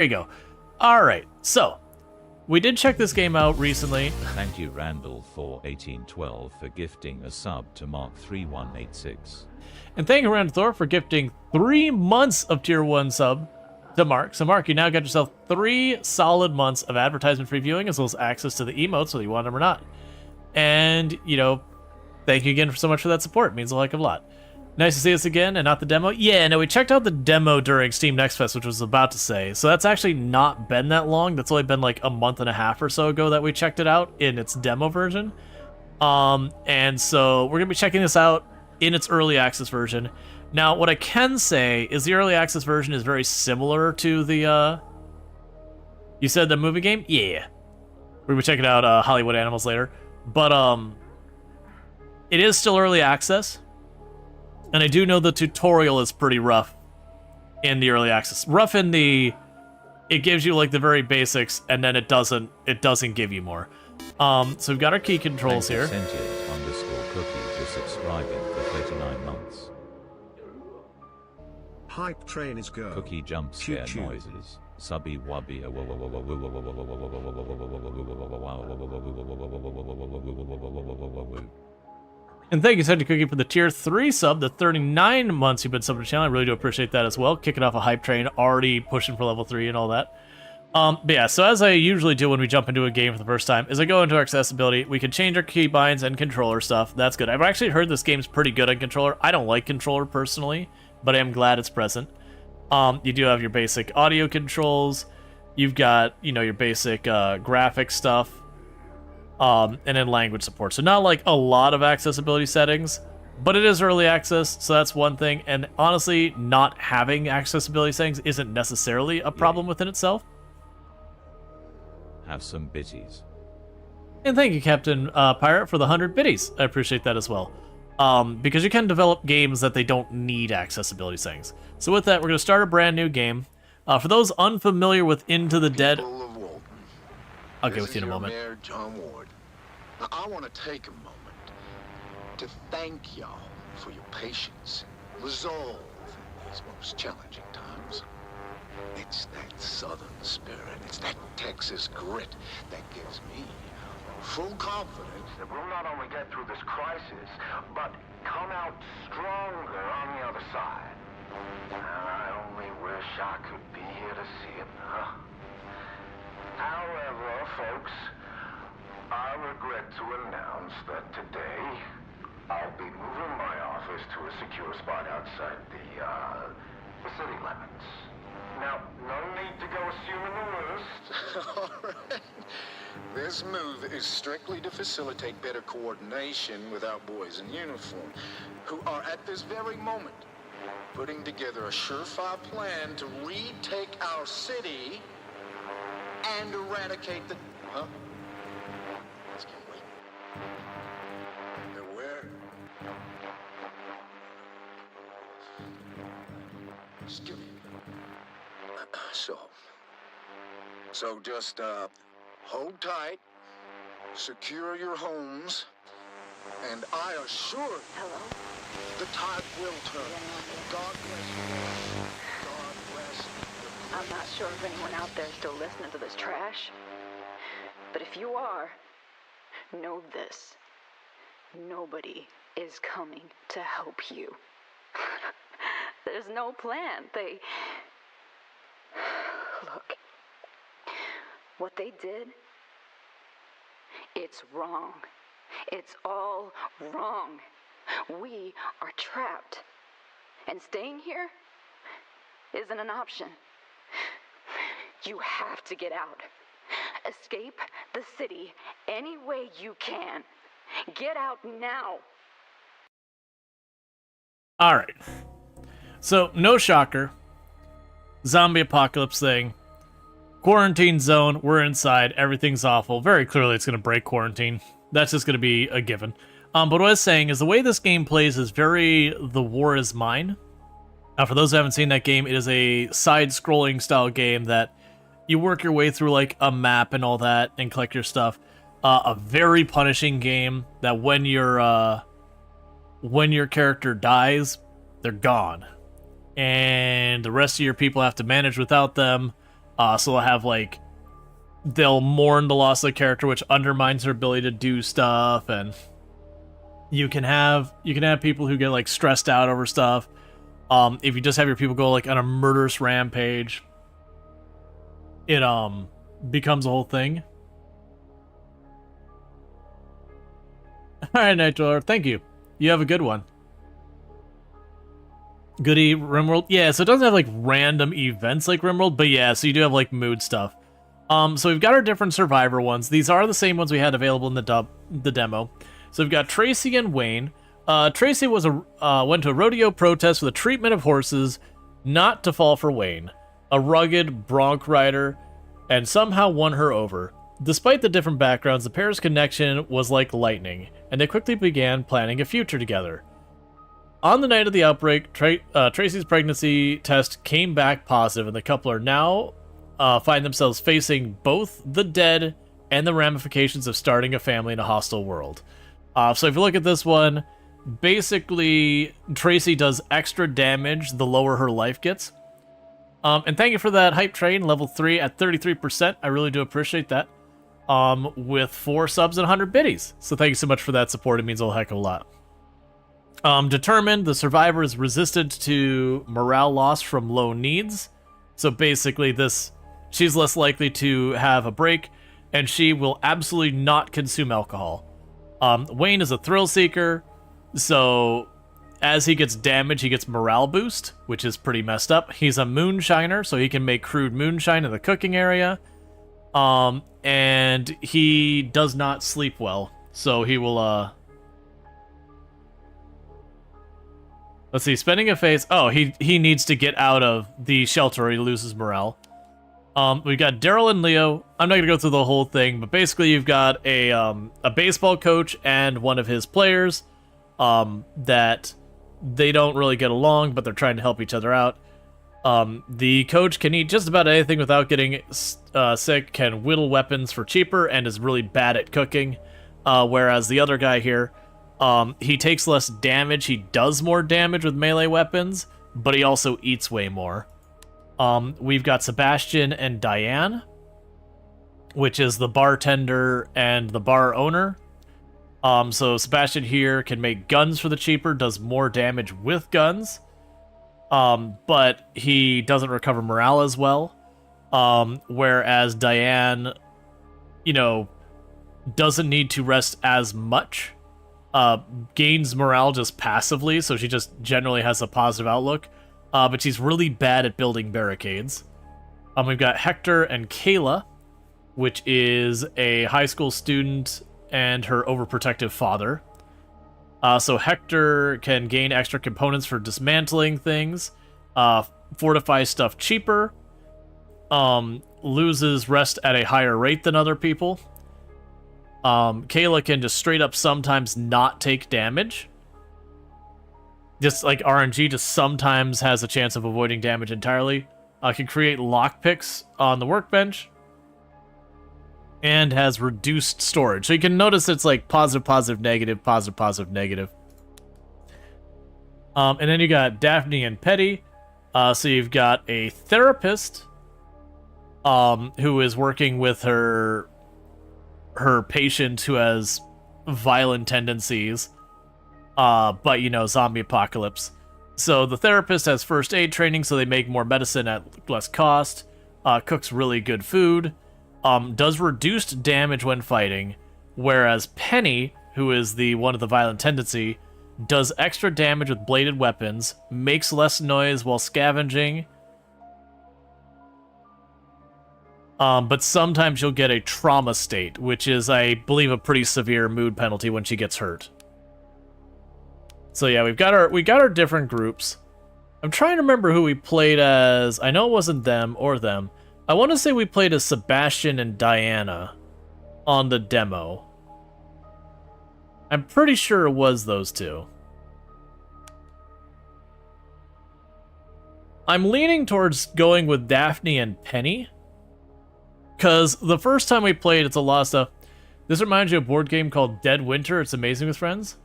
There you go. All right, so we did check this game out recently. Thank you, Randall, for 1812 for gifting a sub to Mark 3186. And thank you, Randall Thor, for gifting 3 months of Tier 1 sub to Mark. So, Mark, you now got yourself 3 solid months of advertisement-free viewing, as well as access to the emotes, whether you want them or not. And, you know, thank you again so much for that support. It means a heck of a lot. Nice to see us again, and not the demo. Yeah, no, we checked out the demo during Steam Next Fest, which I was about to say. So that's actually not been that long. That's only been like a month and a half or so ago that we checked it out in its demo version. And so we're going to be checking this out in its early access version. Now, what I can say is the early access version is very similar to the, you said the movie game? Yeah. We're going to be checking out Hollywood Animals later. But, it is still early access. And I do know the tutorial is pretty rough in the early access. Rough in the, it gives you like the very basics, and then it doesn't give you more. So we've got our key controls here. Sentient_cookie for subscribing for 39 months. Hype train is go. Cookie jump scare noises. Subby wubby. And thank you, Sentient Cookie, for the tier 3 sub, the 39 months you've been subbed to the channel. I really do appreciate that as well. Kicking off a hype train, already pushing for level 3 and all that. But yeah, so as I usually do when we jump into a game for the first time, is I go into our accessibility. We can change our keybinds and controller stuff. That's good. I've actually heard this game's pretty good on controller. I don't like controller personally, but I am glad it's present. You do have your basic audio controls. You've got, you know, your basic graphic stuff. And then language support. So not like a lot of accessibility settings, but it is early access, so that's one thing. And honestly, not having accessibility settings isn't necessarily a problem within itself. Have some bitties. And thank you, Captain Pirate, for the 100 biddies. I appreciate that as well. Because you can develop games that they don't need accessibility settings. So with that, we're going to start a brand new game. For those unfamiliar with Into the Dead, I'll get with you in a moment. Mayor John Ward. Now, I want to take a moment to thank y'all for your patience and resolve in these most challenging times. It's that Southern spirit, it's that Texas grit that gives me full confidence that we'll not only get through this crisis, but come out stronger on the other side. And I only wish I could be here to see it, huh? However, folks, I regret to announce that today I'll be moving my office to a secure spot outside the city limits. Now, no need to go assuming the worst. All right. This move is strictly to facilitate better coordination with our boys in uniform, who are at this very moment putting together a surefire plan to retake our city and eradicate the... Huh? Let's get wait. Where? Excuse me. So just, hold tight, secure your homes, and I assure you... Hello? The tide will turn. God bless you. God bless you. I'm not sure if anyone out there is still listening to this trash. But if you are, know this. Nobody is coming to help you. There's no plan. Look. What they did, it's wrong. It's all wrong. We are trapped. And staying here isn't an option. You have to get out. Escape the city any way you can. Get out now. All right. So, no shocker. Zombie apocalypse thing. Quarantine zone. We're inside. Everything's awful. Very clearly, it's going to break quarantine. That's just going to be a given. But what I was saying is the way this game plays is very The War Is Mine. For those who haven't seen that game, it is a side-scrolling style game that you work your way through like a map and all that and collect your stuff. A very punishing game that when your character dies, they're gone. And the rest of your people have to manage without them. So they'll have like they'll mourn the loss of the character, which undermines their ability to do stuff, and you can have people who get like stressed out over stuff. If you just have your people go like on a murderous rampage, it becomes a whole thing. All right, Nightdweller, thank you. You have a good one. Goody Rimworld. Yeah, so it doesn't have like random events like Rimworld, but yeah, so you do have like mood stuff. So we've got our different survivor ones. These are the same ones we had available in the demo. So we've got Tracy and Wayne. Tracy was went to a rodeo protest with a treatment of horses, not to fall for Wayne, a rugged bronc rider, and somehow won her over. Despite the different backgrounds, the pair's connection was like lightning, and they quickly began planning a future together. On the night of the outbreak, Tracy's pregnancy test came back positive, and the couple are now find themselves facing both the dead and the ramifications of starting a family in a hostile world. So if you look at this one, basically Tracy does extra damage the lower her life gets. And thank you for that hype train, level 3 at 33%. I really do appreciate that. With 4 subs and 100 biddies. So thank you so much for that support. It means a whole heck of a lot. Determined, the survivor is resistant to morale loss from low needs. So basically she's less likely to have a break, and she will absolutely not consume alcohol. Wayne is a thrill seeker, so as he gets damaged, he gets morale boost, which is pretty messed up. He's a moonshiner, so he can make crude moonshine in the cooking area. And he does not sleep well, so he will, let's see, spending a phase. Oh, he needs to get out of the shelter or he loses morale. We've got Daryl and Leo. I'm not gonna go through the whole thing, but basically you've got a baseball coach and one of his players, that they don't really get along, but they're trying to help each other out. The coach can eat just about anything without getting sick, can whittle weapons for cheaper, and is really bad at cooking. Whereas the other guy here, he takes less damage, he does more damage with melee weapons, but he also eats way more. We've got Sebastian and Diane, which is the bartender and the bar owner. So Sebastian here can make guns for the cheaper, does more damage with guns. But he doesn't recover morale as well. Whereas Diane, doesn't need to rest as much. Gains morale just passively, so she just generally has a positive outlook. But she's really bad at building barricades. We've got Hector and Kayla, which is a high school student and her overprotective father. So Hector can gain extra components for dismantling things, fortify stuff cheaper, loses rest at a higher rate than other people. Kayla can just straight up sometimes not take damage. Just like RNG, just sometimes has a chance of avoiding damage entirely. Can create lockpicks on the workbench. And has reduced storage. So you can notice it's like positive, positive, negative, positive, positive, negative. And then you got Daphne and Petty. So you've got a therapist who is working with her patient who has violent tendencies. But, zombie apocalypse. So the therapist has first aid training, so they make more medicine at less cost. Cooks really good food. Does reduced damage when fighting. Whereas Penny, who is the one with the violent tendency, does extra damage with bladed weapons, makes less noise while scavenging. But sometimes you'll get a trauma state, which is, I believe, a pretty severe mood penalty when she gets hurt. So yeah, we got our different groups. I'm trying to remember who we played as. I know it wasn't them or them. I want to say we played as Sebastian and Diana on the demo. I'm pretty sure it was those two. I'm leaning towards going with Daphne and Penny, because the first time we played, it's a lot of stuff. This reminds you of a board game called Dead Winter. It's amazing with friends.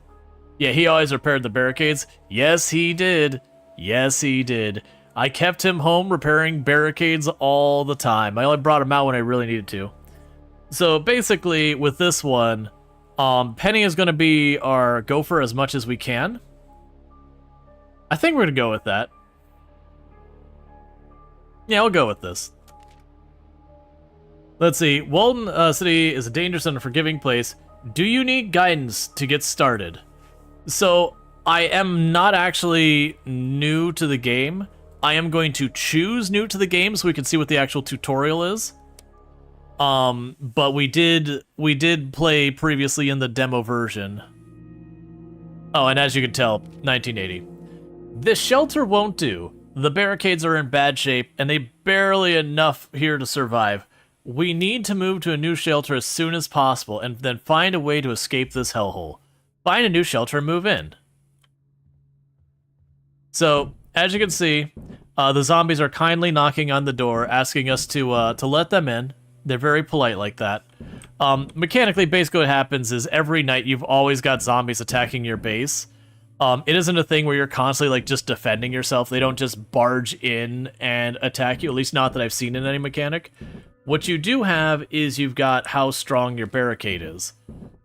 Yeah, he always repaired the barricades. Yes, he did. Yes, he did. I kept him home repairing barricades all the time. I only brought him out when I really needed to. So basically, with this one, Penny is going to be our gopher as much as we can. I think we're going to go with that. Yeah, I'll go with this. Let's see. Walden City is a dangerous and forgiving place. Do you need guidance to get started? So, I am not actually new to the game. I am going to choose new to the game so we can see what the actual tutorial is. But we did play previously in the demo version. Oh, and as you can tell, 1980. This shelter won't do. The barricades are in bad shape, and they barely enough here to survive. We need to move to a new shelter as soon as possible, and then find a way to escape this hellhole. Find a new shelter and move in. So, as you can see, the zombies are kindly knocking on the door, asking us to let them in. They're very polite like that. Mechanically, basically what happens is every night you've always got zombies attacking your base. It isn't a thing where you're constantly like just defending yourself. They don't just barge in and attack you, at least not that I've seen in any mechanic. What you do have is you've got how strong your barricade is.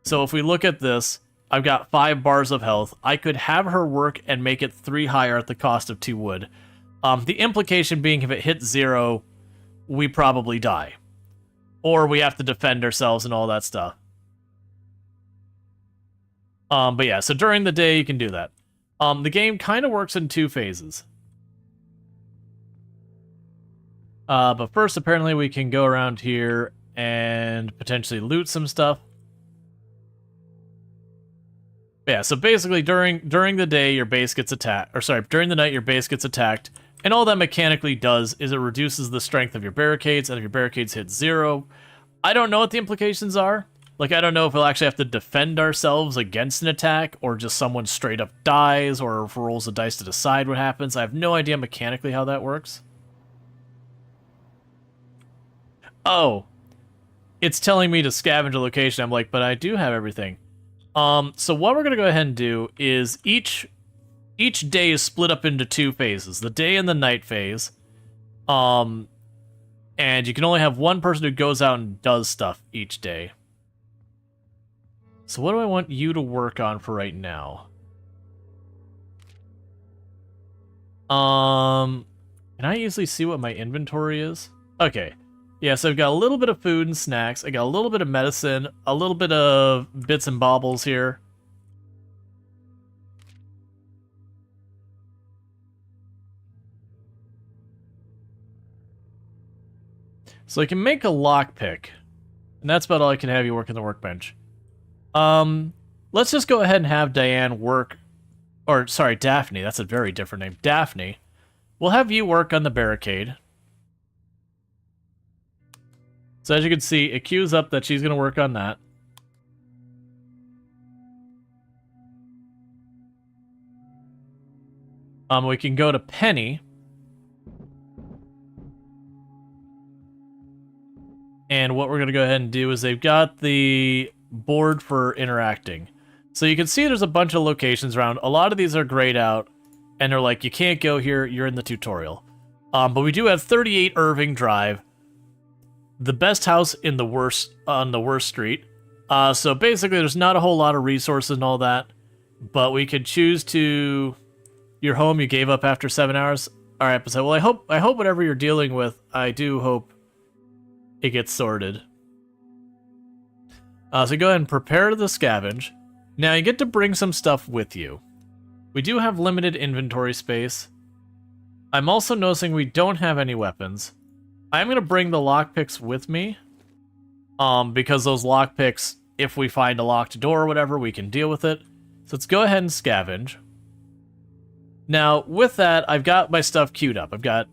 So if we look at this, I've got 5 bars of health. I could have her work and make it 3 higher at the cost of 2 wood. The implication being if it hits 0, we probably die. Or we have to defend ourselves and all that stuff. But yeah, so during the day you can do that. The game kind of works in 2 phases. But first, apparently we can go around here and potentially loot some stuff. Yeah, so basically during the day your base gets attacked, or sorry, during the night your base gets attacked, and all that mechanically does is it reduces the strength of your barricades, and if your barricades hit 0, I don't know what the implications are. Like, I don't know if we'll actually have to defend ourselves against an attack, or just someone straight up dies, or if rolls the dice to decide what happens. I have no idea mechanically how that works. Oh, it's telling me to scavenge a location. I'm like, but I do have everything. So what we're gonna go ahead and do is each day is split up into 2 phases, the day and the night phase. And you can only have one person who goes out and does stuff each day. So what do I want you to work on for right now? Can I easily see what my inventory is? Okay. Yeah, so I've got a little bit of food and snacks. I got a little bit of medicine, a little bit of bits and baubles here. So I can make a lockpick. And that's about all I can have you work on the workbench. Let's just go ahead and have Diane work, or sorry, Daphne, that's a very different name. Daphne, we'll have you work on the barricade. So as you can see, it queues up that she's going to work on that. We can go to Penny. And what we're going to go ahead and do is they've got the board for interacting. So you can see there's a bunch of locations around. A lot of these are grayed out, and they're like, you can't go here, you're in the tutorial. But we do have 38 Irving Drive, the best house in the worst on the worst street. So basically, there's not a whole lot of resources and all that, but we could choose to your home you gave up after 7 hours. All right, but well, I hope whatever you're dealing with, I do hope it gets sorted. So go ahead and prepare the scavenge. Now you get to bring some stuff with you. We do have limited inventory space. I'm also noticing we don't have any weapons. I'm going to bring the lockpicks with me. Because those lockpicks, if we find a locked door or whatever, we can deal with it. So let's go ahead and scavenge. Now, with that, I've got my stuff queued up. I've got,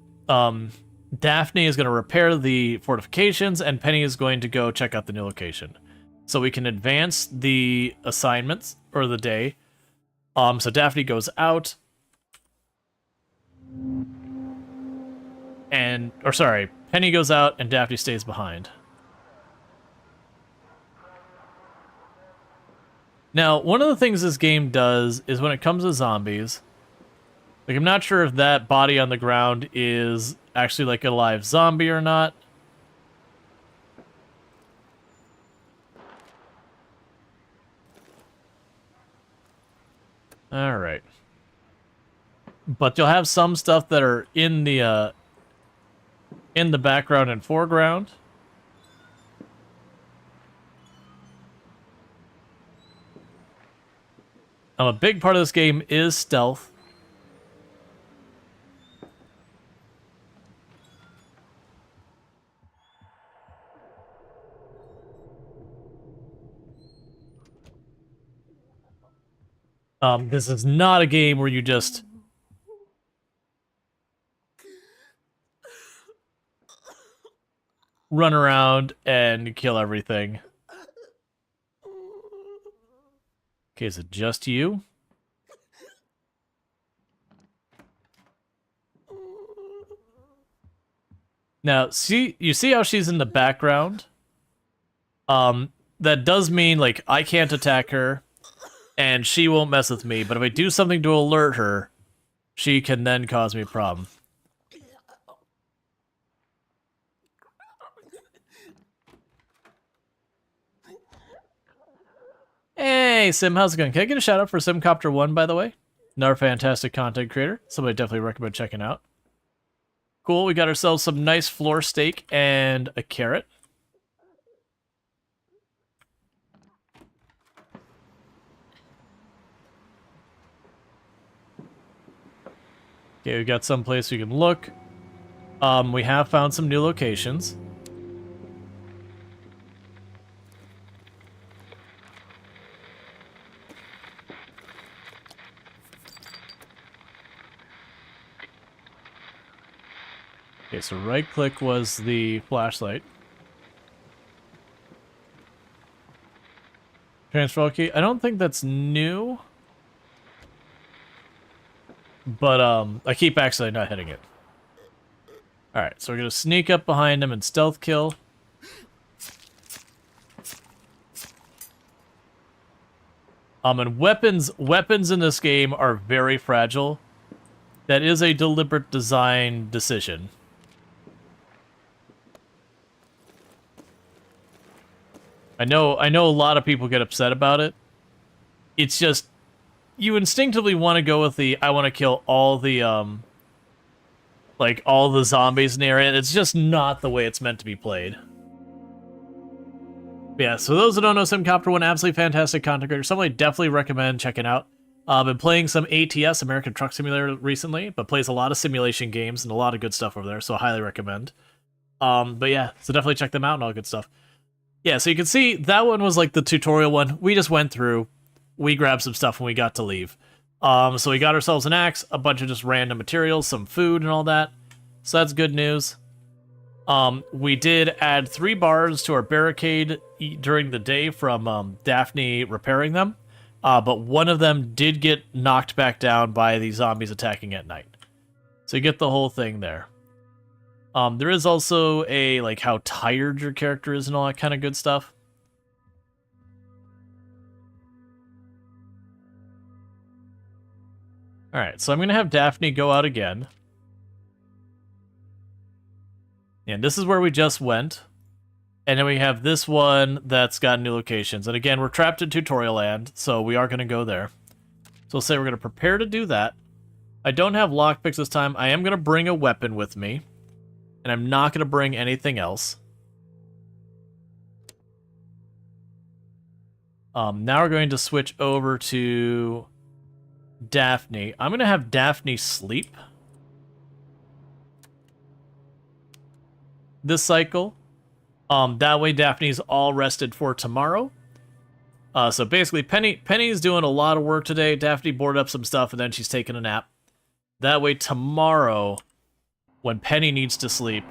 Daphne is going to repair the fortifications, and Penny is going to go check out the new location. So we can advance the assignments, or the day. So Daphne goes out. Penny goes out, and Daphne stays behind. Now, one of the things this game does is when it comes to zombies, Like, I'm not sure if that body on the ground is actually like a live zombie or not. All right. But you'll have some stuff that are in the background and foreground. A big part of this game is stealth. This is not a game where you just run around and kill everything. Okay, is it just you? Now, you see how she's in the background? That does mean, like, I can't attack her, and she won't mess with me, but if I do something to alert her, she can then cause me a problem. Hey, Sim, how's it going? Can I get a shout out for Simcopter1, by the way? Another fantastic content creator. Somebody definitely recommend checking out. Cool, we got ourselves some nice floor steak and a carrot. Okay, we got some place we can look. We have found some new locations. Okay, so right click was the flashlight. Transfer key. I don't think that's new. But I keep actually not hitting it. Alright, so we're gonna sneak up behind him and stealth kill. And weapons in this game are very fragile. That is a deliberate design decision. I know a lot of people get upset about it. It's just, you instinctively want to go with the, I want to kill all the, like, all the zombies in the area. It's just not the way it's meant to be played. But yeah, so those who don't know Simcopter1, absolutely fantastic content creator. Somebody definitely recommend checking out. Been playing some ATS, American Truck Simulator, recently, but plays a lot of simulation games and a lot of good stuff over there, so I highly recommend. But yeah, so definitely check them out and all good stuff. Yeah, so you can see that one was like the tutorial one. We just went through, we grabbed some stuff and we got to leave. So we got ourselves an axe, a bunch of just random materials, some food and all that. So that's good news. We did add 3 bars to our barricade during the day from Daphne repairing them. But one of them did get knocked back down by the zombies attacking at night. So you get the whole thing there. There is also a, like, how tired your character is and all that kind of good stuff. Alright, so I'm going to have Daphne go out again. And this is where we just went. And then we have this one that's got new locations. And again, we're trapped in tutorial land, so we are going to go there. So we'll say we're going to prepare to do that. I don't have lockpicks this time. I am going to bring a weapon with me. And I'm not going to bring anything else. Now we're going to switch over to Daphne. I'm going to have Daphne sleep this cycle. That way Daphne's all rested for tomorrow. So basically Penny's doing a lot of work today. Daphne boarded up some stuff and then she's taking a nap. That way tomorrow, when Penny needs to sleep,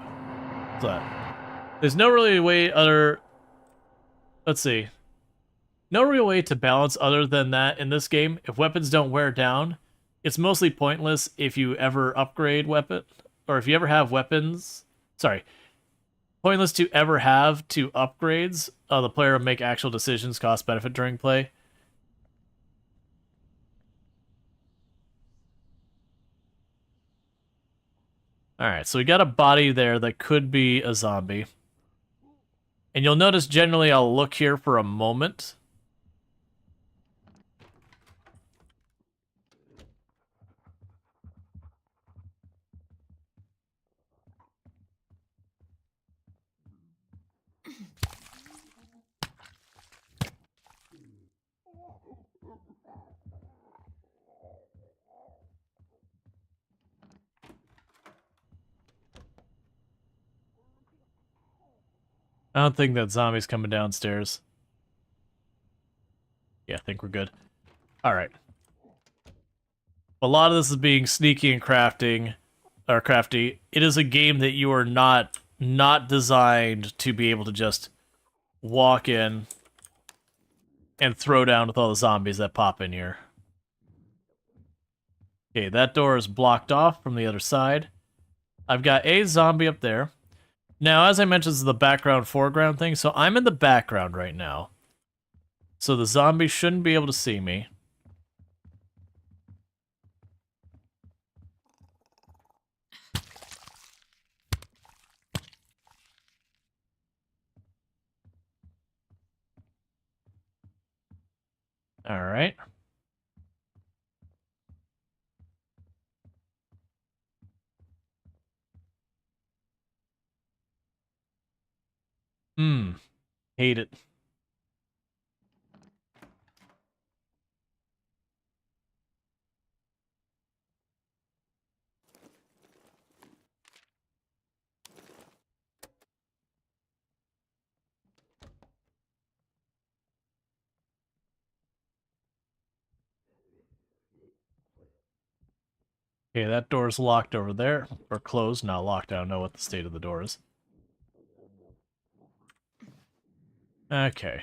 so there's no really way other, let's see, no real way to balance other than that in this game. If weapons don't wear down, it's mostly pointless if you ever upgrade weapon, or if you ever have weapons, sorry, pointless to ever have 2 upgrades. The player will make actual decisions, cost benefit during play. Alright, so we got a body there that could be a zombie. And you'll notice generally I'll look here for a moment. I don't think that zombie's coming downstairs. Yeah, I think we're good. Alright. A lot of this is being sneaky and crafty. It is a game that you are not designed to be able to just walk in and throw down with all the zombies that pop in here. Okay, that door is blocked off from the other side. I've got a zombie up there. Now, as I mentioned, this is the background-foreground thing, so I'm in the background right now. So the zombie shouldn't be able to see me. Alright. Hate it. Okay, that door's locked over there. Or closed, not locked. I don't know what the state of the door is. Okay.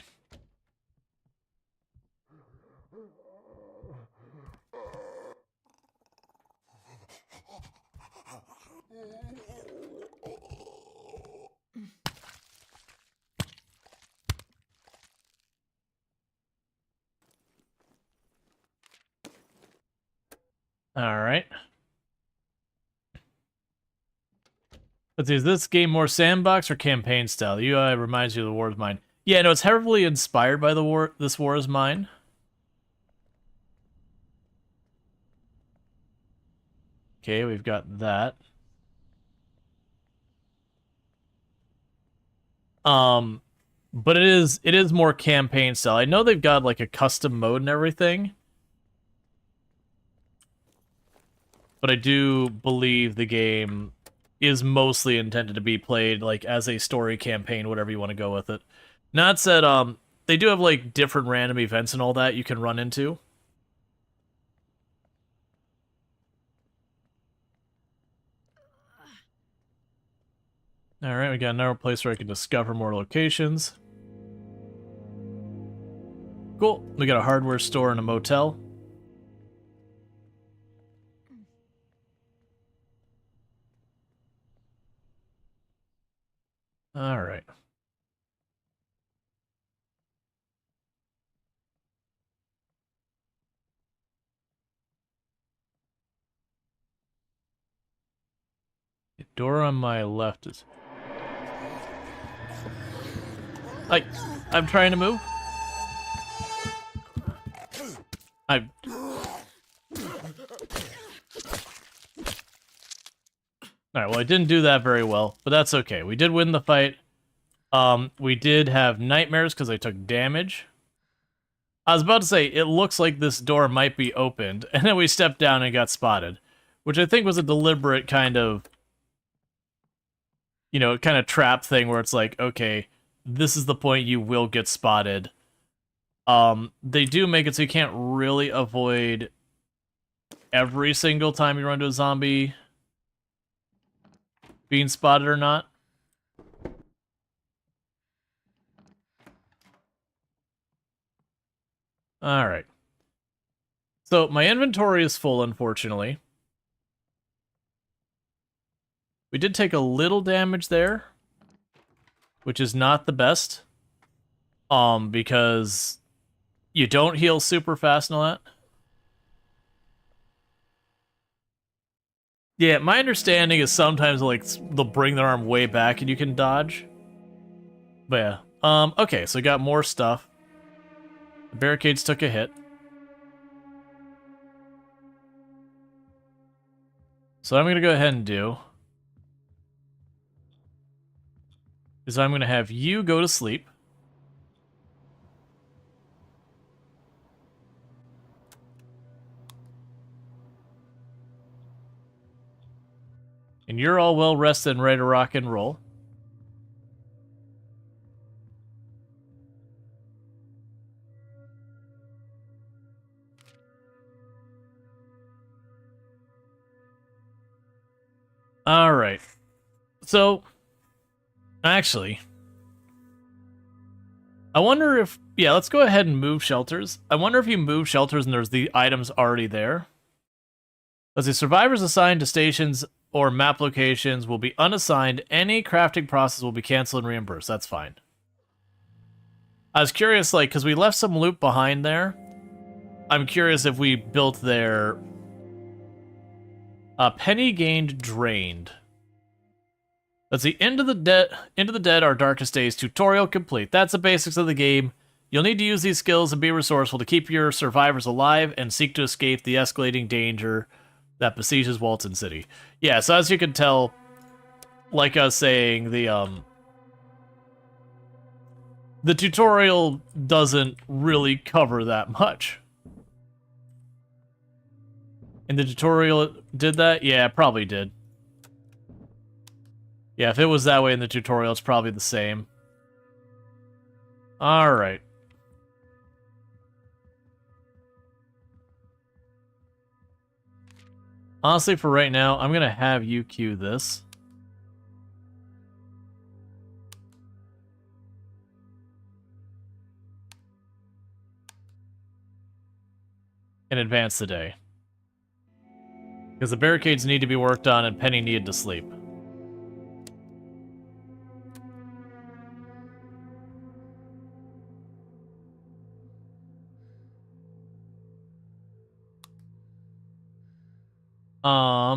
Alright. Let's see, is this game more sandbox or campaign style? The UI reminds you of the War is Mine. Yeah, no, it's heavily inspired by this War is Mine. Okay, we've got that. But it is more campaign style. I know they've got like a custom mode and everything. But I do believe the game is mostly intended to be played like as a story campaign, whatever you want to go with it. Not said, they do have like different random events and all that you can run into. Alright, we got another place where I can discover more locations. Cool. We got a hardware store and a motel. Alright. The door on my left is... I'm trying to move. Alright, well, I didn't do that very well, but that's okay. We did win the fight. We did have nightmares because I took damage. I was about to say, it looks like this door might be opened, and then we stepped down and got spotted, which I think was a deliberate kind of, you know, kind of trap thing where it's like, okay, this is the point you will get spotted. They do make it so you can't really avoid every single time you run into a zombie being spotted or not. Alright. So, my inventory is full, unfortunately. We did take a little damage there, which is not the best. Because you don't heal super fast and all that. Yeah, my understanding is sometimes like they'll bring their arm way back and you can dodge. But yeah. Okay, so we got more stuff. The barricades took a hit. So what I'm gonna go ahead and do is I'm gonna have you go to sleep. And you're all well rested and ready to rock and roll. Alright. So, actually, I wonder if... Yeah, let's go ahead and move shelters. I wonder if you move shelters and there's the items already there. Let's see, survivors assigned to stations or map locations will be unassigned. Any crafting process will be canceled and reimbursed. That's fine. I was curious, like, because we left some loot behind there. I'm curious if we built their... penny gained drained. That's the End of the Dead, Our Darkest Days tutorial complete. That's the basics of the game. You'll need to use these skills and be resourceful to keep your survivors alive and seek to escape the escalating danger that besieges Walton City. Yeah, so as you can tell, like I was saying, the tutorial doesn't really cover that much. And the tutorial did that? Yeah, it probably did. Yeah, if it was that way in the tutorial, it's probably the same. Alright. Honestly, for right now, I'm gonna have you queue this. And advance the day. Because the barricades need to be worked on and Penny needed to sleep.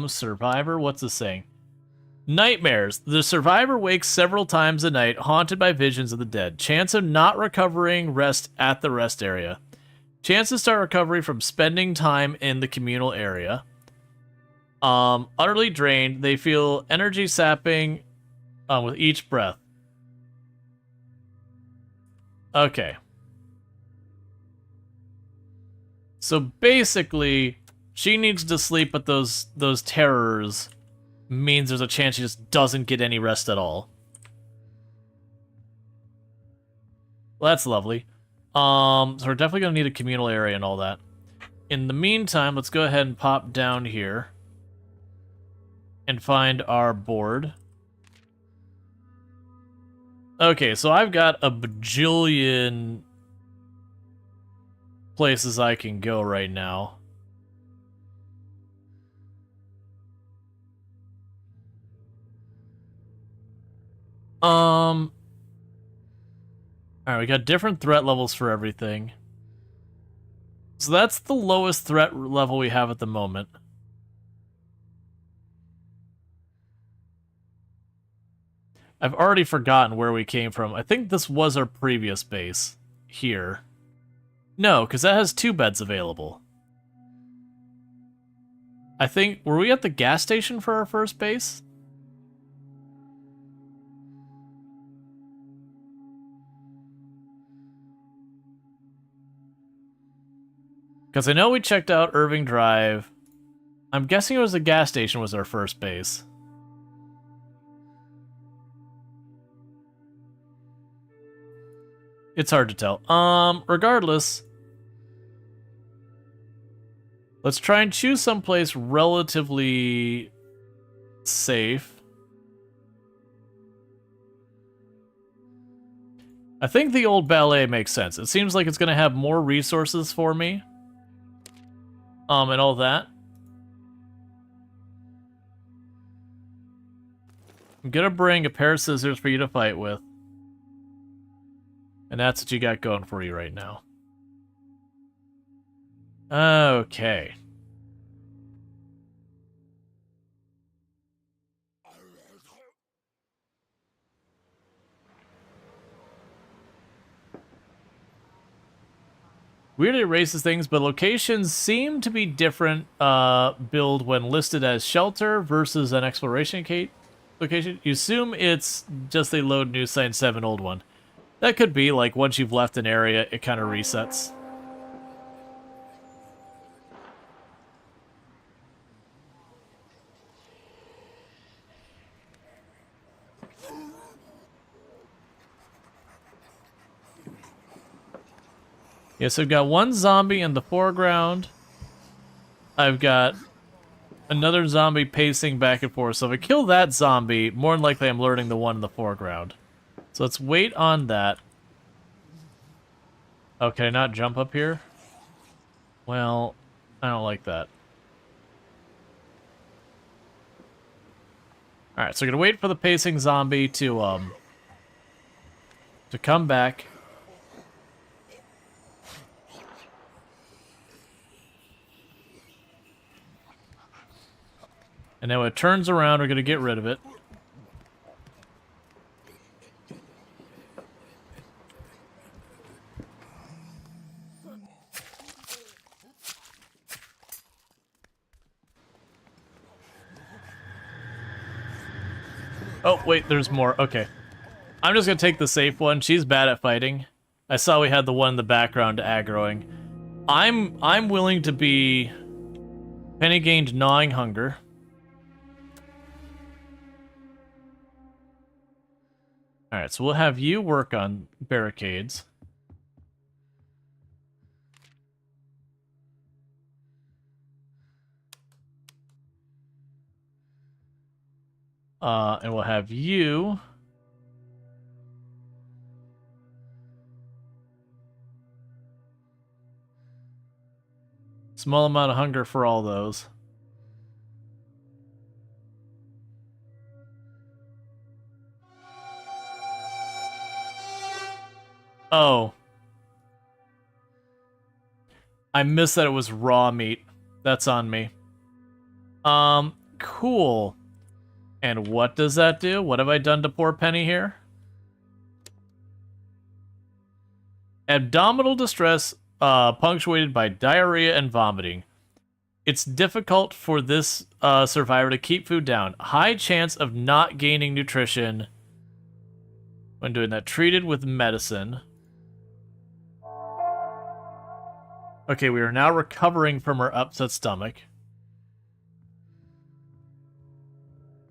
Survivor, what's this saying? Nightmares. The survivor wakes several times a night, haunted by visions of the dead. Chance of not recovering rest at the rest area. Chance to start recovery from spending time in the communal area. Utterly drained. They feel energy sapping with each breath. Okay. So basically, she needs to sleep, but those terrors means there's a chance she just doesn't get any rest at all. Well, that's lovely. So we're definitely gonna need a communal area and all that. In the meantime, let's go ahead and pop down here and find our board. Okay, so I've got a bajillion places I can go right now. Alright, we got different threat levels for everything. So that's the lowest threat level we have at the moment. I've already forgotten where we came from. I think this was our previous base. Here. No, because that has 2 beds available. I think... Were we at the gas station for our first base? Because I know we checked out Irving Drive. I'm guessing it was the gas station was our first base. It's hard to tell. Regardless, let's try and choose someplace relatively safe. I think the old ballet makes sense. It seems like it's going to have more resources for me. And all that. I'm going to bring a pair of scissors for you to fight with. And that's what you got going for you right now. Okay. Weirdly erases things, but locations seem to be different build when listed as shelter versus an exploration location. You assume it's just they load new site and save an old one. That could be, like, once you've left an area, it kind of resets. Yeah, so I've got one zombie in the foreground. I've got another zombie pacing back and forth. So if I kill that zombie, more than likely I'm alerting the one in the foreground. So let's wait on that. Okay, not jump up here? Well, I don't like that. Alright, so we're gonna wait for the pacing zombie to come back. And then when it turns around, we're gonna get rid of it. Oh, wait, there's more. Okay. I'm just gonna take the safe one. She's bad at fighting. I saw we had the one in the background aggroing. I'm willing to be Penny gained gnawing hunger. Alright, so we'll have you work on barricades. And we'll have you small amount of hunger for all those. Oh. I missed that it was raw meat. That's on me. Cool. And what does that do? What have I done to poor Penny here? Abdominal distress, punctuated by diarrhea and vomiting. It's difficult for this survivor to keep food down. High chance of not gaining nutrition when doing that. Treated with medicine. Okay, we are now recovering from her upset stomach.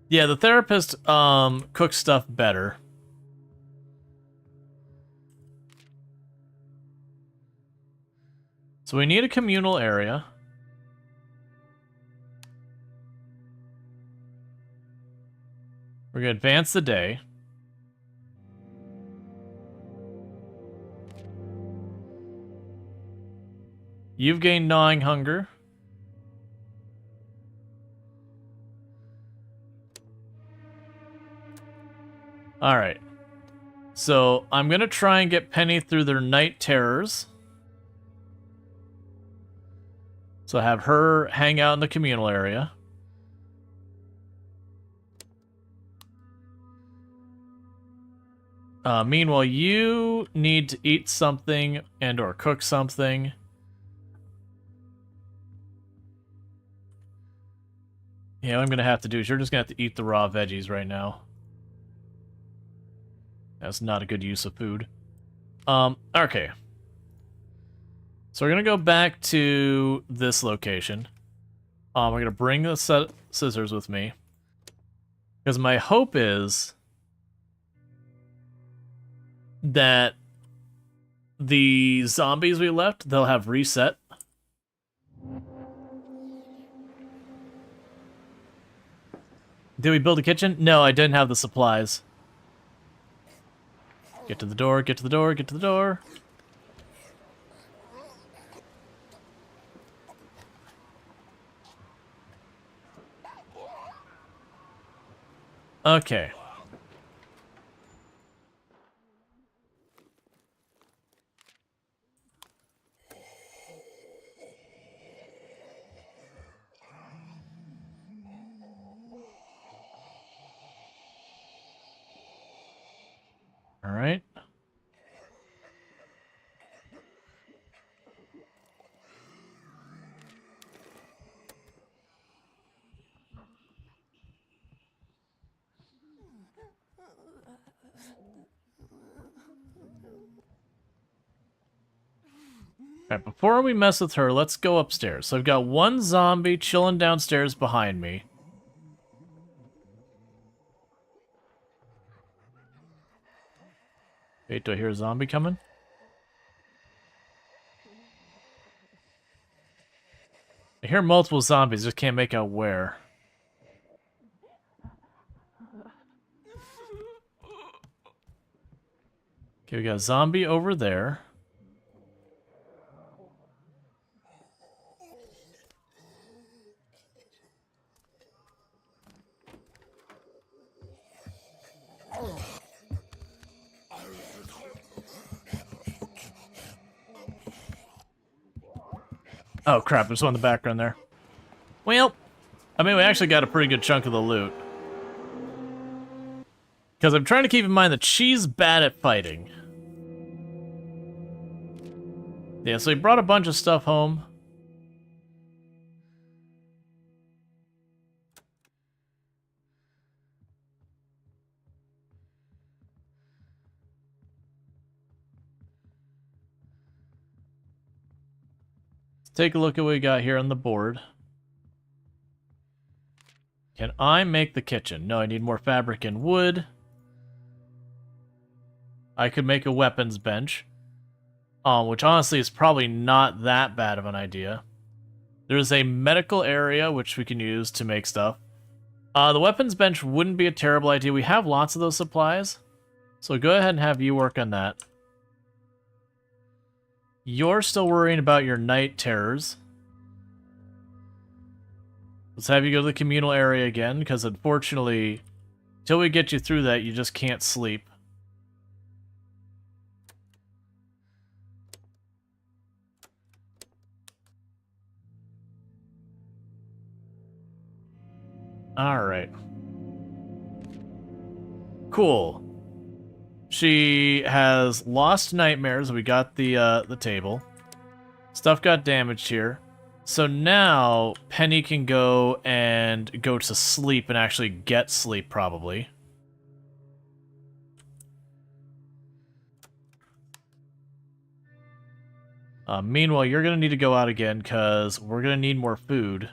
Yeah, the therapist cooks stuff better. So we need a communal area. We're going to advance the day. You've gained gnawing hunger. Alright. So I'm going to try and get Penny through their night terrors. So have her hang out in the communal area. Meanwhile, you need to eat something and or cook something. Yeah, what I'm going to have to do is you're just going to have to eat the raw veggies right now. That's not a good use of food. Okay. So we're going to go back to this location. We're going to bring the set of scissors with me. Because my hope is that the zombies we left, they'll have reset. Did we build a kitchen? No, I didn't have the supplies. Get to the door, get to the door, get to the door. Okay. All right. Alright, before we mess with her, let's go upstairs. So I've got one zombie chilling downstairs behind me. Wait, do I hear a zombie coming? I hear multiple zombies, just can't make out where. Okay, we got a zombie over there. Oh crap, there's one in the background there. Well, I mean, we actually got a pretty good chunk of the loot. Because I'm trying to keep in mind that she's bad at fighting. Yeah, so he brought a bunch of stuff home. Let's take a look at what we got here on the board. Can I make the kitchen? No, I need more fabric and wood. I could make a weapons bench. Which honestly is probably not that bad of an idea. There's a medical area which we can use to make stuff. The weapons bench wouldn't be a terrible idea. We have lots of those supplies. So go ahead and have you work on that. You're still worrying about your night terrors. Let's have you go to the communal area again, because unfortunately, until we get you through that, you just can't sleep. Alright. Cool. She has lost nightmares. We got the table. Stuff got damaged here. So now Penny can go to sleep and actually get sleep, probably. Meanwhile, you're going to need to go out again, because we're going to need more food.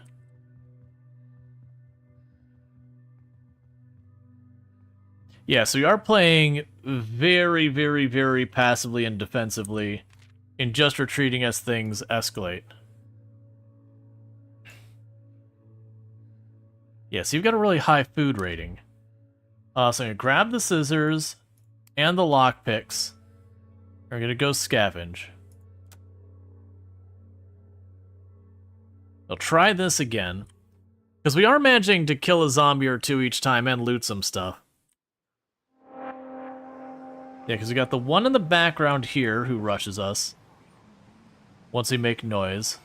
Yeah, so we are playing very, very, very passively and defensively, and just retreating as things escalate. Yeah, so you've got a really high food rating. So I'm going to grab the scissors and the lockpicks. We're going to go scavenge. I'll try this again, because we are managing to kill a zombie or two each time and loot some stuff. Yeah, because we got the one in the background here who rushes us once we make noise.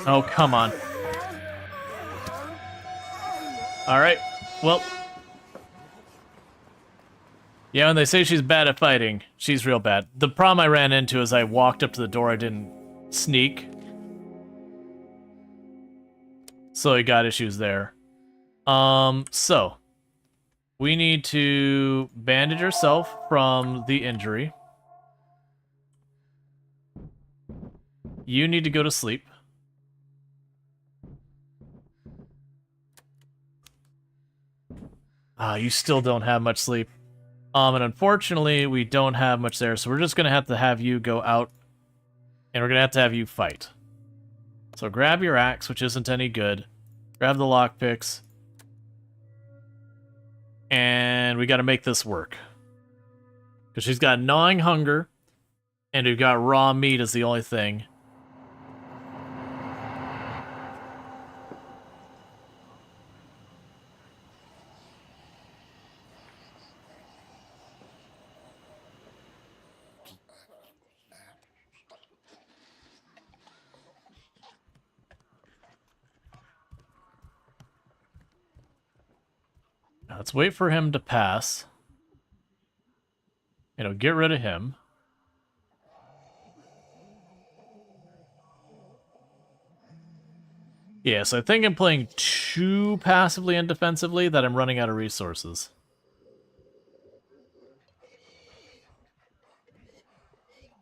Oh, come on. Alright, well. Yeah, when they say she's bad at fighting, she's real bad. The problem I ran into is I walked up to the door, I didn't sneak. So I got issues there. So. We need to bandage herself from the injury. You need to go to sleep. You still don't have much sleep. And unfortunately, we don't have much there, so we're just gonna have you go out, and we're gonna have you fight. So grab your axe, which isn't any good. Grab the lockpicks. And we gotta make this work. Because she's got gnawing hunger, and we've got raw meat as the only thing. Let's wait for him to pass. You know, get rid of him. Yeah, so I think I'm playing too passively and defensively that I'm running out of resources.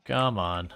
Come on.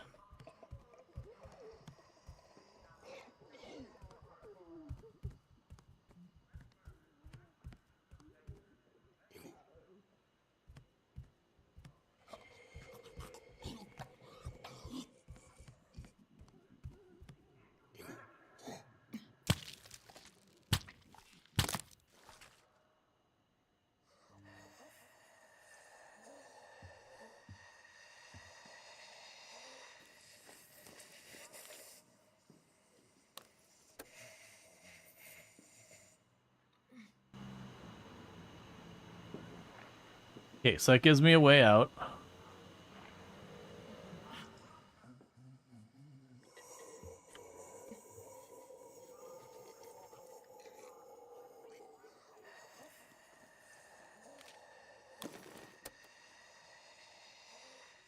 Okay, so that gives me a way out.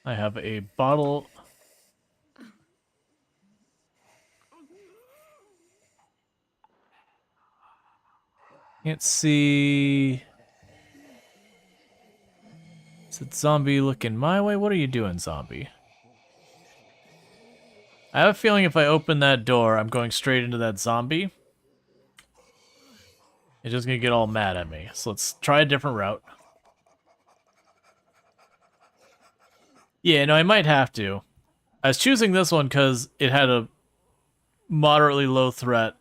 I have a bottle. Can't see. Is it zombie looking my way? What are you doing, zombie? I have a feeling if I open that door, I'm going straight into that zombie. It's just gonna get all mad at me. So let's try a different route. Yeah, no, I might have to. I was choosing this one because it had a moderately low threat.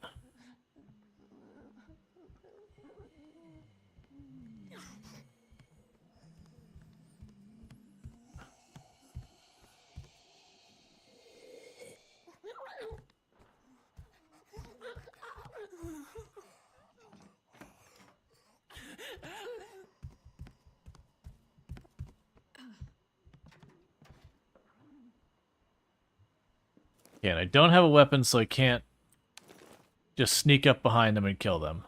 Yeah, and I don't have a weapon, so I can't just sneak up behind them and kill them.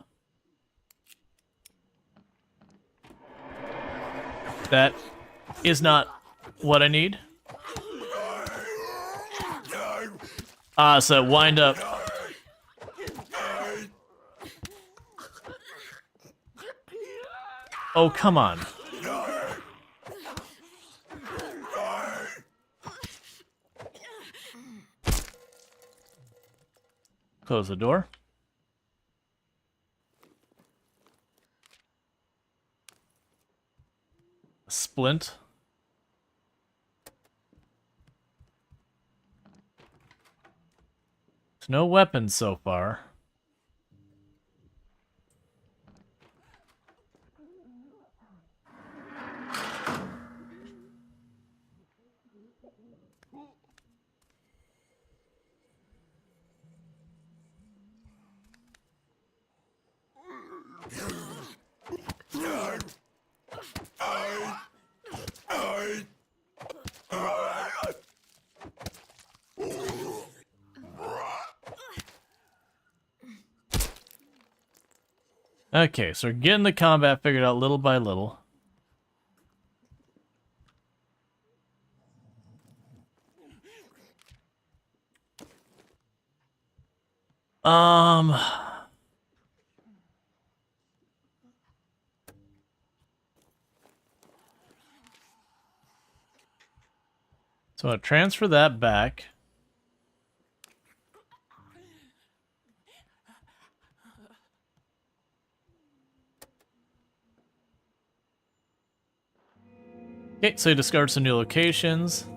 That is not what I need. So wind up. Oh, come on. Close the door. Splint. There's no weapons so far. Okay, so we're getting the combat figured out little by little. Um... So I'll transfer that back. Okay, so you discard some new locations. Can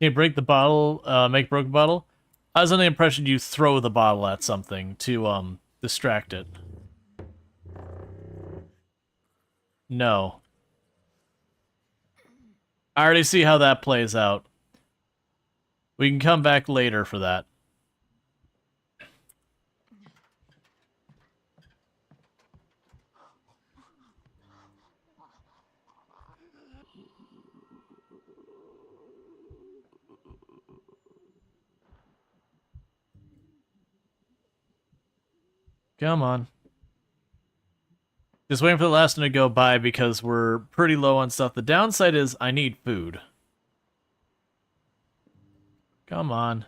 you break the bottle, make broken bottle? I was under the impression you throw the bottle at something to, distract it. No. I already see how that plays out. We can come back later for that. Come on. Just waiting for the last one to go by because we're pretty low on stuff. The downside is I need food. Come on.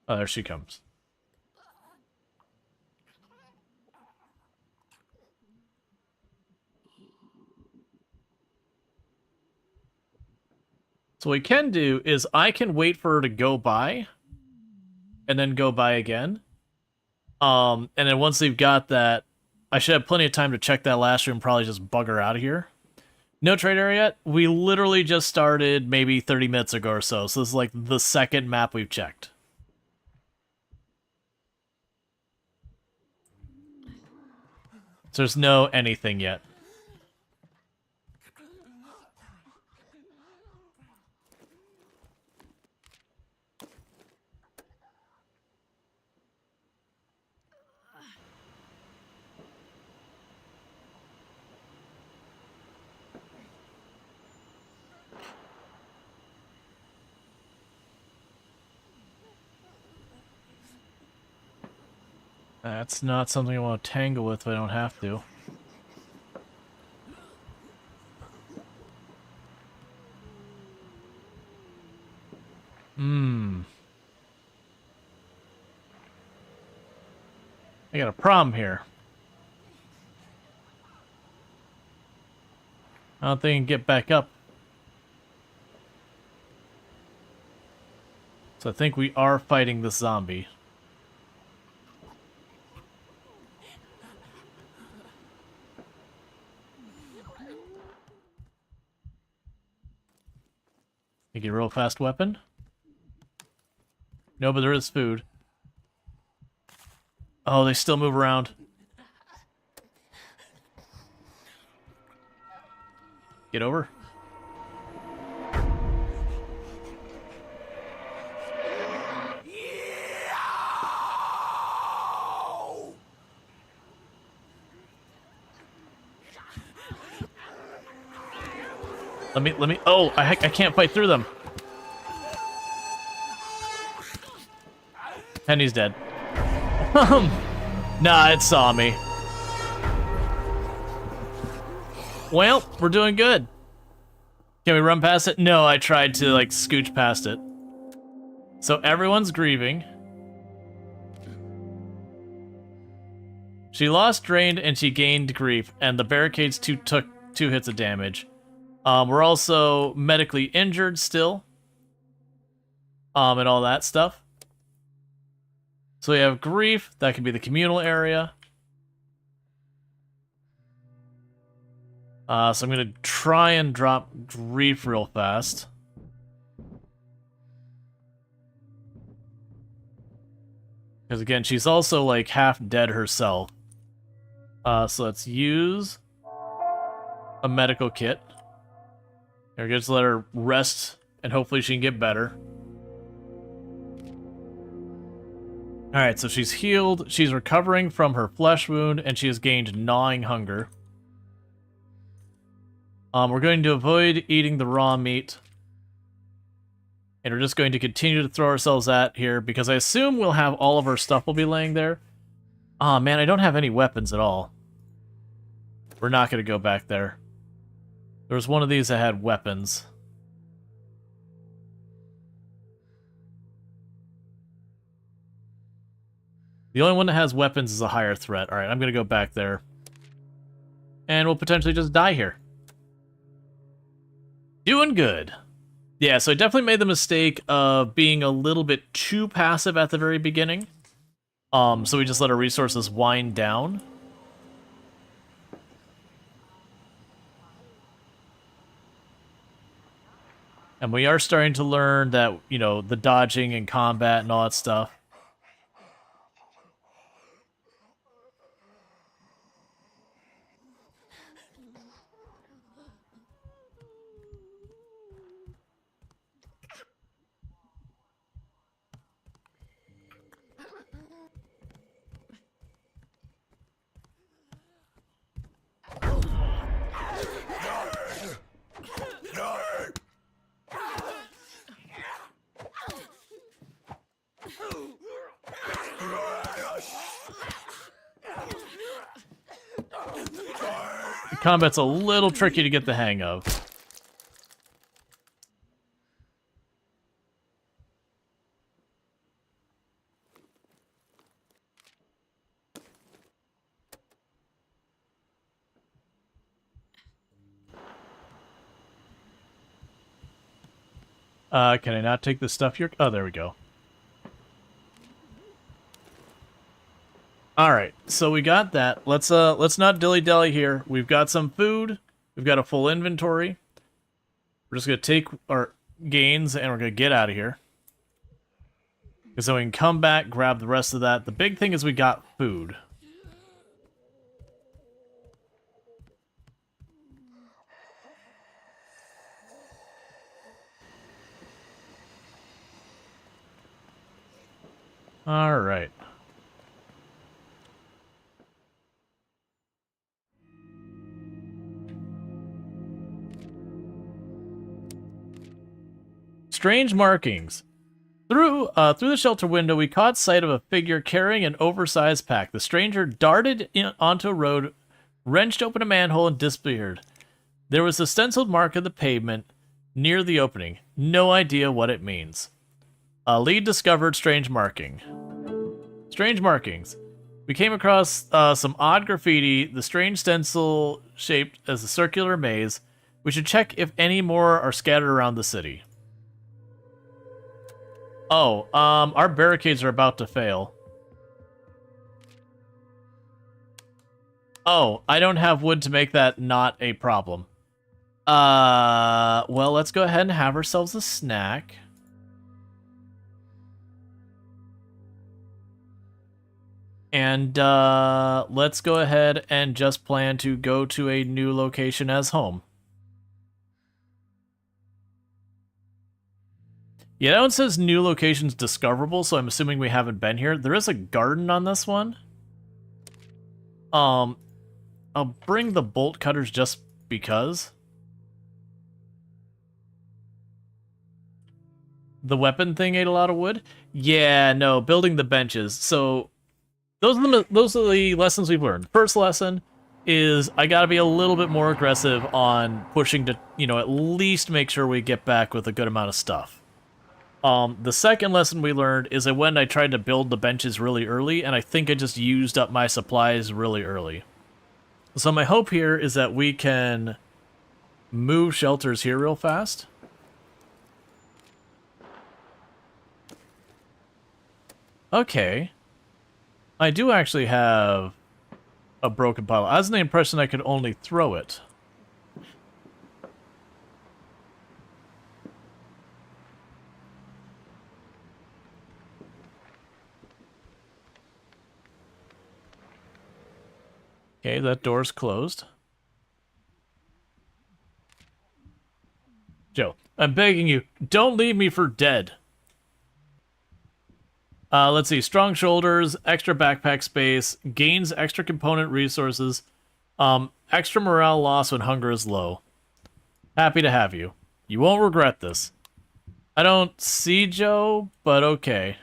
Oh, there she comes. So what we can do is I can wait for her to go by and then go by again. And then once they've got that, I should have plenty of time to check that last room, probably just bugger out of here. No trade area yet? We literally just started maybe 30 minutes ago or so, so this is like the second map we've checked. So there's no anything yet. That's not something I want to tangle with if I don't have to. I got a problem here. I don't think I can get back up. So I think we are fighting this zombie. You get a real fast weapon? No, but there is food. Oh, they still move around. Get over. Let me, oh, I can't fight through them. Penny's dead. Nah, it saw me. Well, we're doing good. Can we run past it? No, I tried to, like, scooch past it. So everyone's grieving. She lost drained and she gained grief, and the barricades took 2 hits of damage. We're also medically injured still. And all that stuff. So we have grief, that could be the communal area. So I'm gonna try and drop grief real fast. Because again, she's also like half dead herself. So let's use a medical kit. Here, just let her rest, and hopefully she can get better. Alright, so she's healed, she's recovering from her flesh wound, and she has gained gnawing hunger. We're going to avoid eating the raw meat. And we're just going to continue to throw ourselves at here, because I assume we'll have all of our stuff will be laying there. Aw, man, I don't have any weapons at all. We're not going to go back there. There was one of these that had weapons. The only one that has weapons is a higher threat. Alright, I'm going to go back there. And we'll potentially just die here. Doing good. Yeah, so I definitely made the mistake of being a little bit too passive at the very beginning. So we just let our resources wind down. And we are starting to learn that, you know, the dodging and combat and all that stuff. The combat's a little tricky to get the hang of. Can I not take the stuff here? Oh, there we go. All right, so we got that. Let's not dilly-dally here. We've got some food. We've got a full inventory. We're just gonna take our gains and we're gonna get out of here. Because then we can come back, grab the rest of that. The big thing is we got food. All right. Strange markings. Through the shelter window, we caught sight of a figure carrying an oversized pack. The stranger darted onto a road, wrenched open a manhole, and disappeared. There was a stenciled mark on the pavement near the opening. No idea what it means. Lead discovered strange marking. Strange markings. We came across some odd graffiti, the strange stencil shaped as a circular maze. We should check if any more are scattered around the city. Oh, our barricades are about to fail. Oh, I don't have wood to make that not a problem. Well, let's go ahead and have ourselves a snack. And, let's go ahead and just plan to go to a new location as home. Yeah, that one says new locations discoverable, so I'm assuming we haven't been here. There is a garden on this one. I'll bring the bolt cutters just because. The weapon thing ate a lot of wood? Yeah, no, building the benches. So, those are the lessons we've learned. First lesson is I gotta be a little bit more aggressive on pushing to, at least make sure we get back with a good amount of stuff. The second lesson we learned is that when I tried to build the benches really early, and I think I just used up my supplies really early. So my hope here is that we can move shelters here real fast. Okay. I do actually have a broken pile. I was under the impression I could only throw it. Okay, that door's closed. Joe, I'm begging you, don't leave me for dead. Let's see, strong shoulders, extra backpack space, gains extra component resources, extra morale loss when hunger is low. Happy to have you. You won't regret this. I don't see Joe, but okay.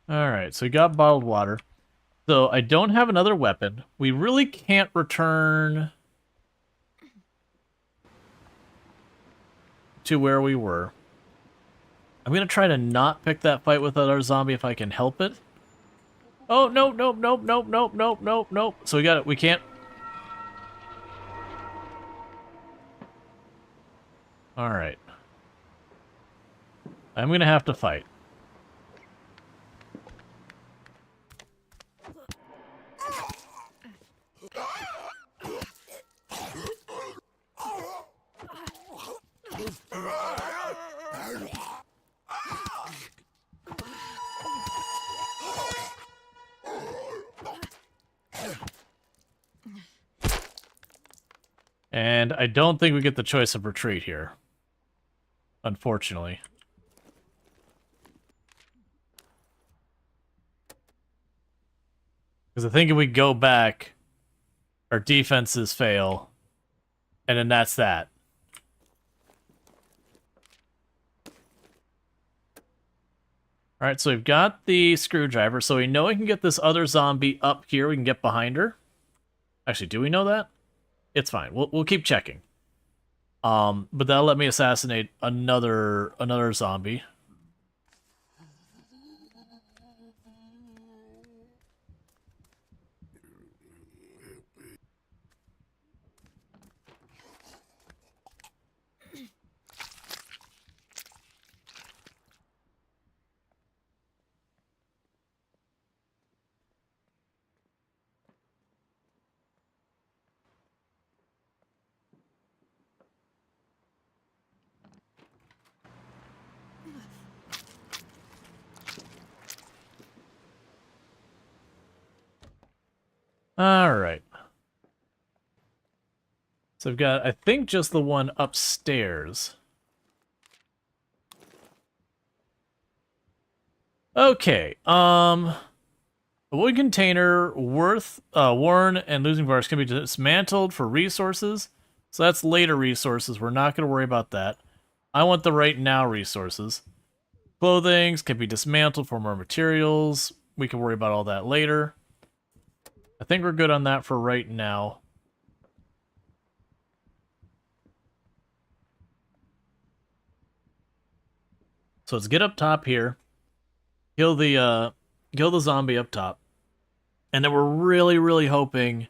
Alright, so we got bottled water. So I don't have another weapon. We really can't return to where we were. I'm going to try to not pick that fight with our zombie if I can help it. Oh, no, nope, nope, nope, nope, nope, nope, nope. So we got it. We can't. Alright. I'm going to have to fight. And I don't think we get the choice of retreat here. Unfortunately. Because I think if we go back, our defenses fail. And then that's that. Alright, so we've got the screwdriver, so we know we can get this other zombie up here. We can get behind her. Actually, do we know that? It's fine. We'll keep checking. But that'll let me assassinate another zombie. Alright. So I've got, I think, just the one upstairs. Okay, a wood container worn and losing parts can be dismantled for resources. So that's later resources. We're not going to worry about that. I want the right now resources. Clothings can be dismantled for more materials. We can worry about all that later. I think we're good on that for right now. So let's get up top here. Kill the zombie up top. And then we're really, really hoping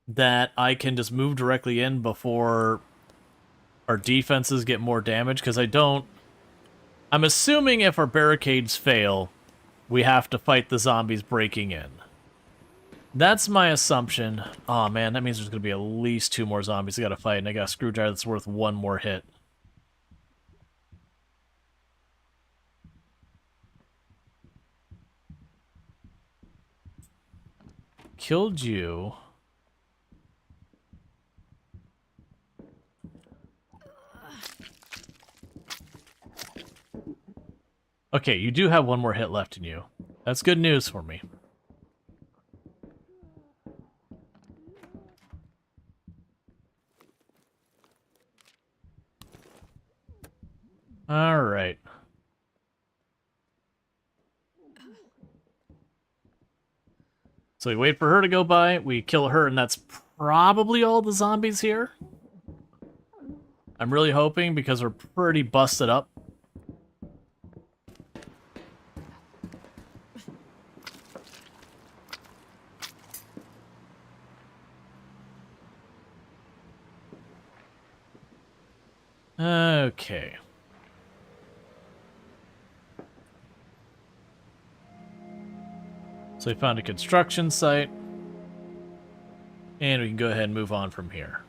that I can just move directly in before our defenses get more damage, because I'm assuming if our barricades fail, we have to fight the zombies breaking in. That's my assumption. Oh man, that means there's going to be at least 2 more zombies I got to fight, and I got a screwdriver that's worth 1 more hit. Killed you. Okay, you do have 1 more hit left in you. That's good news for me. Alright. So we wait for her to go by, we kill her, and that's probably all the zombies here. I'm really hoping, because we're pretty busted up. Okay. So we found a construction site. And we can go ahead and move on from here.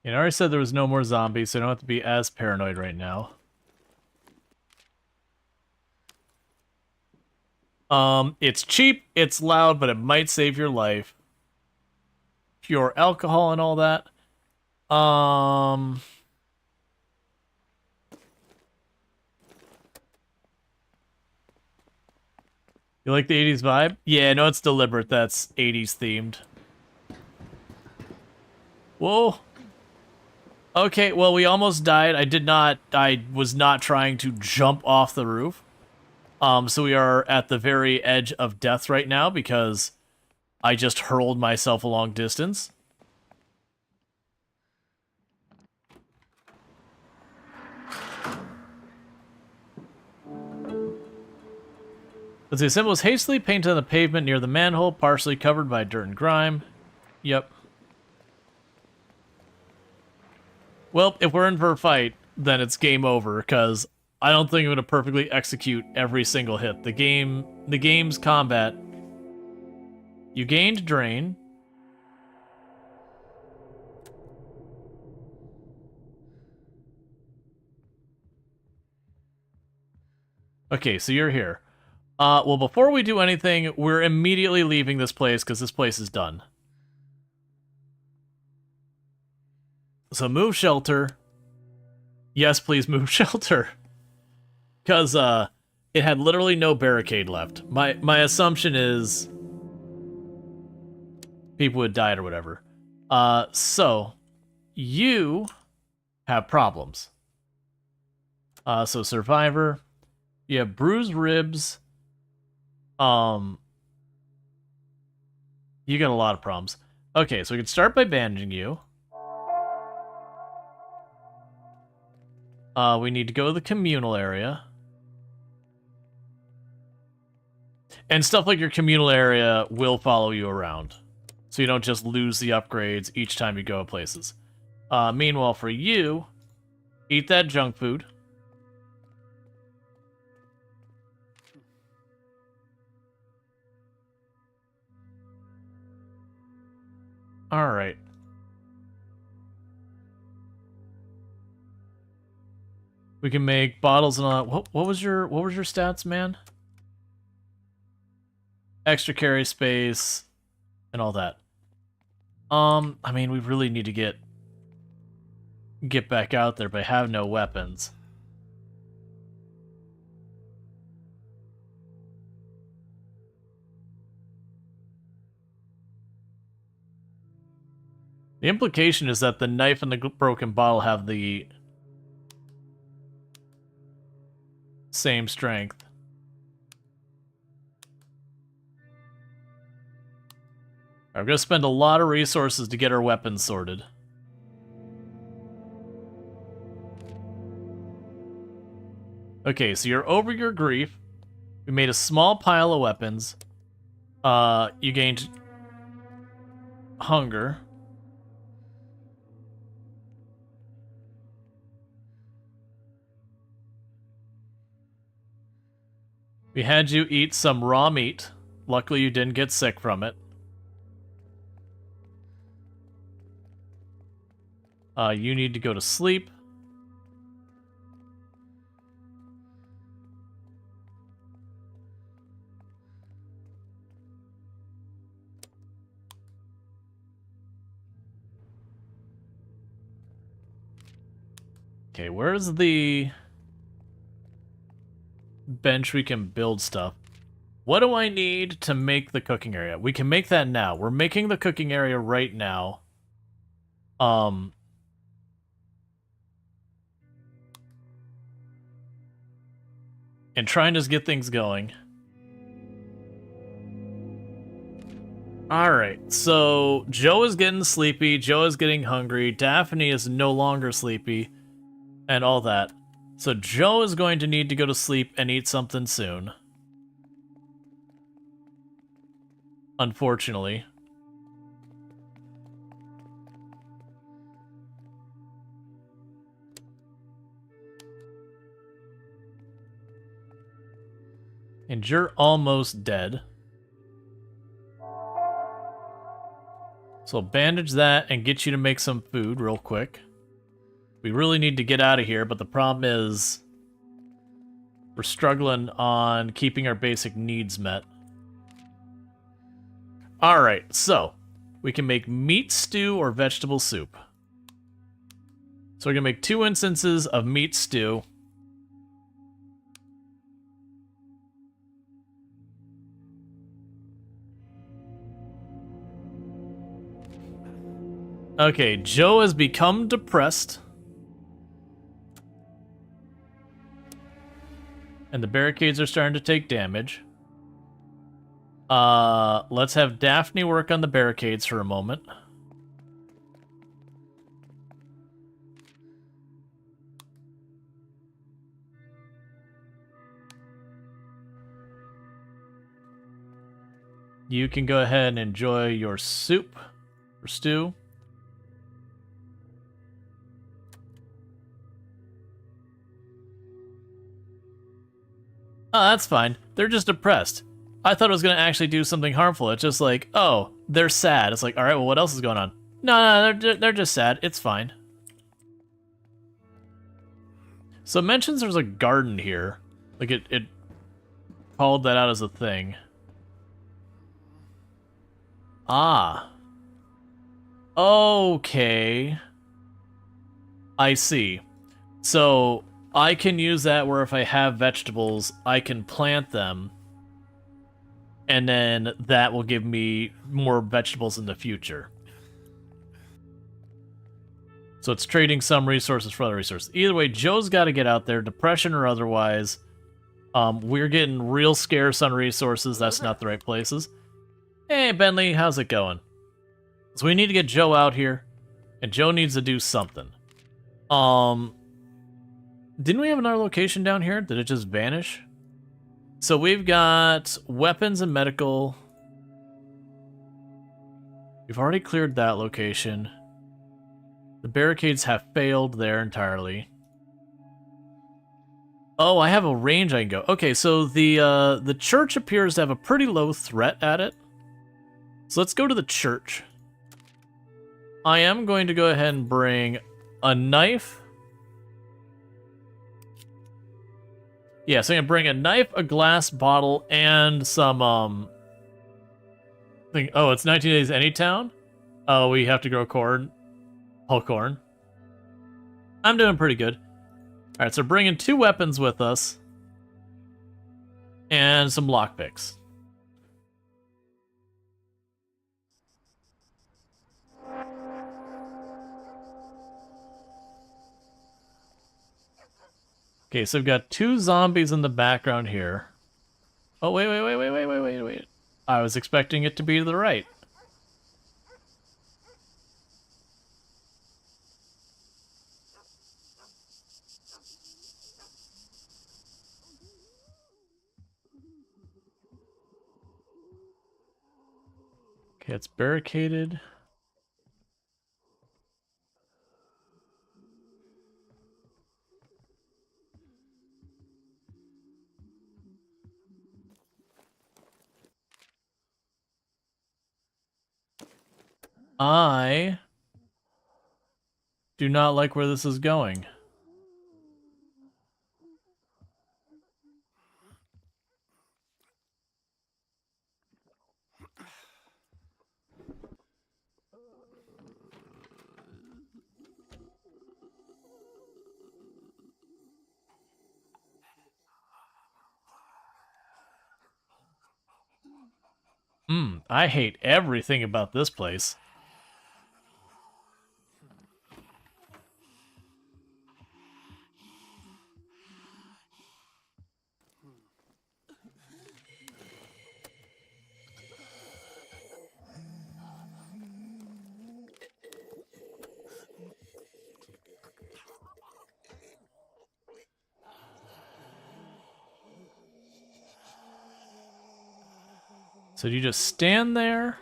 And I already said there was no more zombies, so I don't have to be as paranoid right now. It's cheap, it's loud, but it might save your life. Pure alcohol and all that. You like the 80s vibe? Yeah, no, it's deliberate. That's 80s themed. Whoa. Okay, well, we almost died. I was not trying to jump off the roof. So we are at the very edge of death right now because I just hurled myself a long distance. Let's see, the symbol was hastily painted on the pavement near the manhole, partially covered by dirt and grime. Yep. Well, if we're in for a fight, then it's game over, because I don't think I'm going to perfectly execute every single hit. The game's combat. You gained drain. Okay, so you're here. Well, before we do anything, we're immediately leaving this place because this place is done. So move shelter. Yes, please move shelter. Because, it had literally no barricade left. My assumption is people had died or whatever. So you have problems. So survivor, you have bruised ribs. You got a lot of problems. Okay, so we can start by bandaging you. We need to go to the communal area. And stuff like your communal area will follow you around. So you don't just lose the upgrades each time you go places. Meanwhile, for you, eat that junk food. Alright. We can make bottles and all that. What was your stats, man? Extra carry space and all that. I mean, we really need to get back out there, but have no weapons. The implication is that the knife and the broken bottle have the same strength. I'm going to spend a lot of resources to get our weapons sorted. Okay, so you're over your grief. We made a small pile of weapons. You gained hunger. We had you eat some raw meat. Luckily, you didn't get sick from it. You need to go to sleep. Okay, where's the bench we can build stuff? What do I need to make the cooking area? We can make that now. We're making the cooking area right now. And trying to get things going. Alright, so Joe is getting sleepy, Joe is getting hungry, Daphne is no longer sleepy, and all that. So Joe is going to need to go to sleep and eat something soon. Unfortunately. And you're almost dead. So I'll bandage that and get you to make some food real quick. We really need to get out of here, but the problem is we're struggling on keeping our basic needs met. Alright, so we can make meat stew or vegetable soup. So we're going to make 2 instances of meat stew. Okay, Joe has become depressed. And the barricades are starting to take damage. Let's have Daphne work on the barricades for a moment. You can go ahead and enjoy your soup or stew. Oh, that's fine. They're just depressed. I thought it was going to actually do something harmful. It's just like, oh, they're sad. It's like, all right, well, what else is going on? No, they're just sad. It's fine. So it mentions there's a garden here. Like, it called that out as a thing. Ah. Okay. I see. So I can use that where if I have vegetables, I can plant them, and then that will give me more vegetables in the future. So it's trading some resources for other resources. Either way, Joe's got to get out there, depression or otherwise. We're getting real scarce on resources. That's not the right places. Hey, Bentley, how's it going? So we need to get Joe out here, and Joe needs to do something. Didn't we have another location down here? Did it just vanish? So we've got weapons and medical. We've already cleared that location. The barricades have failed there entirely. Oh, I have a range I can go. Okay, so the church appears to have a pretty low threat at it. So let's go to the church. I am going to go ahead and bring a knife. Yeah, so I'm gonna bring a knife, a glass bottle, and some thing. Oh, it's 19 days Anytown. Oh, we have to grow corn. Whole corn. I'm doing pretty good. All right, so bringing 2 weapons with us and some lockpicks. Okay, so we've got 2 zombies in the background here. Oh, wait. I was expecting it to be to the right. Okay, it's barricaded. I do not like where this is going. I hate everything about this place. So do you just stand there?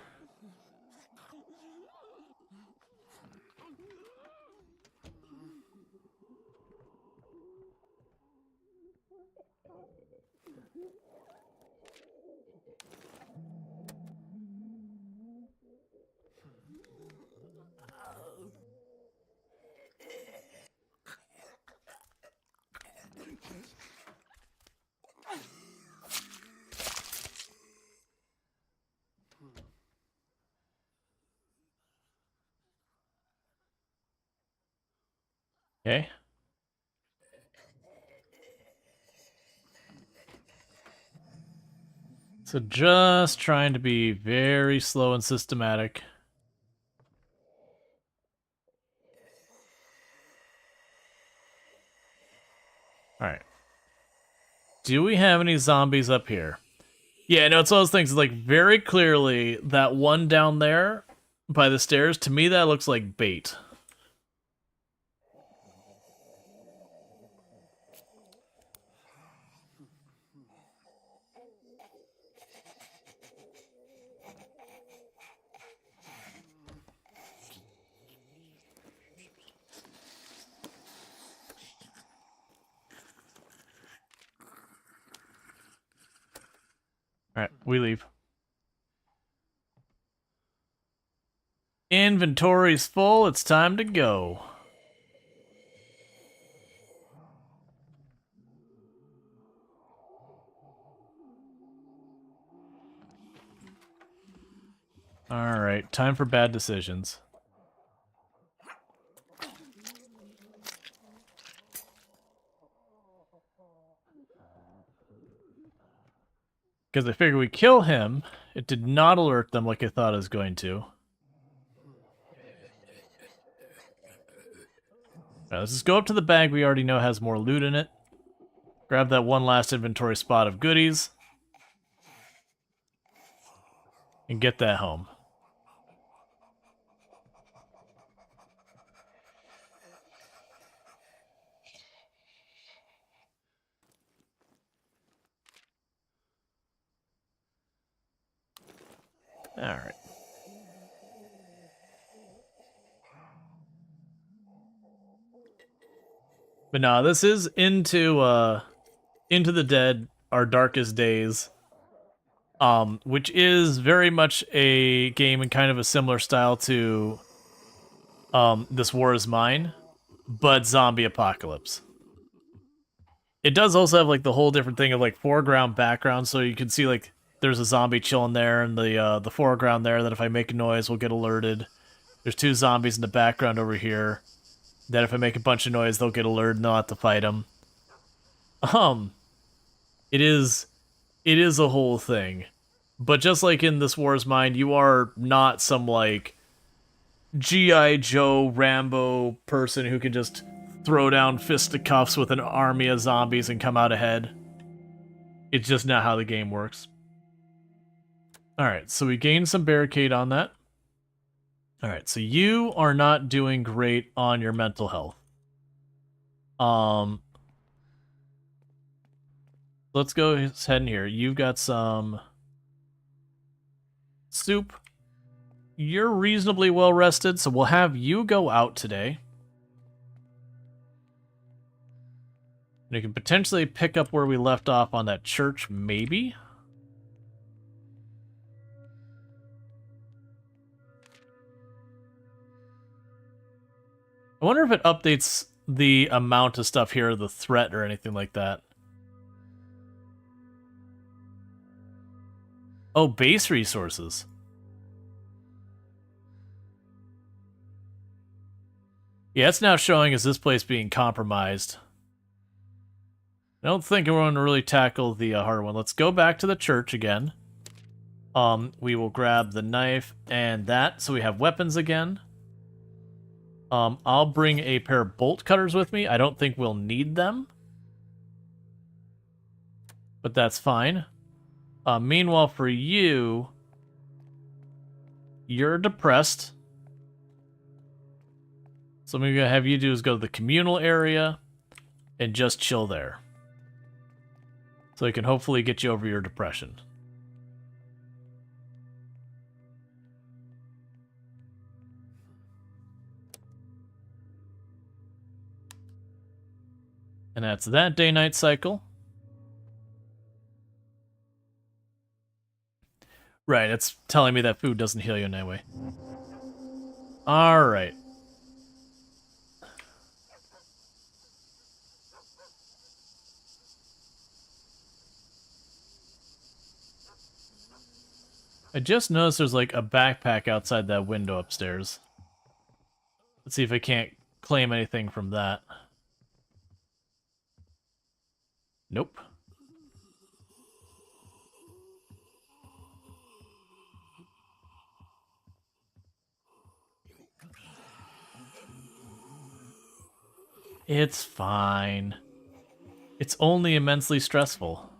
Okay. So just trying to be very slow and systematic. Alright. Do we have any zombies up here? Yeah, no, it's one of those things, like, very clearly, that one down there by the stairs, to me that looks like bait. Alright, we leave. Inventory's full, it's time to go. Alright, time for bad decisions. Because I figure we kill him, it did not alert them like I thought it was going to. Alright, let's just go up to the bag we already know has more loot in it. Grab that one last inventory spot of goodies. And get that home. Alright. But no, this is Into the Dead, Our Darkest Days. Which is very much a game in kind of a similar style to This War Is Mine, but zombie apocalypse. It does also have like the whole different thing of like foreground, background, so you can see like there's a zombie chilling there in the foreground there that if I make a noise will get alerted. There's two zombies in the background over here that if I make a bunch of noise they'll get alerted and they'll have to fight them. It is a whole thing. But just like in This War Is Mine, you are not some like G.I. Joe Rambo person who can just throw down fisticuffs with an army of zombies and come out ahead. It's just not how the game works. Alright, so we gained some barricade on that. Alright, so you are not doing great on your mental health. Let's go ahead in here. You've got some soup. You're reasonably well rested, so we'll have you go out today. And you can potentially pick up where we left off on that church, maybe? I wonder if it updates the amount of stuff here, the threat or anything like that. Oh, base resources. Yeah, it's now showing as this place being compromised. I don't think we're going to really tackle the hard one. Let's go back to the church again. We will grab the knife and that, so we have weapons again. I'll bring a pair of bolt cutters with me. I don't think we'll need them. But that's fine. Meanwhile, for you, you're depressed. So what I'm going to have you do is go to the communal area and just chill there. So it can hopefully get you over your depression. And that's that day-night cycle. Right, it's telling me that food doesn't heal you in any way. Alright. I just noticed there's like a backpack outside that window upstairs. Let's see if I can't claim anything from that. Nope. It's fine. It's only immensely stressful.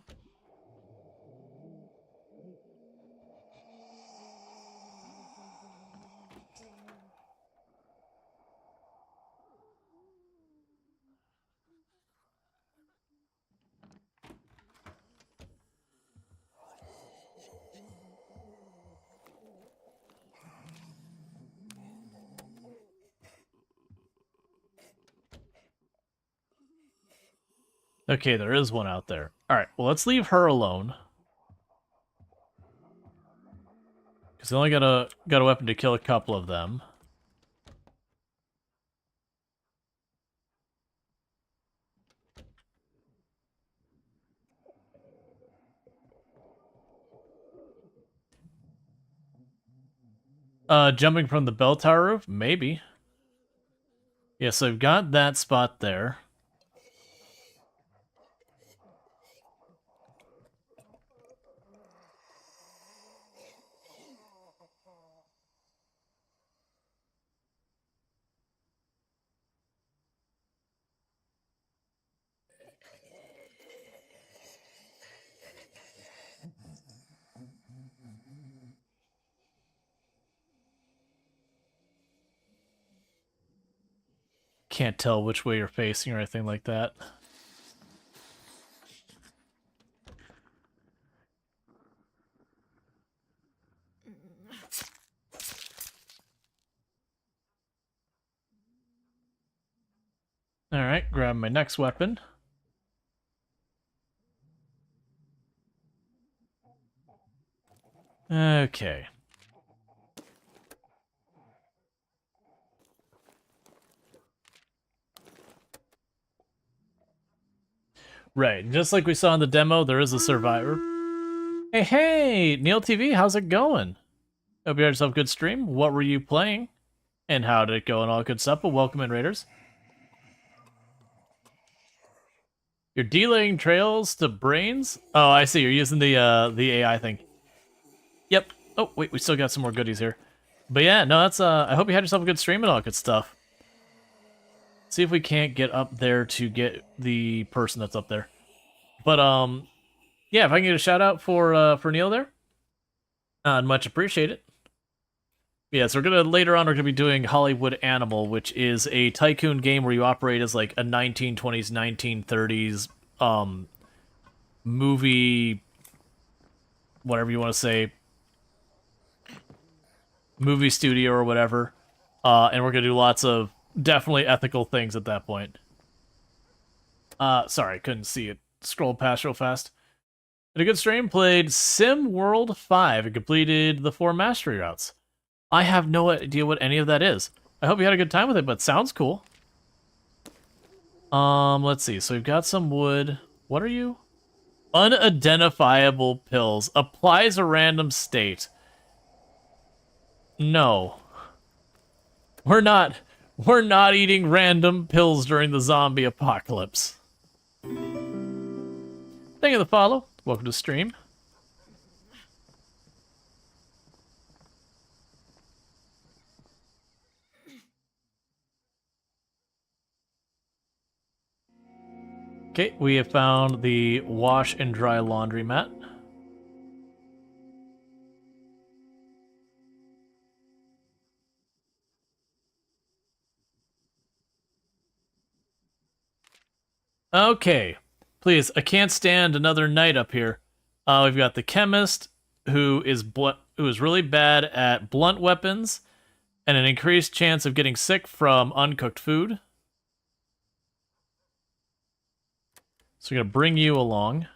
Okay, there is one out there. Alright, well, let's leave her alone. Because I only got a weapon to kill a couple of them. Jumping from the bell tower roof? Maybe. Yeah, so I've got that spot there. Can't tell which way you're facing or anything like that. Alright, grab my next weapon. Okay. Right, just like we saw in the demo, there is a survivor. Hey, Neil TV, how's it going? Hope you had yourself a good stream. What were you playing? And how did it go and all good stuff? But welcome in, Raiders. You're delaying trails to brains? Oh, I see. You're using the AI thing. Yep. Oh, wait, we still got some more goodies here. But yeah, no, that's I hope you had yourself a good stream and all good stuff. See if we can't get up there to get the person that's up there. But yeah, if I can get a shout out for Neil there, I'd much appreciate it. Yeah, so later on we're gonna be doing Hollywood Animal, which is a tycoon game where you operate as like a 1920s, 1930s movie, whatever you want to say, movie studio or whatever. And we're gonna do lots of definitely ethical things at that point. Sorry, couldn't see it. Scrolled past real fast. In a good stream, played Sim World 5 and completed the 4 mastery routes. I have no idea what any of that is. I hope you had a good time with it, but sounds cool. Let's see. So we've got some wood. What are you? Unidentifiable pills. Applies a random state. No. We're not eating random pills during the zombie apocalypse. Thank you for the follow. Welcome to the stream. Okay, we have found the wash and dry laundry mat. Okay, please, I can't stand another night up here. We've got the chemist, who is really bad at blunt weapons, and an increased chance of getting sick from uncooked food. So we're gonna bring you along.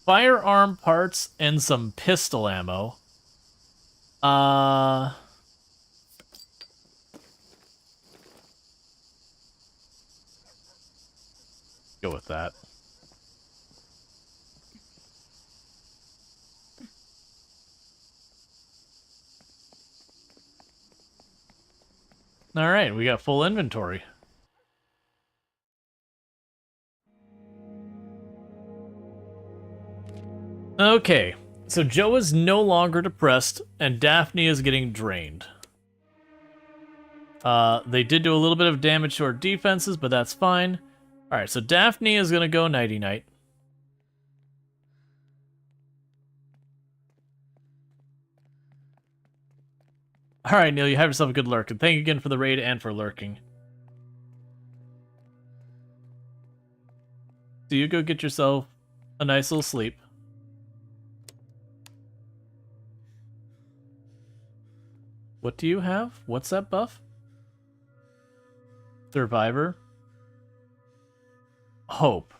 Firearm parts and some pistol ammo. Go with that. All right, we got full inventory. Okay, so Joe is no longer depressed, and Daphne is getting drained. They did do a little bit of damage to our defenses, but that's fine. Alright, so Daphne is gonna go nighty-night. Alright, Neil, you have yourself a good lurk, and thank you again for the raid and for lurking. So you go get yourself a nice little sleep. What do you have? What's that buff? Survivor. Hope.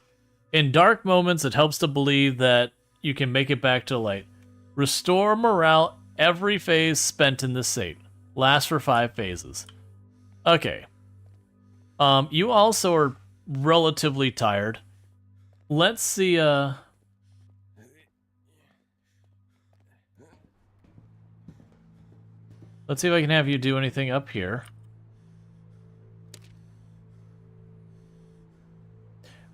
In dark moments, it helps to believe that you can make it back to light. Restore morale every phase spent in this state. Lasts for 5 phases. Okay. You also are relatively tired. Let's see, let's see if I can have you do anything up here.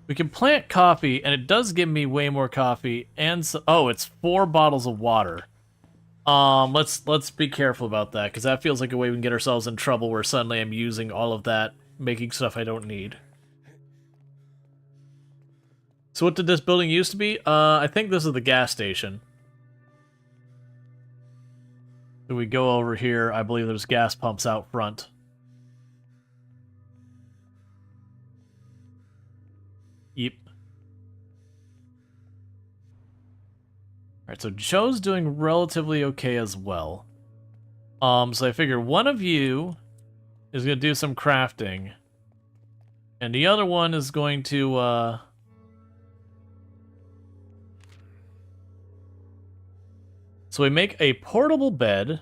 We can plant coffee, and it does give me way more coffee, and so, oh, it's 4 bottles of water. Let's be careful about that, because that feels like a way we can get ourselves in trouble where suddenly I'm using all of that, making stuff I don't need. So what did this building used to be? I think this is the gas station. So we go over here, I believe there's gas pumps out front. Yep. Alright, so Joe's doing relatively okay as well. So I figure one of you is going to do some crafting. And the other one is going to, so we make a portable bed,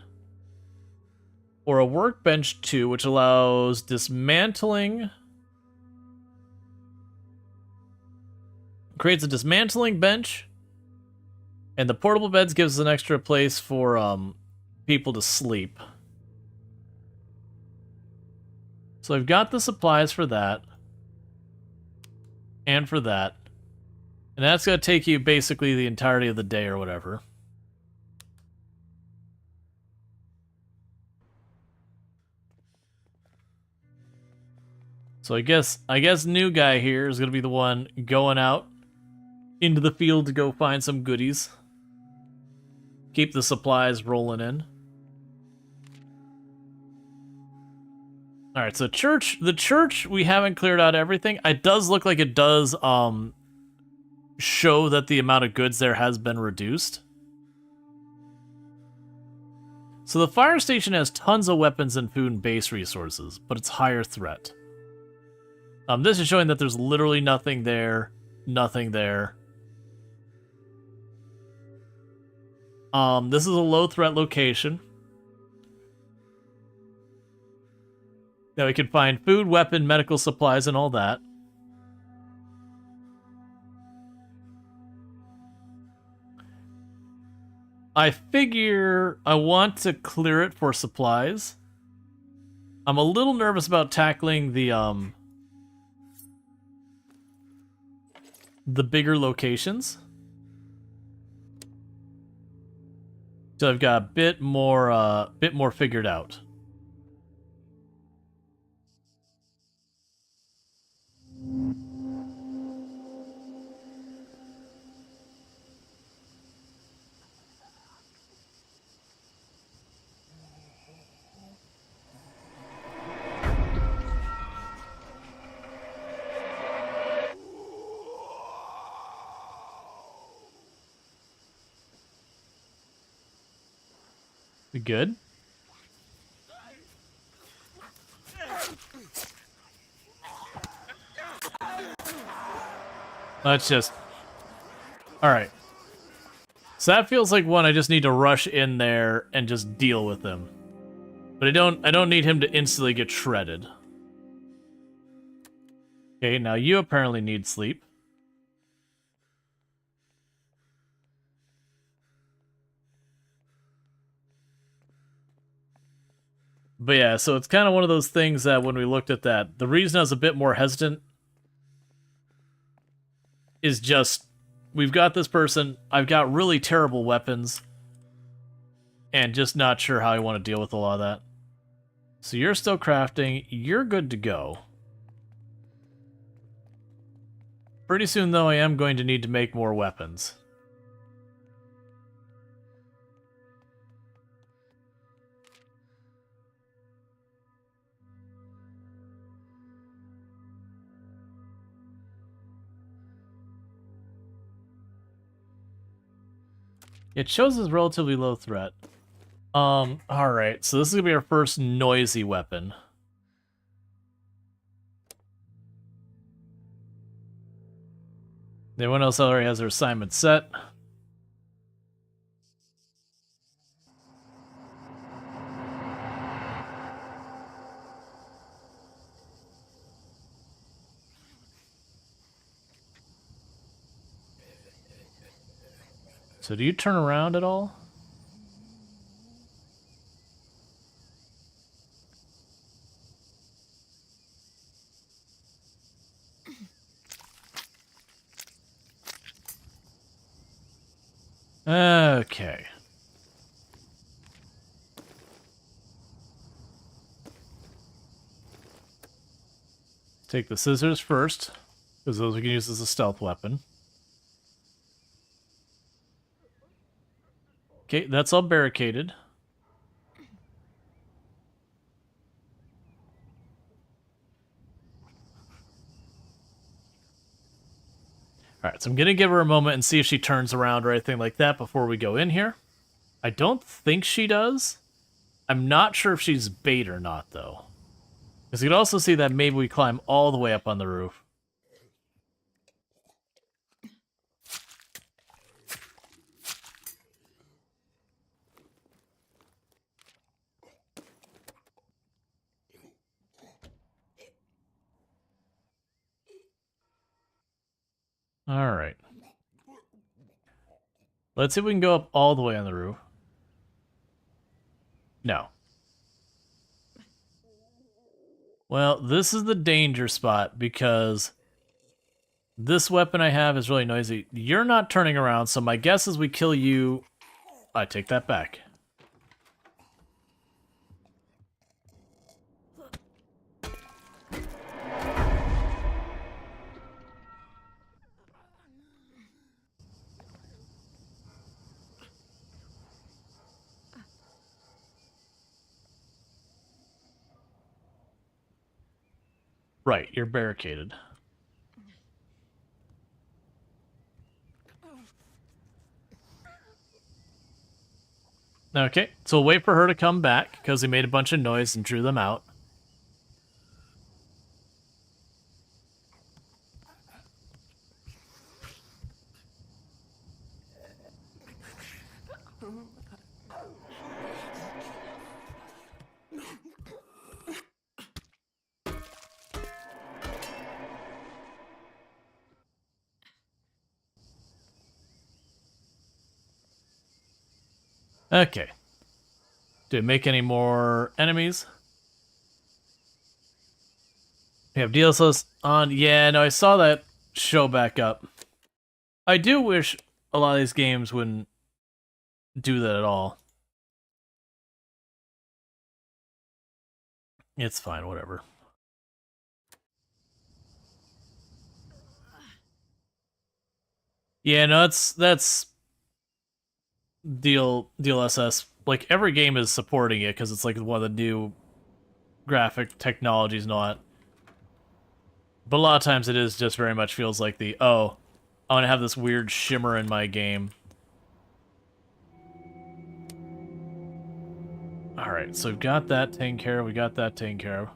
or a workbench 2, which allows dismantling. Creates a dismantling bench. And the portable beds gives us an extra place for people to sleep. So I've got the supplies for that. And for that. And that's going to take you basically the entirety of the day or whatever. So I guess new guy here is going to be the one going out into the field to go find some goodies. Keep the supplies rolling in. Alright, so the church, we haven't cleared out everything. It does look like it does show that the amount of goods there has been reduced. So the fire station has tons of weapons and food and base resources, but it's higher threat. This is showing that there's literally nothing there, nothing there. This is a low threat location. Now we can find food, weapon, medical supplies, and all that. I figure I want to clear it for supplies. I'm a little nervous about tackling the bigger locations. So I've got a bit more figured out. We good? Let's just... Alright. So that feels like one I just need to rush in there and just deal with him. But I don't need him to instantly get shredded. Okay, now you apparently need sleep. But yeah, so it's kind of one of those things that when we looked at that, the reason I was a bit more hesitant is just, we've got this person, I've got really terrible weapons, and just not sure how I want to deal with a lot of that. So you're still crafting, you're good to go. Pretty soon, though, I am going to need to make more weapons. It shows as relatively low threat. Alright, so this is gonna be our first noisy weapon. Everyone else already has their assignment set. So do you turn around at all? Okay. Take the scissors first, because those we can use as a stealth weapon. Okay, that's all barricaded. Alright, so I'm going to give her a moment and see if she turns around or anything like that before we go in here. I don't think she does. I'm not sure if she's bait or not, though. Because you can also see that maybe we climb all the way up on the roof. Alright. Let's see if we can go up all the way on the roof. No. Well, this is the danger spot because this weapon I have is really noisy. You're not turning around, so my guess is we kill you. I take that back. Right, you're barricaded. Okay, so we'll wait for her to come back, because he made a bunch of noise and drew them out. Okay. Did it make any more enemies? We have DLSS on. Yeah, no, I saw that show back up. I do wish a lot of these games wouldn't do that at all. It's fine, whatever. Yeah, no, that's DLSS. Like every game is supporting it because it's like one of the new graphic technologies and all that. But a lot of times it is just very much feels like the, oh, I want to have this weird shimmer in my game. Alright, so we've got that taken care of, we got that taken care of.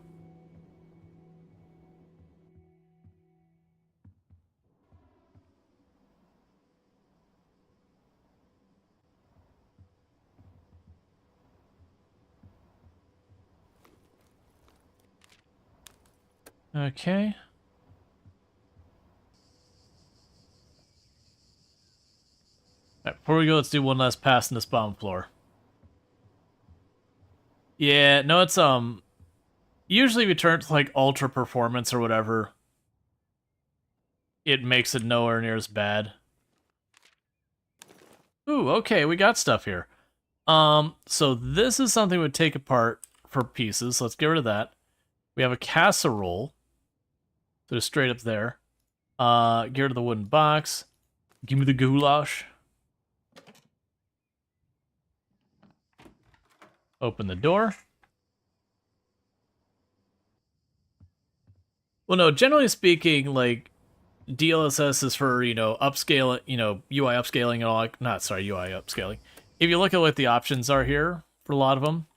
Okay. Alright, before we go, let's do one last pass in this bottom floor. Yeah, no, it's, usually if you turn it to, like, ultra performance or whatever, it makes it nowhere near as bad. Ooh, okay, we got stuff here. So this is something we would take apart for pieces. Let's get rid of that. We have a casserole. So just straight up there. Get rid of the wooden box. Give me the goulash. Open the door. Well, no, generally speaking, like, DLSS is for, you know, upscale, you know, UI upscaling and all, not, sorry, UI upscaling. If you look at what the options are here, for a lot of them,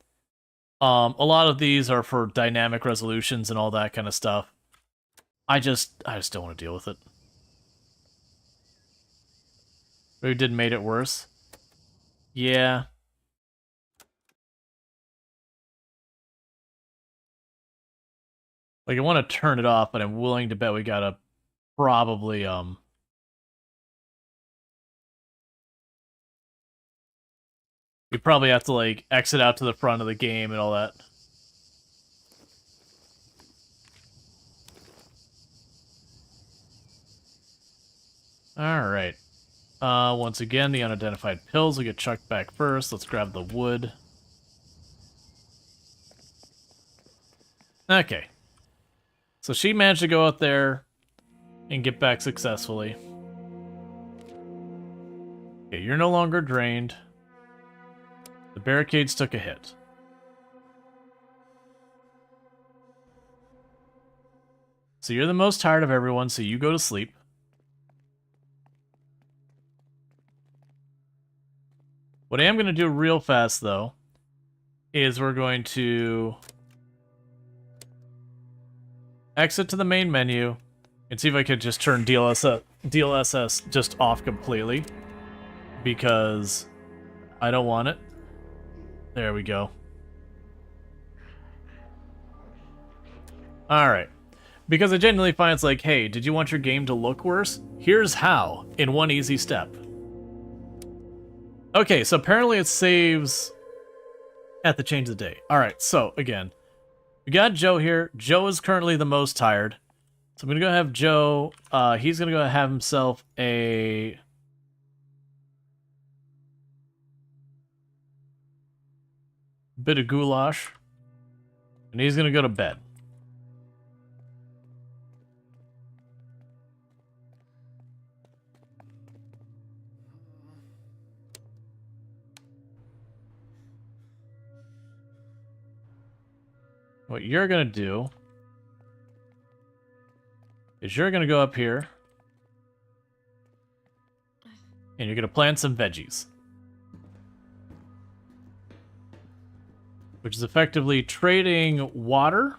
a lot of these are for dynamic resolutions and all that kind of stuff. I just don't want to deal with it. Maybe did made it worse. Yeah. Like, I want to turn it off, but I'm willing to bet we gotta probably, We probably have to, like, exit out to the front of the game and all that. Alright. Once again, the unidentified pills will get chucked back first. Let's grab the wood. Okay. So she managed to go out there and get back successfully. Okay, you're no longer drained. The barricades took a hit. So you're the most tired of everyone, so you go to sleep. What I am going to do real fast, though, is we're going to exit to the main menu and see if I could just turn DLSS just off completely, because I don't want it. There we go. Alright. Because I genuinely find it's like, hey, did you want your game to look worse? Here's how, in one easy step. Okay, so apparently it saves at the change of the day. Alright, so again, we got Joe here. Joe is currently the most tired. So I'm going to go have Joe, he's going to go have himself a... bit of goulash. And he's going to go to bed. What you're going to do is you're going to go up here and you're going to plant some veggies. Which is effectively trading water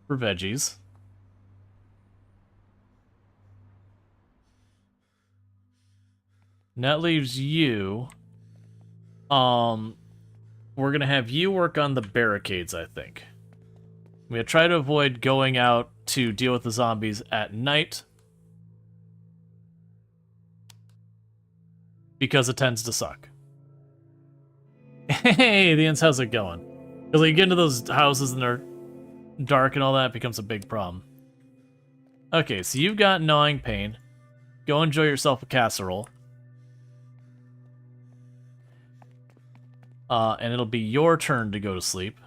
for veggies. And that leaves you. We're going to have you work on the barricades, I think. We're going to try to avoid going out to deal with the zombies at night, because it tends to suck. Hey, the ends, how's it going? Because like, you get into those houses and they're dark and all that, it becomes a big problem. Okay, so you've got gnawing pain. Go enjoy yourself a casserole. And it'll be your turn to go to sleep.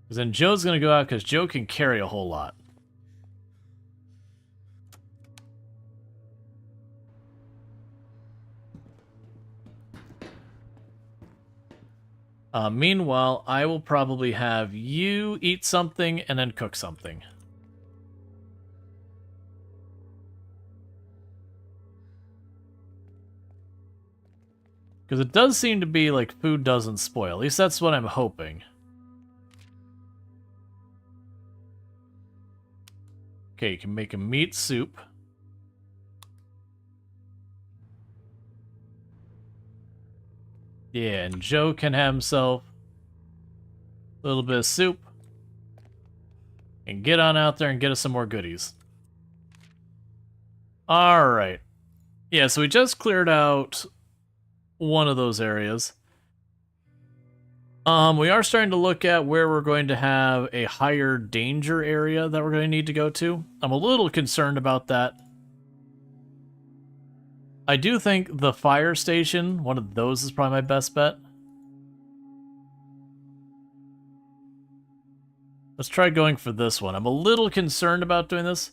Because then Joe's going to go out, because Joe can carry a whole lot. Meanwhile, I will probably have you eat something and then cook something. Because it does seem to be like food doesn't spoil. At least that's what I'm hoping. Okay, you can make a meat soup. Yeah, and Joe can have himself a little bit of soup. And get on out there and get us some more goodies. Alright. Yeah, so we just cleared out one of those areas. We are starting to look at where we're going to have a higher danger area that we're going to need to go to. I'm a little concerned about that. I do think the fire station, one of those, is probably my best bet. Let's try going for this one. I'm a little concerned about doing this.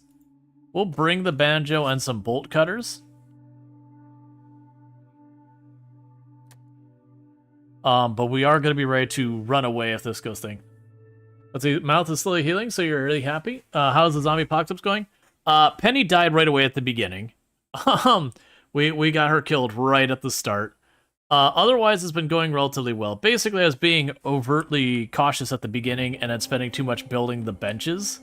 We'll bring the banjo and some bolt cutters. But we are going to be ready to run away if this goes thing. Let's see, mouth is slowly healing, so you're really happy. How's the zombie apocalypse going? Penny died right away at the beginning. We got her killed right at the start. Otherwise, it's been going relatively well. Basically, I was being overtly cautious at the beginning and then spending too much building the benches.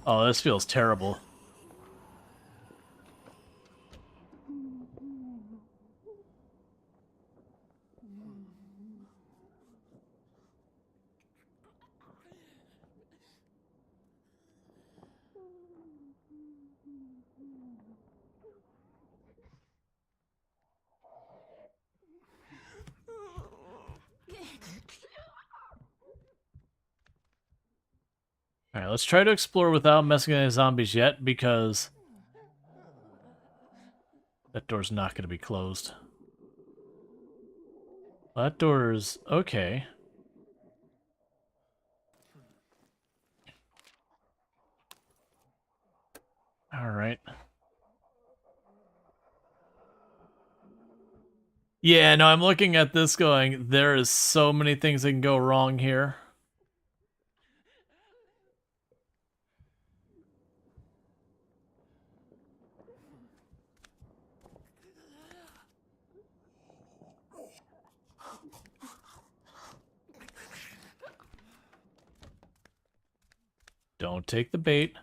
Oh, this feels terrible. Alright, let's try to explore without messing with any zombies yet, because that door's not going to be closed. That door's okay. Alright. Yeah, no, I'm looking at this going, there is so many things that can go wrong here. Don't take the bait.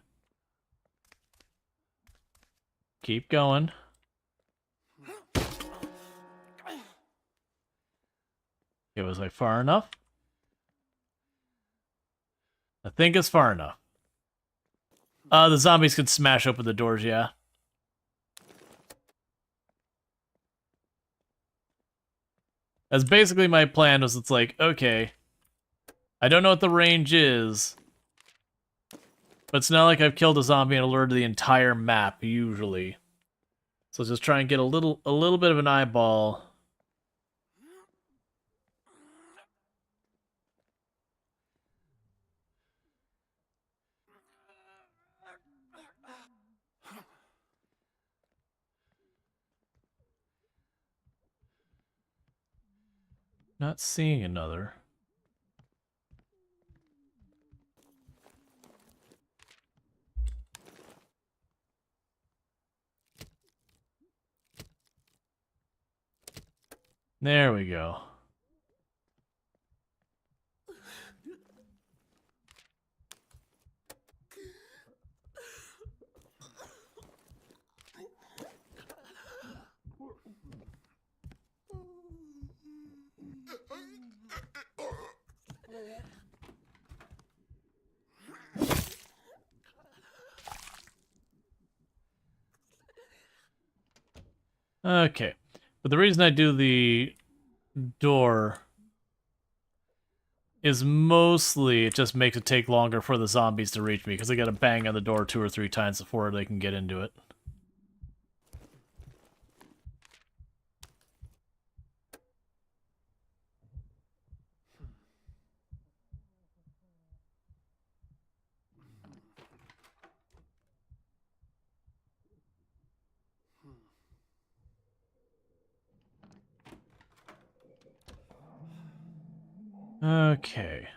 Keep going. It was like far enough? I think it's far enough. The zombies could smash open the doors, yeah. That's basically my plan, was it's like, okay, I don't know what the range is, but it's not like I've killed a zombie and alerted the entire map, usually. So let's just try and get a little bit of an eyeball. Not seeing another. There we go. Okay. But the reason I do the door is mostly it just makes it take longer for the zombies to reach me, because I gotta bang on the door 2 or 3 times before they can get into it. Okay.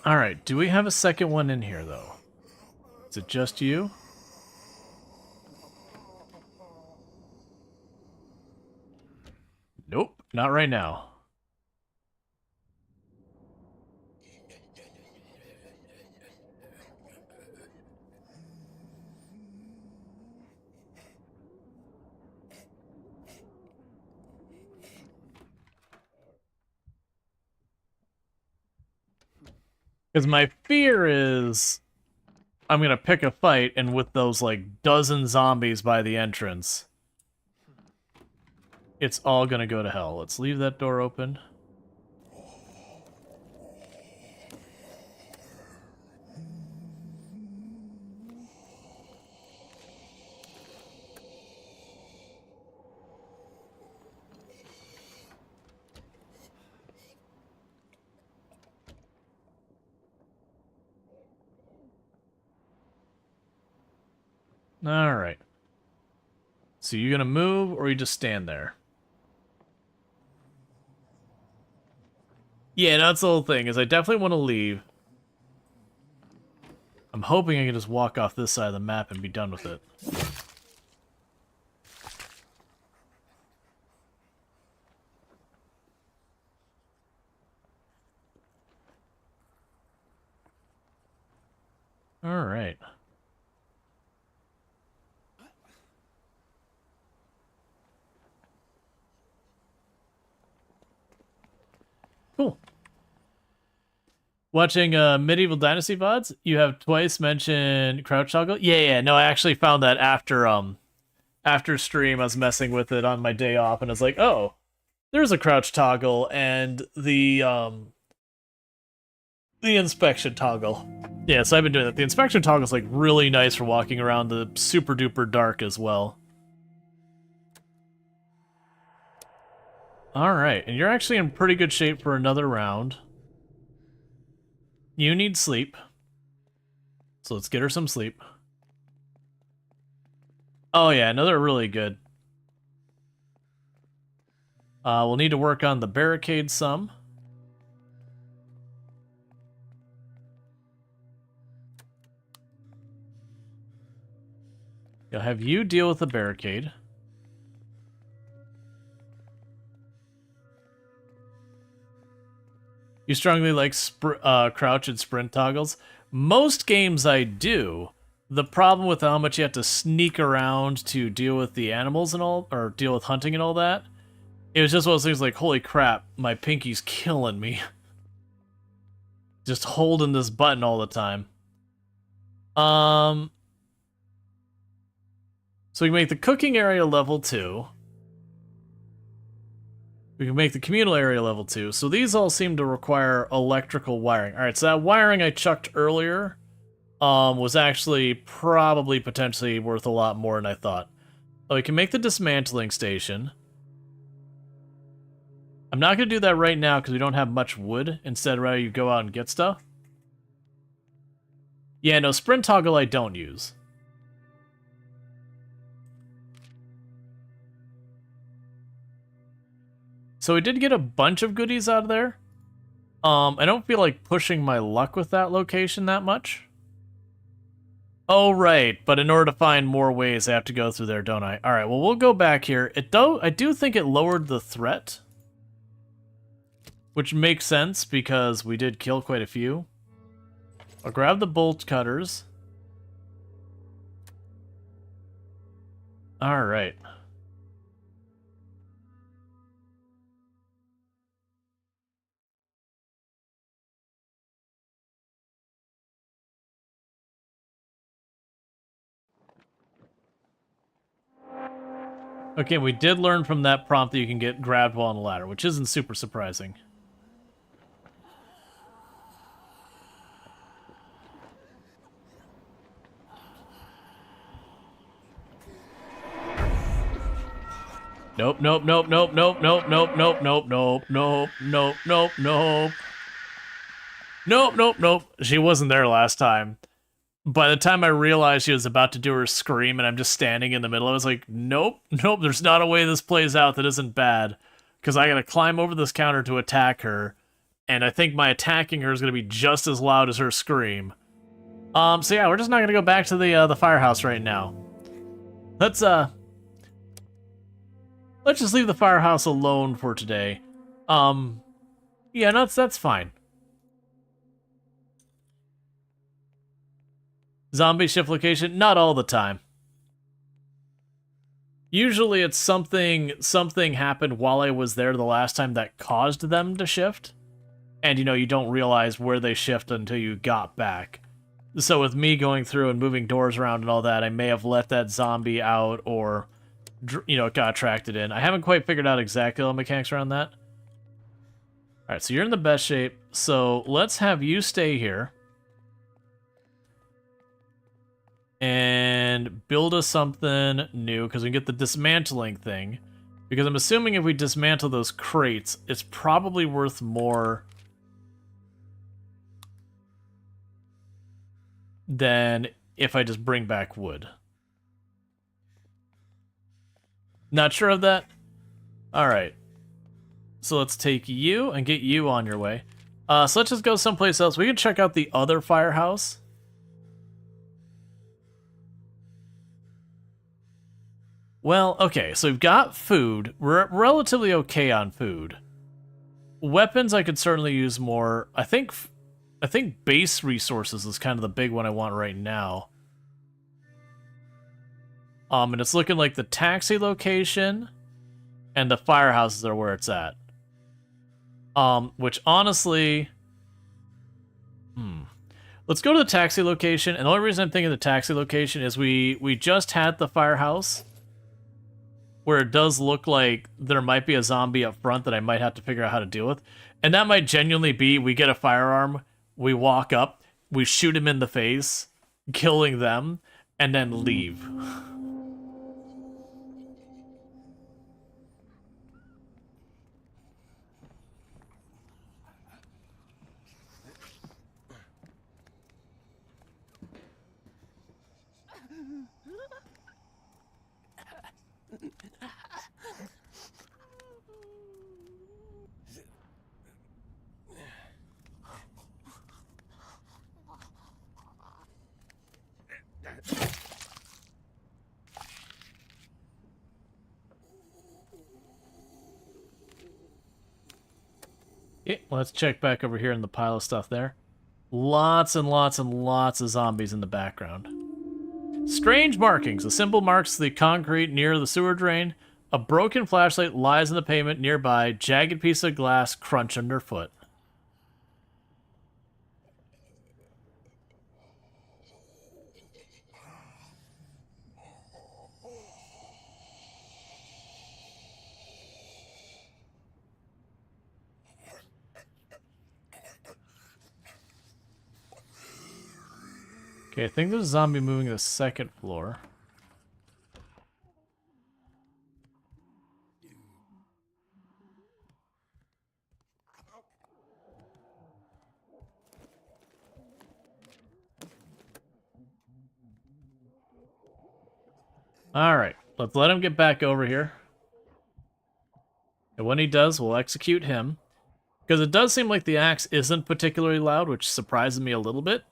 Alright, do we have a second one in here, though? Is it just you? Nope, not right now. Because my fear is I'm gonna pick a fight, and with those, like, dozen zombies by the entrance, it's all gonna go to hell. Let's leave that door open. Alright. So you gonna move, or you just stand there? Yeah, that's the whole thing, is I definitely want to leave. I'm hoping I can just walk off this side of the map and be done with it. Cool. Watching Medieval Dynasty VODs, you have twice mentioned crouch toggle. Yeah. No, I actually found that after stream. I was messing with it on my day off, and I was like, oh, there's a crouch toggle and the inspection toggle. Yeah, so I've been doing that. The inspection toggle is like really nice for walking around the super duper dark as well. All right, and you're actually in pretty good shape for another round. You need sleep. So let's get her some sleep. Oh yeah, no, they're really good. We'll need to work on the barricade some. I'll have you deal with the barricade. You strongly like crouch and sprint toggles? Most games I do. The problem with how much you have to sneak around to deal with the animals and all, or deal with hunting and all that, it was just one of those things like, holy crap, my pinky's killing me. Just holding this button all the time. So we can make the cooking area level 2. We can make the communal area level 2. So these all seem to require electrical wiring. Alright, so that wiring I chucked earlier was actually probably potentially worth a lot more than I thought. Oh, we can make the dismantling station. I'm not going to do that right now because we don't have much wood. Instead, rather you go out and get stuff. Yeah, no, sprint toggle I don't use. So we did get a bunch of goodies out of there. I don't feel like pushing my luck with that location that much. Oh, right, but in order to find more ways, I have to go through there, don't I? Alright, well, we'll go back here. I do think it lowered the threat. Which makes sense, because we did kill quite a few. I'll grab the bolt cutters. Alright. Okay, we did learn from that prompt that you can get grabbed while on the ladder, which isn't super surprising. Nope. She wasn't there last time. By the time I realized she was about to do her scream and I'm just standing in the middle, I was like, nope, there's not a way this plays out that isn't bad. Because I gotta climb over this counter to attack her, and I think my attacking her is gonna be just as loud as her scream. So yeah, we're just not gonna go back to the firehouse right now. Let's just leave the firehouse alone for today. Yeah, no, that's fine. Zombie shift location? Not all the time. Usually it's something happened while I was there the last time that caused them to shift. And, you know, you don't realize where they shift until you got back. So with me going through and moving doors around and all that, I may have let that zombie out or, you know, it got attracted in. I haven't quite figured out exactly all the mechanics around that. Alright, so you're in the best shape. So let's have you stay here. And build us something new, because we can get the dismantling thing. Because I'm assuming if we dismantle those crates, it's probably worth more than if I just bring back wood. Not sure of that? Alright. So let's take you and get you on your way. So let's just go someplace else. We can check out the other firehouse. Well, okay, so we've got food. We're relatively okay on food. Weapons I could certainly use more. I think base resources is kind of the big one I want right now. And it's looking like the taxi location and the firehouses are where it's at. Which honestly, let's go to the taxi location. And the only reason I'm thinking the taxi location is we just had the firehouse, where it does look like there might be a zombie up front that I might have to figure out how to deal with. And that might genuinely be, we get a firearm, we walk up, we shoot him in the face, killing them, and then leave. Okay, let's check back over here in the pile of stuff there. Lots and lots and lots of zombies in the background. Strange markings. A symbol marks the concrete near the sewer drain. A broken flashlight lies in the pavement nearby. Jagged piece of glass crunch underfoot. Okay, I think there's a zombie moving to the second floor. Alright, let's let him get back over here. And when he does, we'll execute him. Because it does seem like the axe isn't particularly loud, which surprises me a little bit.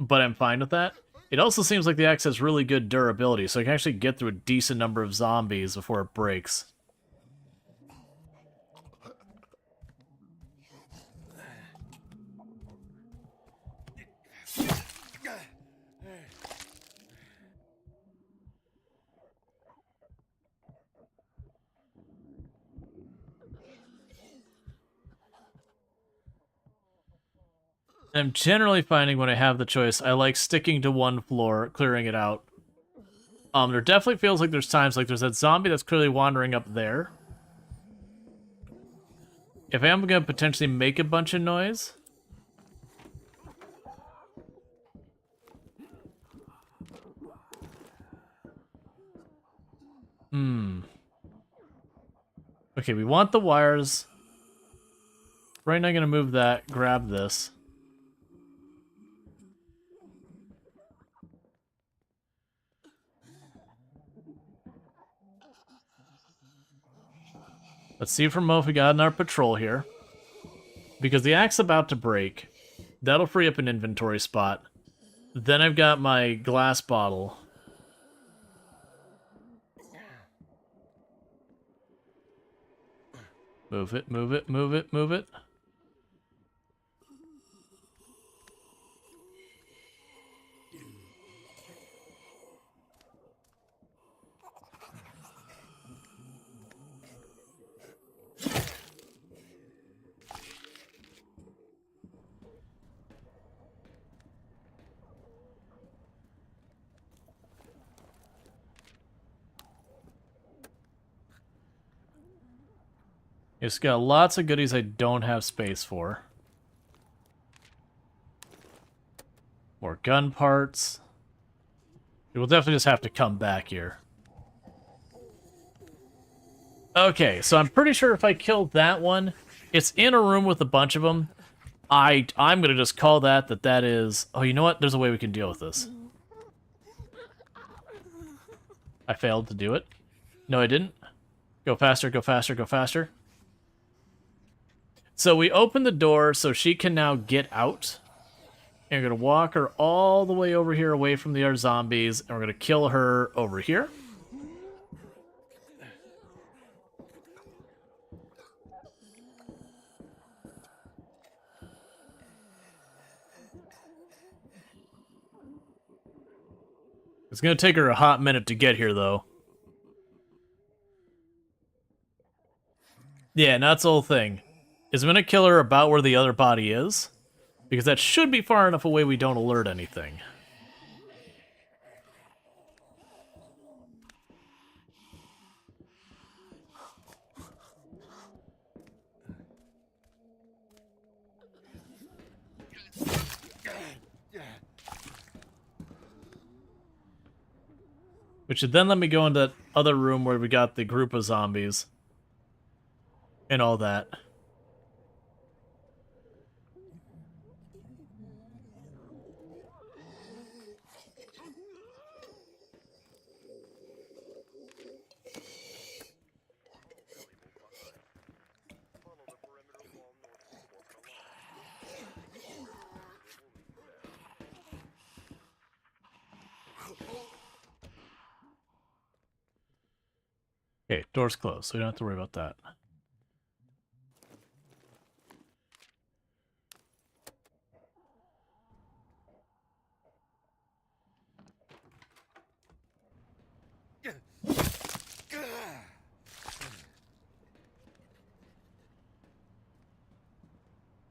But I'm fine with that. It also seems like the axe has really good durability, so I can actually get through a decent number of zombies before it breaks. I'm generally finding when I have the choice, I like sticking to one floor, clearing it out. There definitely feels like there's times like there's that zombie that's clearly wandering up there. If I am going to potentially make a bunch of noise... Okay, we want the wires. Right now I'm going to move that, grab this. Let's see from what we got in our patrol here. Because the axe is about to break. That'll free up an inventory spot. Then I've got my glass bottle. Move it, move it, move it, move it. It's got lots of goodies I don't have space for. More gun parts. We'll definitely just have to come back here. Okay, so I'm pretty sure if I killed that one, it's in a room with a bunch of them. I'm gonna just call that is... Oh, you know what? There's a way we can deal with this. I failed to do it. No, I didn't. Go faster, go faster, go faster. So we open the door so she can now get out. And we're going to walk her all the way over here away from the other zombies. And we're going to kill her over here. It's going to take her a hot minute to get here, though. Yeah, and that's the whole thing. Is I'm gonna kill her about where the other body is, because that should be far enough away we don't alert anything. Which should then let me go into that other room where we got the group of zombies. And all that. Okay, door's closed, so we don't have to worry about that.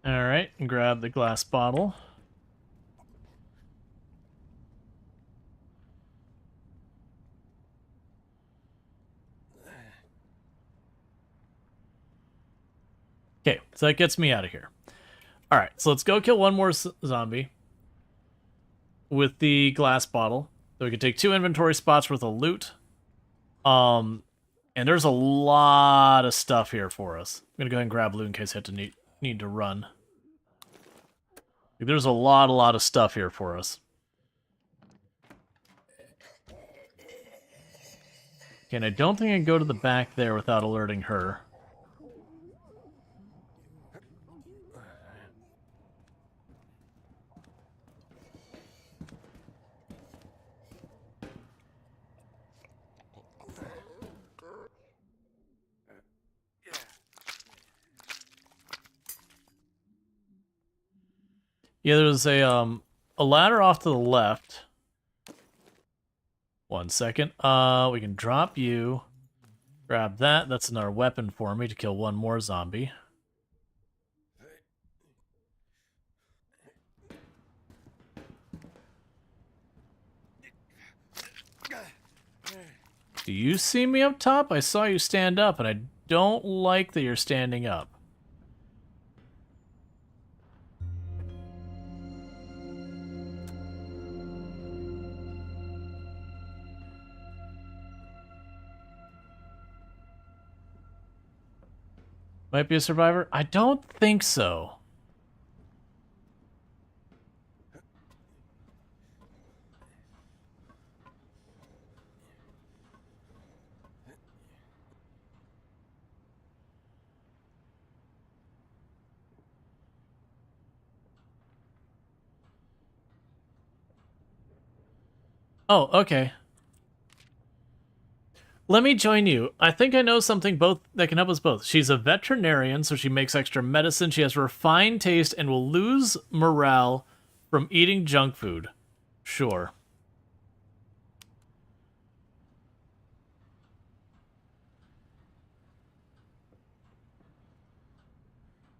Alright, and grab the glass bottle. Okay, so that gets me out of here. Alright, so let's go kill one more zombie with the glass bottle. So we can take 2 inventory spots worth of loot. And there's a lot of stuff here for us. I'm gonna go ahead and grab loot in case I have to need to run. There's a lot of stuff here for us. Okay, and I don't think I can go to the back there without alerting her. Yeah, there's a ladder off to the left. 1 second. We can drop you. Grab that. That's another weapon for me to kill one more zombie. Do you see me up top? I saw you stand up, and I don't like that you're standing up. Might be a survivor? I don't think so. Oh, okay. Let me join you. I think I know something both that can help us both. She's a veterinarian, so she makes extra medicine. She has refined taste and will lose morale from eating junk food. Sure.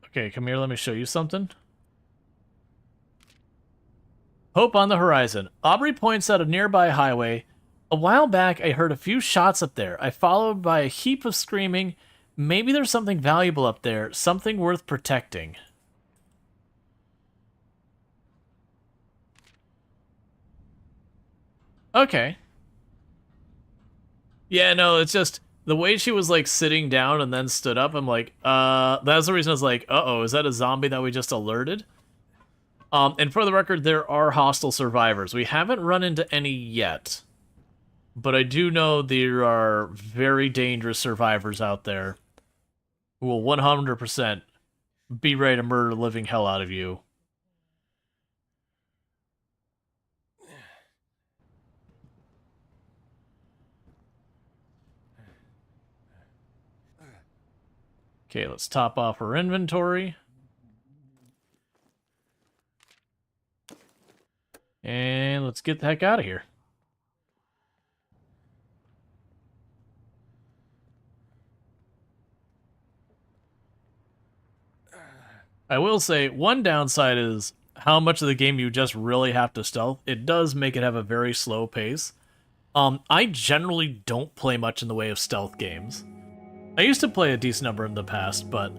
Okay, come here, let me show you something. Hope on the horizon. Aubrey points out a nearby highway. A while back, I heard a few shots up there. I followed by a heap of screaming. Maybe there's something valuable up there, something worth protecting. Okay. Yeah, no, it's just the way she was like sitting down and then stood up. I'm like, that's the reason I was like, uh-oh, is that a zombie that we just alerted? And for the record, there are hostile survivors. We haven't run into any yet. But I do know there are very dangerous survivors out there who will 100% be ready to murder the living hell out of you. Okay, let's top off our inventory. And let's get the heck out of here. I will say one downside is how much of the game you just really have to stealth. It does make it have a very slow pace. I generally don't play much in the way of stealth games. I used to play a decent number in the past, but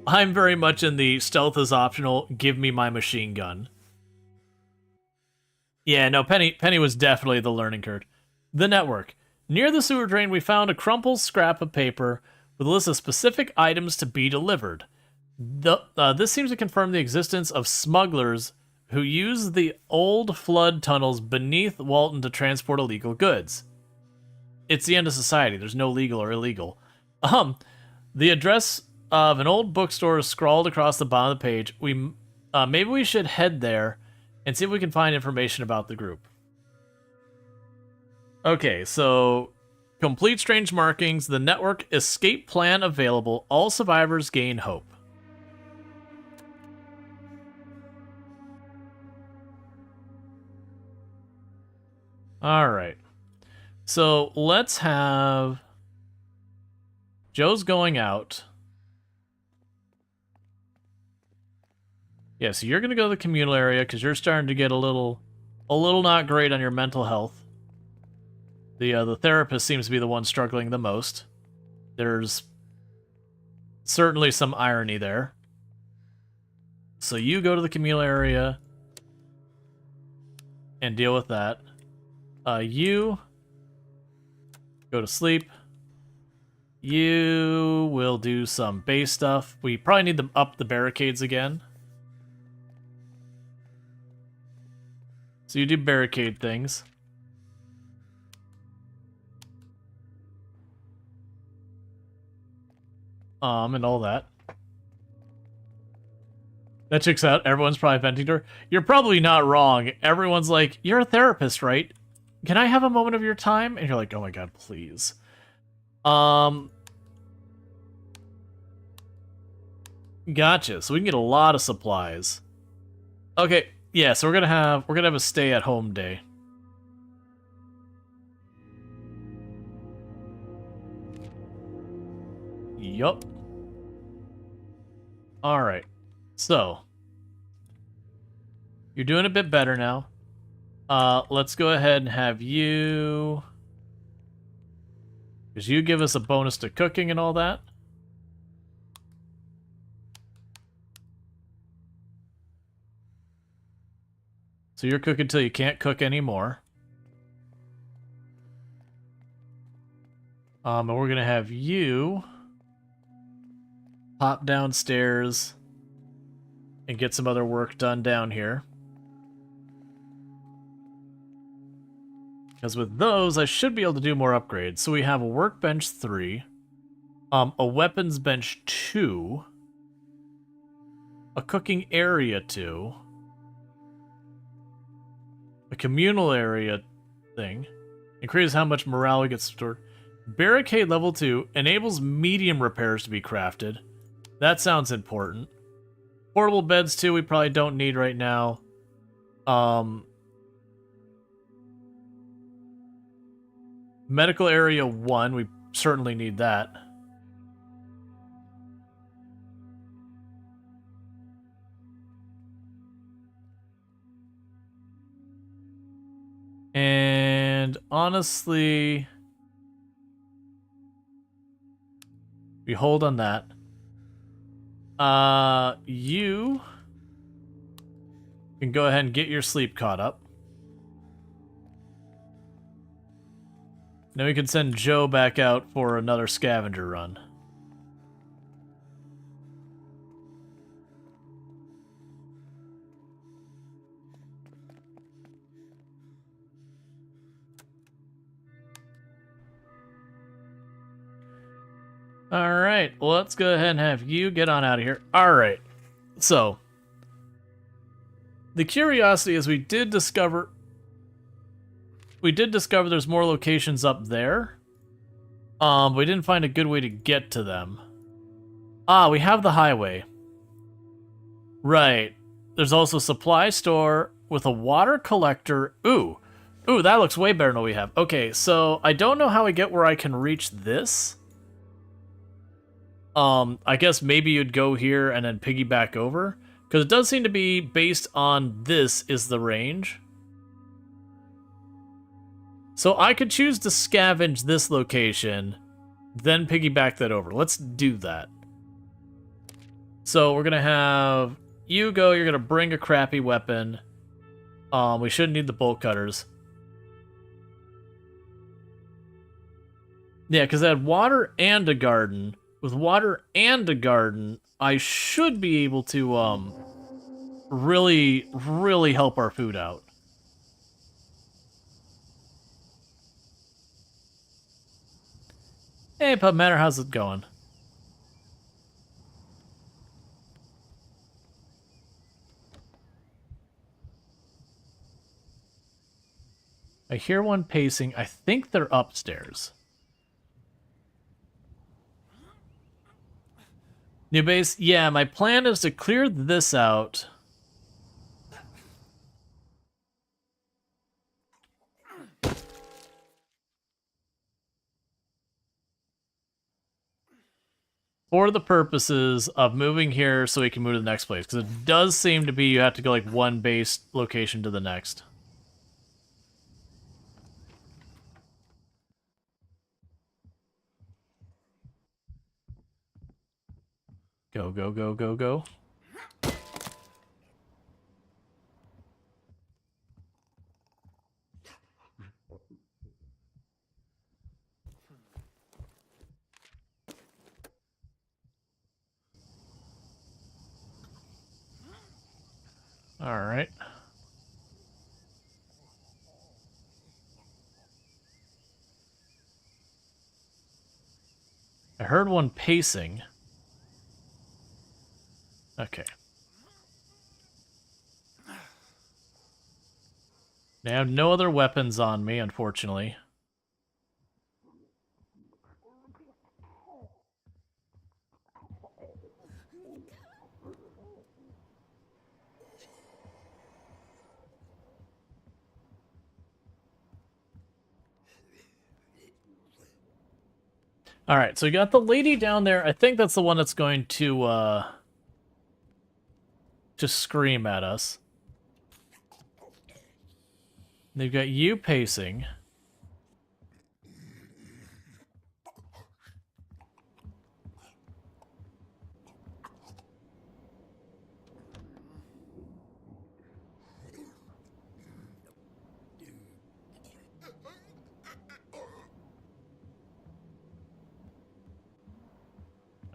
I'm very much in the stealth is optional, give me my machine gun. Yeah, no, Penny was definitely the learning curve. The network. Near the sewer drain, we found a crumpled scrap of paper with a list of specific items to be delivered. This seems to confirm the existence of smugglers who use the old flood tunnels beneath Walton to transport illegal goods. It's the end of society. There's no legal or illegal. The address of an old bookstore is scrawled across the bottom of the page. Maybe we should head there and see if we can find information about the group. Okay, so complete strange markings. The network escape plan available. All survivors gain hope. All right. So let's have Joe's going out. Yeah, so you're going to go to the communal area because you're starting to get a little not great on your mental health. The therapist seems to be the one struggling the most. There's certainly some irony there. So you go to the communal area and deal with that. You go to sleep. You will do some base stuff. We probably need to up the barricades again. So you do barricade things. And all that. That checks out. Everyone's probably venting to her. You're probably not wrong. Everyone's like, you're a therapist, right? Can I have a moment of your time? And you're like, oh my god, please. Gotcha. So we can get a lot of supplies. Okay, yeah, so we're gonna have a stay-at-home day. Yup. Alright. So you're doing a bit better now. Let's go ahead and have you, because you give us a bonus to cooking and all that. So you're cooking till you can't cook anymore. And we're gonna have you pop downstairs and get some other work done down here. Because with those, I should be able to do more upgrades. So we have a workbench 3, a weapons bench 2, a cooking area 2, a communal area thing, increases how much morale we get stored. Barricade level 2 enables medium repairs to be crafted. That sounds important. Portable beds 2 we probably don't need right now. Medical area 1, we certainly need that. And honestly, we hold on that. You can go ahead and get your sleep caught up. Now we can send Joe back out for another scavenger run. Alright, well, let's go ahead and have you get on out of here. Alright, so the curiosity is we did discover there's more locations up there. But we didn't find a good way to get to them. Ah, we have the highway. Right. There's also a supply store with a water collector. Ooh, that looks way better than what we have. Okay, so I don't know how I get where I can reach this. I guess maybe you'd go here and then piggyback over. Because it does seem to be based on this is the range. So I could choose to scavenge this location, then piggyback that over. Let's do that. So we're going to have you go. You're going to bring a crappy weapon. We shouldn't need the bolt cutters. Yeah, because I had water and a garden. With water and a garden, I should be able to really, really help our food out. Hey, Pub Matter, how's it going? I hear one pacing. I think they're upstairs. New base? Yeah, my plan is to clear this out. For the purposes of moving here so we can move to the next place. Because it does seem to be you have to go like one base location to the next. Go, go, go, go, go. All right. I heard one pacing. Okay. I have no other weapons on me, unfortunately. All right, so we got the lady down there. I think that's the one that's going to just scream at us. They've got you pacing.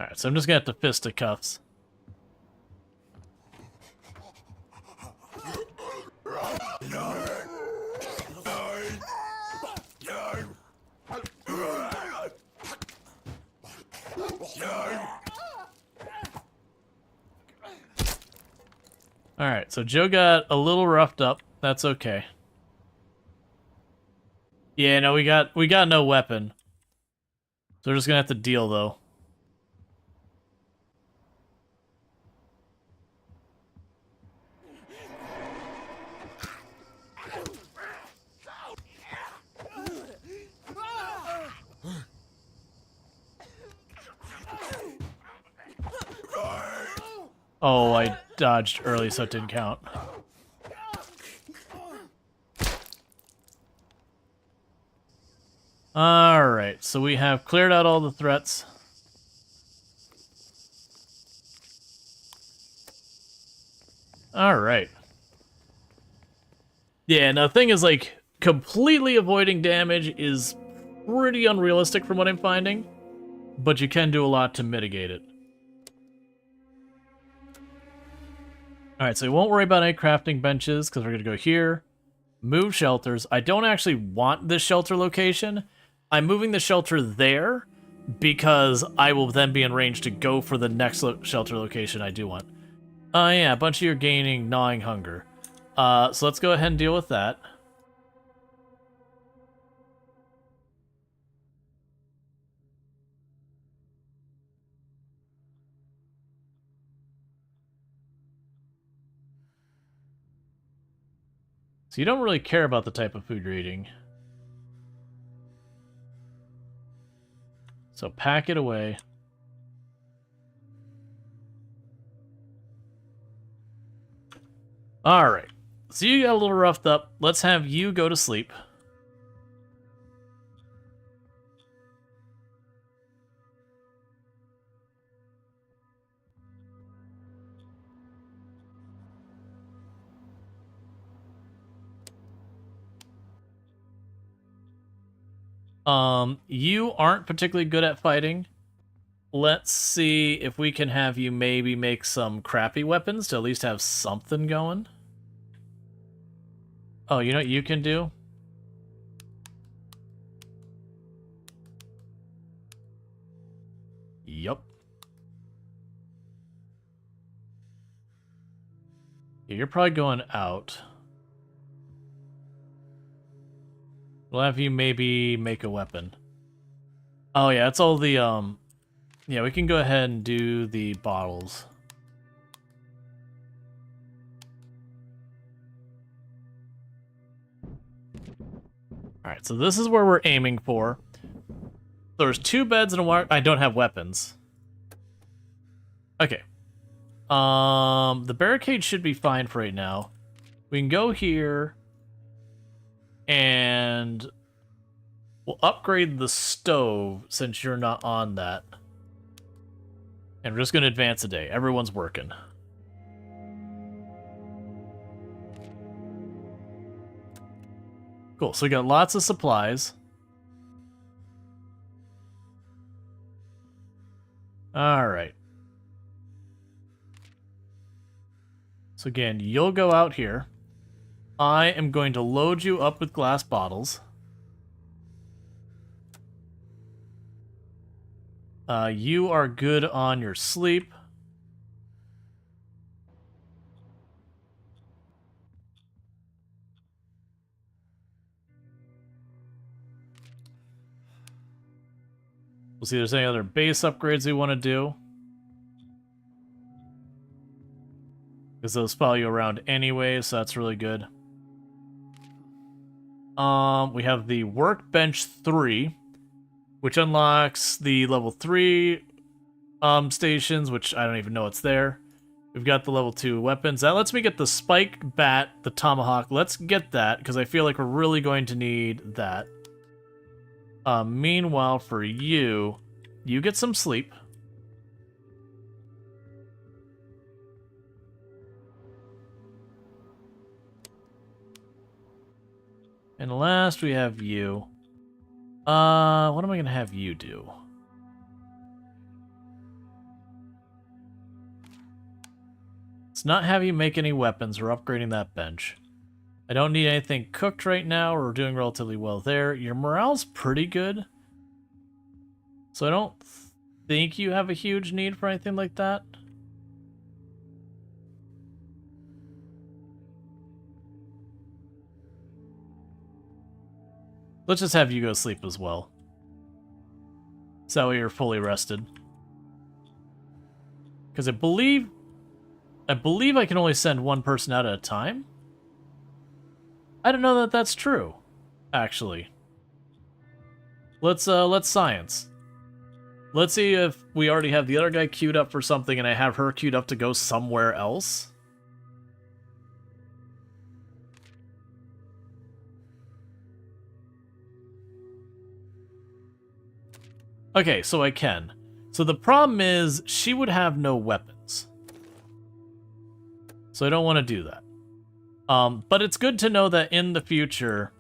All right, so I'm just gonna have to fisticuffs. Alright, so Joe got a little roughed up. That's okay. Yeah, no, we got no weapon. So we're just gonna have to deal though. Oh, I dodged early, so it didn't count. Alright, so we have cleared out all the threats. Alright. Yeah, now the thing is, like, completely avoiding damage is pretty unrealistic from what I'm finding, but you can do a lot to mitigate it. Alright, so we won't worry about any crafting benches, because we're going to go here, move shelters. I don't actually want this shelter location. I'm moving the shelter there, because I will then be in range to go for the next shelter location I do want. Yeah, a bunch of you are gaining gnawing hunger. So let's go ahead and deal with that. So you don't really care about the type of food you're eating. So pack it away. Alright. So you got a little roughed up. Let's have you go to sleep. You aren't particularly good at fighting. Let's see if we can have you maybe make some crappy weapons to at least have something going. Oh, you know what you can do? Yup. Yeah, you're probably going out. We'll have you maybe make a weapon. Oh yeah, it's all the, yeah, we can go ahead and do the bottles. Alright, so this is where we're aiming for. There's 2 beds and a wire. I don't have weapons. Okay. The barricade should be fine for right now. We can go here. And we'll upgrade the stove since you're not on that. And we're just going to advance a day. Everyone's working. Cool, so we got lots of supplies. Alright. So again, you'll go out here. I am going to load you up with glass bottles. You are good on your sleep. We'll see if there's any other base upgrades we want to do. Because those follow you around anyway, so that's really good. We have the Workbench 3, which unlocks the level 3 stations, which I don't even know what's there. We've got the level 2 weapons. That lets me get the Spike Bat, the Tomahawk. Let's get that, because I feel like we're really going to need that. Meanwhile, for you, you get some sleep. And last, we have you. What am I going to have you do? Let's not have you make any weapons. We're upgrading that bench. I don't need anything cooked right now. We're doing relatively well there. Your morale's pretty good. So I don't think you have a huge need for anything like that. Let's just have you go sleep as well. So you're fully rested. Because I believe I can only send one person out at a time. I don't know that that's true, actually. Let's science. Let's see if we already have the other guy queued up for something and I have her queued up to go somewhere else. Okay, so I can. So the problem is she would have no weapons. So I don't want to do that. But it's good to know that in the future,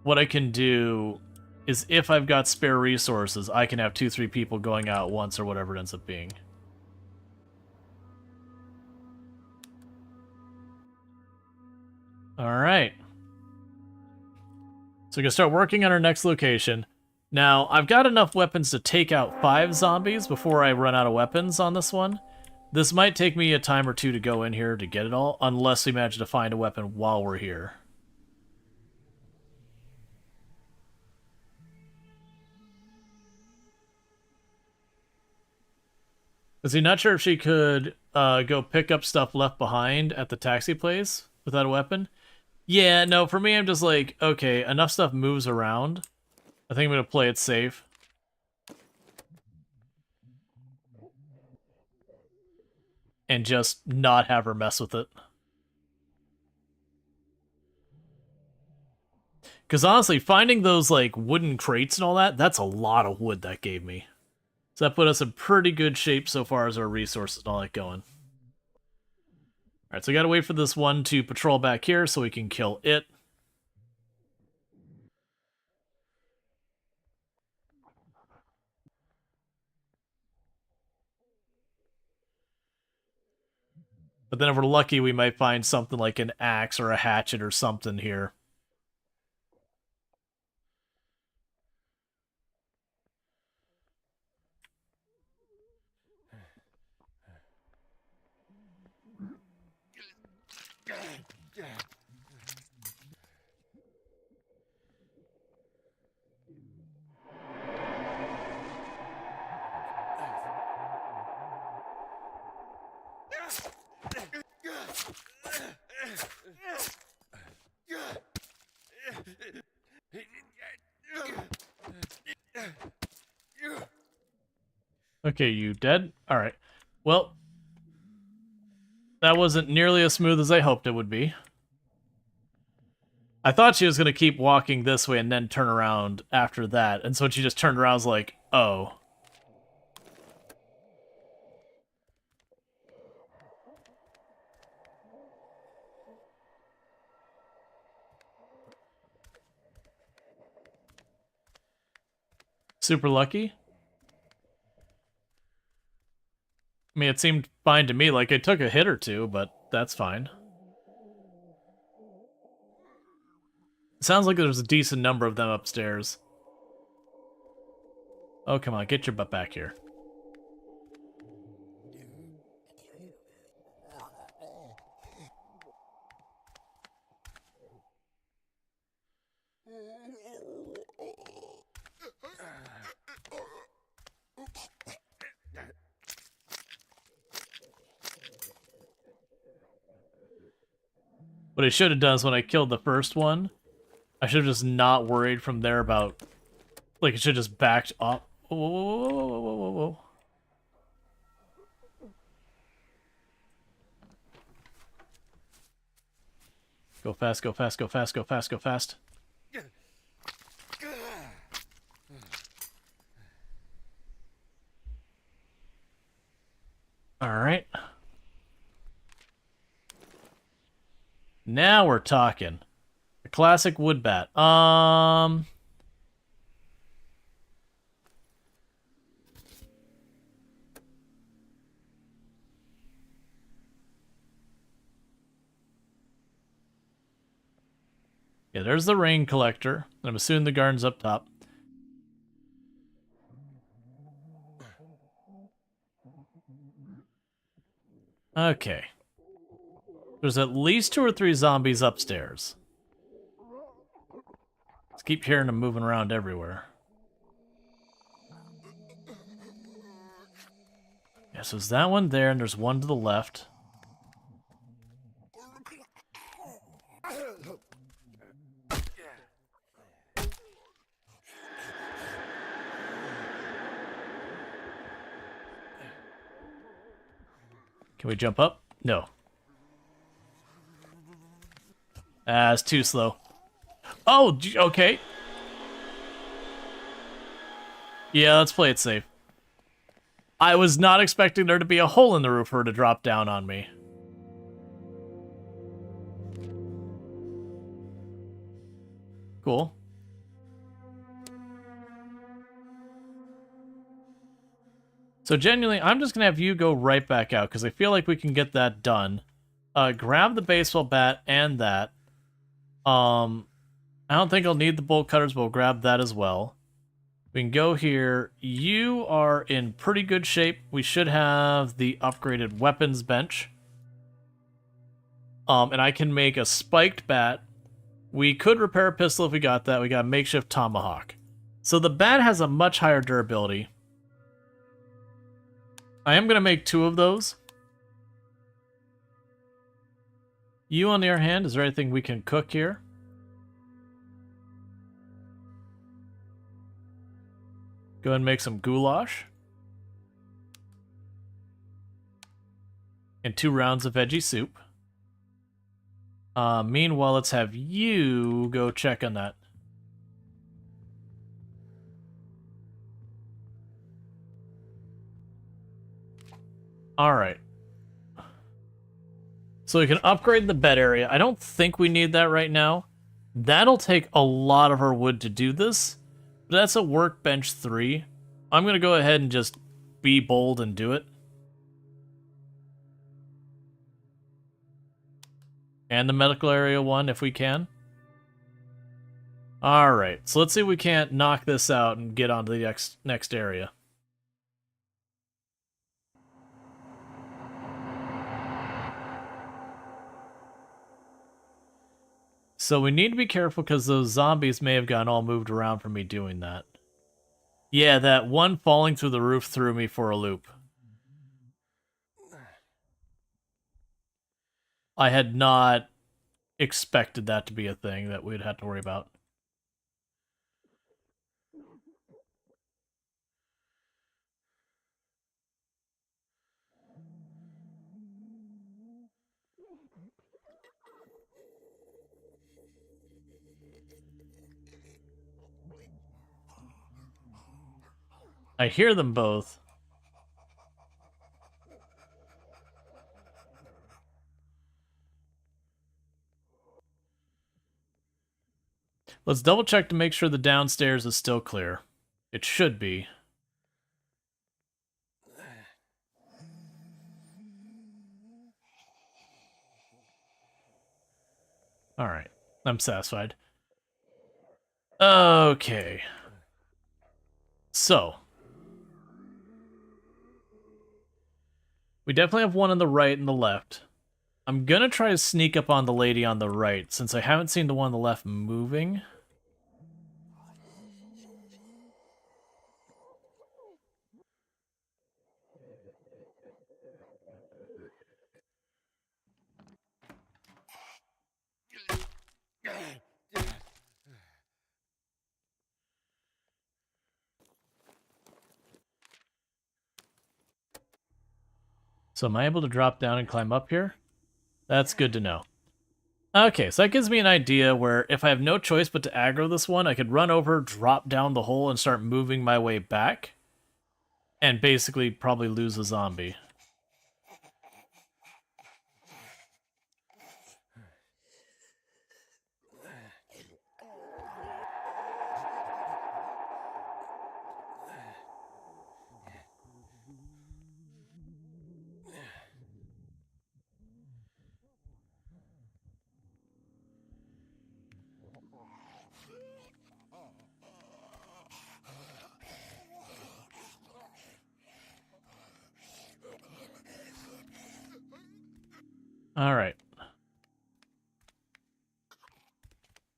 what I can do is if I've got spare resources, I can have 2-3 people going out at once or whatever it ends up being. Alright. So we're going to start working on our next location. Now, I've got enough weapons to take out 5 zombies before I run out of weapons on this one. This might take me a time or 2 to go in here to get it all, unless we manage to find a weapon while we're here. Is he not sure if she could go pick up stuff left behind at the taxi place without a weapon? Yeah, no, for me, I'm just like, okay, enough stuff moves around. I think I'm going to play it safe. And just not have her mess with it. Because honestly, finding those like wooden crates and all that, that's a lot of wood that gave me. So that put us in pretty good shape so far as our resources and all that going. Alright, so we gotta wait for this one to patrol back here so we can kill it. But then if we're lucky, we might find something like an axe or a hatchet or something here. Okay, you dead? Alright. Well, that wasn't nearly as smooth as I hoped it would be. I thought she was going to keep walking this way and then turn around after that. And so when she just turned around, I was like, oh. Super lucky? I mean, it seemed fine to me. Like, it took a hit or two, but that's fine. Sounds like there's a decent number of them upstairs. Oh, come on, get your butt back here. What I should have done is when I killed the first one, I should have just not worried from there about... Like, it should have just backed off. Whoa, whoa, whoa, whoa, whoa, whoa, whoa. Go fast, go fast, go fast, go fast, go fast. Alright. Now we're talking. A classic wood bat. Yeah, there's the rain collector. I'm assuming the garden's up top. Okay. There's at least 2 or 3 zombies upstairs. Let's keep hearing them moving around everywhere. Yeah, so there's that one there, and there's one to the left. Can we jump up? No. It's too slow. Oh, okay. Yeah, let's play it safe. I was not expecting there to be a hole in the roof for her to drop down on me. Cool. So genuinely, I'm just going to have you go right back out, because I feel like we can get that done. Grab the baseball bat and that. I don't think I'll need the bolt cutters, but we'll grab that as well. We can go here. You are in pretty good shape. We should have the upgraded weapons bench. And I can make a spiked bat. We could repair a pistol if we got that. We got a makeshift tomahawk. So the bat has a much higher durability. I am going to make 2 of those. You, on the other hand, is there anything we can cook here? Go ahead and make some goulash. And 2 rounds of veggie soup. Meanwhile, let's have you go check on that. Alright. So we can upgrade the bed area. I don't think we need that right now. That'll take a lot of our wood to do this. But that's a workbench 3. I'm going to go ahead and just be bold and do it. And the medical area 1 if we can. Alright, so let's see if we can't knock this out and get onto the next area. So we need to be careful because those zombies may have gotten all moved around from me doing that. Yeah, that one falling through the roof threw me for a loop. I had not expected that to be a thing that we'd have to worry about. I hear them both. Let's double check to make sure the downstairs is still clear. It should be. Alright, I'm satisfied. Okay. So. We definitely have one on the right and the left. I'm gonna try to sneak up on the lady on the right, since I haven't seen the one on the left moving. So am I able to drop down and climb up here? That's good to know. Okay, so that gives me an idea where if I have no choice but to aggro this one, I could run over, drop down the hole, and start moving my way back. And basically probably lose a zombie. Alright.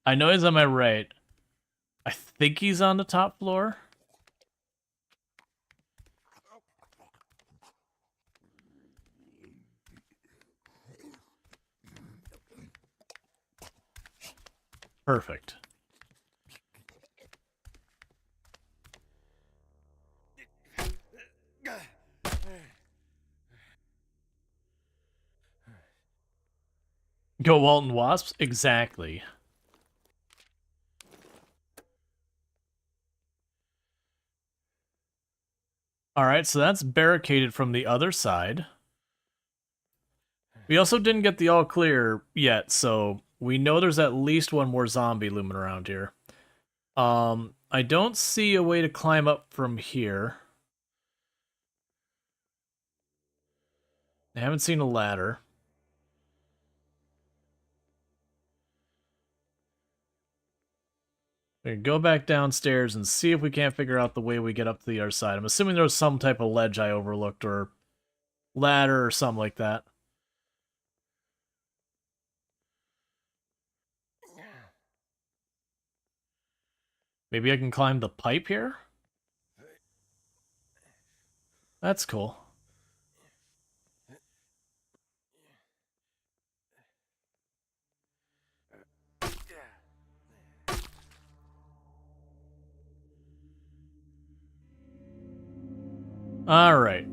I know he's on my right. I think he's on the top floor. Perfect. Go Walton Wasps? Exactly. Alright, so that's barricaded from the other side. We also didn't get the all clear yet, so we know there's at least one more zombie looming around here. I don't see a way to climb up from here. I haven't seen a ladder. We can go back downstairs and see if we can't figure out the way we get up to the other side. I'm assuming there was some type of ledge I overlooked, or ladder or something like that. Maybe I can climb the pipe here? That's cool. Alright.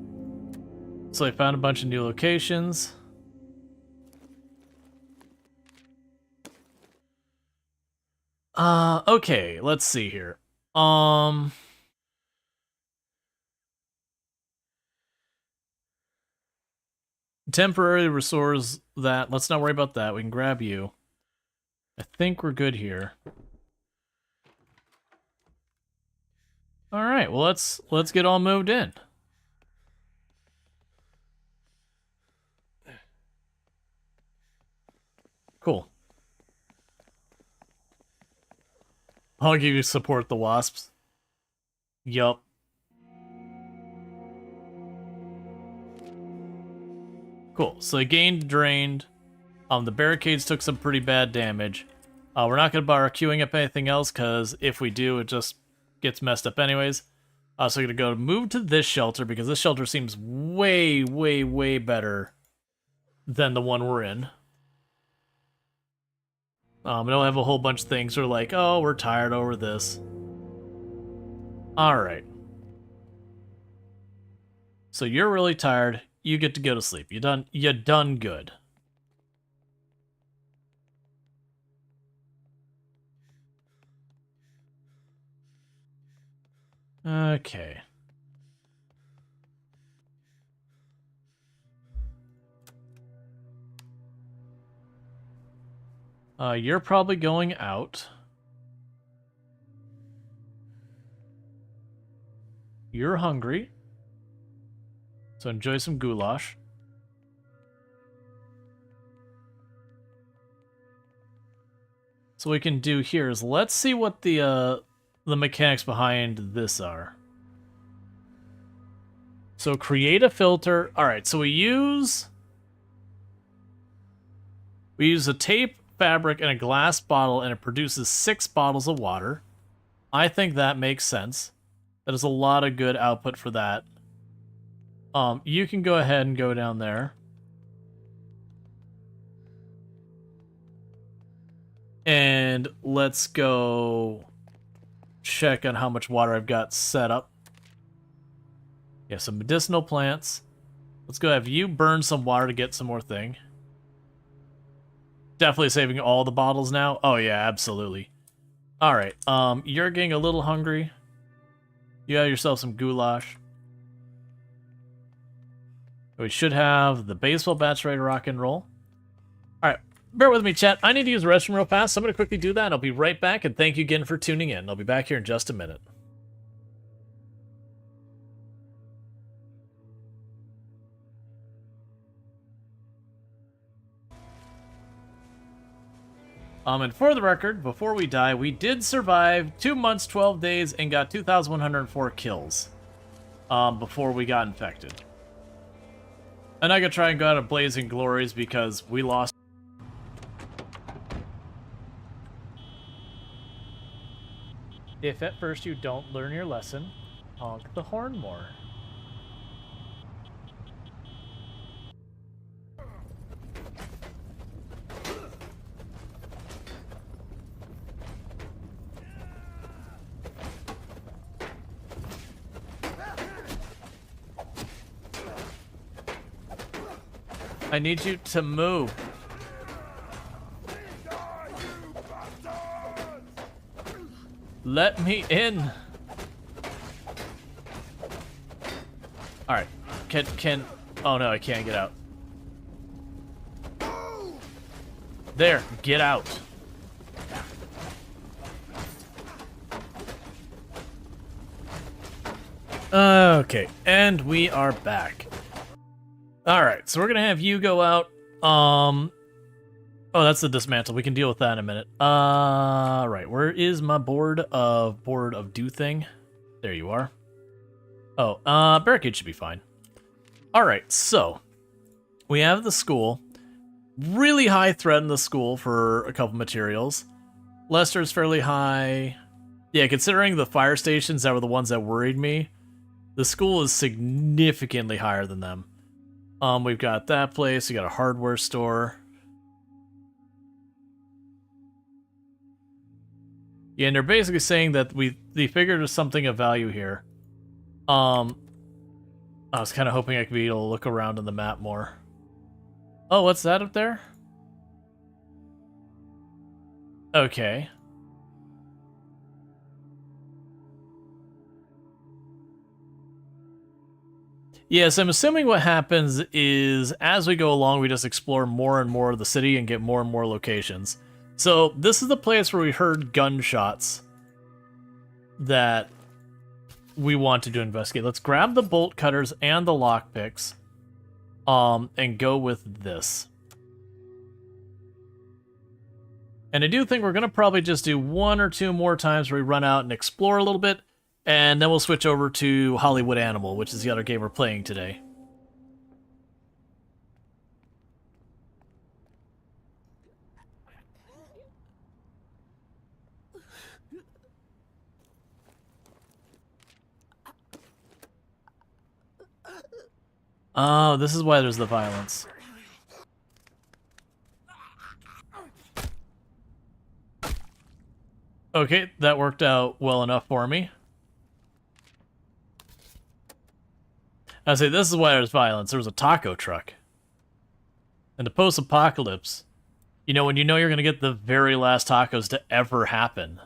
So I found a bunch of new locations. Okay, let's see here. temporarily restores that. Let's not worry about that. We can grab you. I think we're good here. All right, well let's get all moved in. Cool. I'll give you support the wasps. Yup. Cool. So they gained, drained. The barricades took some pretty bad damage. We're not going to bother queuing up anything else, because if we do, it just gets messed up anyways. So we're going to go move to this shelter, because this shelter seems way, way, way better than the one we're in. I don't have a whole bunch of things that are like, oh, we're tired over this. Alright. So you're really tired. You get to go to sleep. You done good. Okay. You're probably going out. You're hungry. So enjoy some goulash. So what we can do here is let's see what the mechanics behind this are. So create a filter. All right, so we use a tape, fabric, and a glass bottle, and it produces 6 bottles of water. I think that makes sense. That is a lot of good output for that. You can go ahead and go down there. And let's go check on how much water I've got set up. Yeah, some medicinal plants. Let's go have you burn some water to get some more thing. Definitely saving all the bottles now. Oh yeah, absolutely. All right, you're getting a little hungry. You got yourself some goulash. We should have the baseball bats ready to rock and roll. All right, bear with me, chat. I need to use the restroom real fast, so I'm going to quickly do that. I'll be right back, and thank you again for tuning in. I'll be back here in just a minute. And for the record, before we die, we did survive 2 months, 12 days, and got 2,104 kills before we got infected. I'm not going to try and go out of blazing glories because we lost. If at first you don't learn your lesson, honk the horn more. I need you to move. Let me in. All right. Can oh no, I can't get out. There, get out. Okay, and we are back. All right, so we're gonna have you go out. Oh, that's the dismantle. We can deal with that in a minute. Right, where is my board of do thing? There you are. Oh, barricade should be fine. All right, so we have the school. Really high threat in the school for a couple materials. Lester's fairly high. Yeah, considering the fire stations that were the ones that worried me, the school is significantly higher than them. We've got that place. We got a hardware store. Yeah, and they're basically saying that they figured there's something of value here. I was kind of hoping I could be able to look around on the map more. Oh, what's that up there? Okay. Yes, I'm assuming what happens is as we go along, we just explore more and more of the city and get more and more locations. So this is the place where we heard gunshots that we wanted to investigate. Let's grab the bolt cutters and the lockpicks, and go with this. And I do think we're going to probably just do 1 or 2 more times where we run out and explore a little bit, and then we'll switch over to Hollywood Animal, which is the other game we're playing today. Oh, this is why there's the violence. Okay, that worked out well enough for me. I say this is why there's violence. There was a taco truck. In the post-apocalypse, you know, when you know you're going to get the very last tacos to ever happen.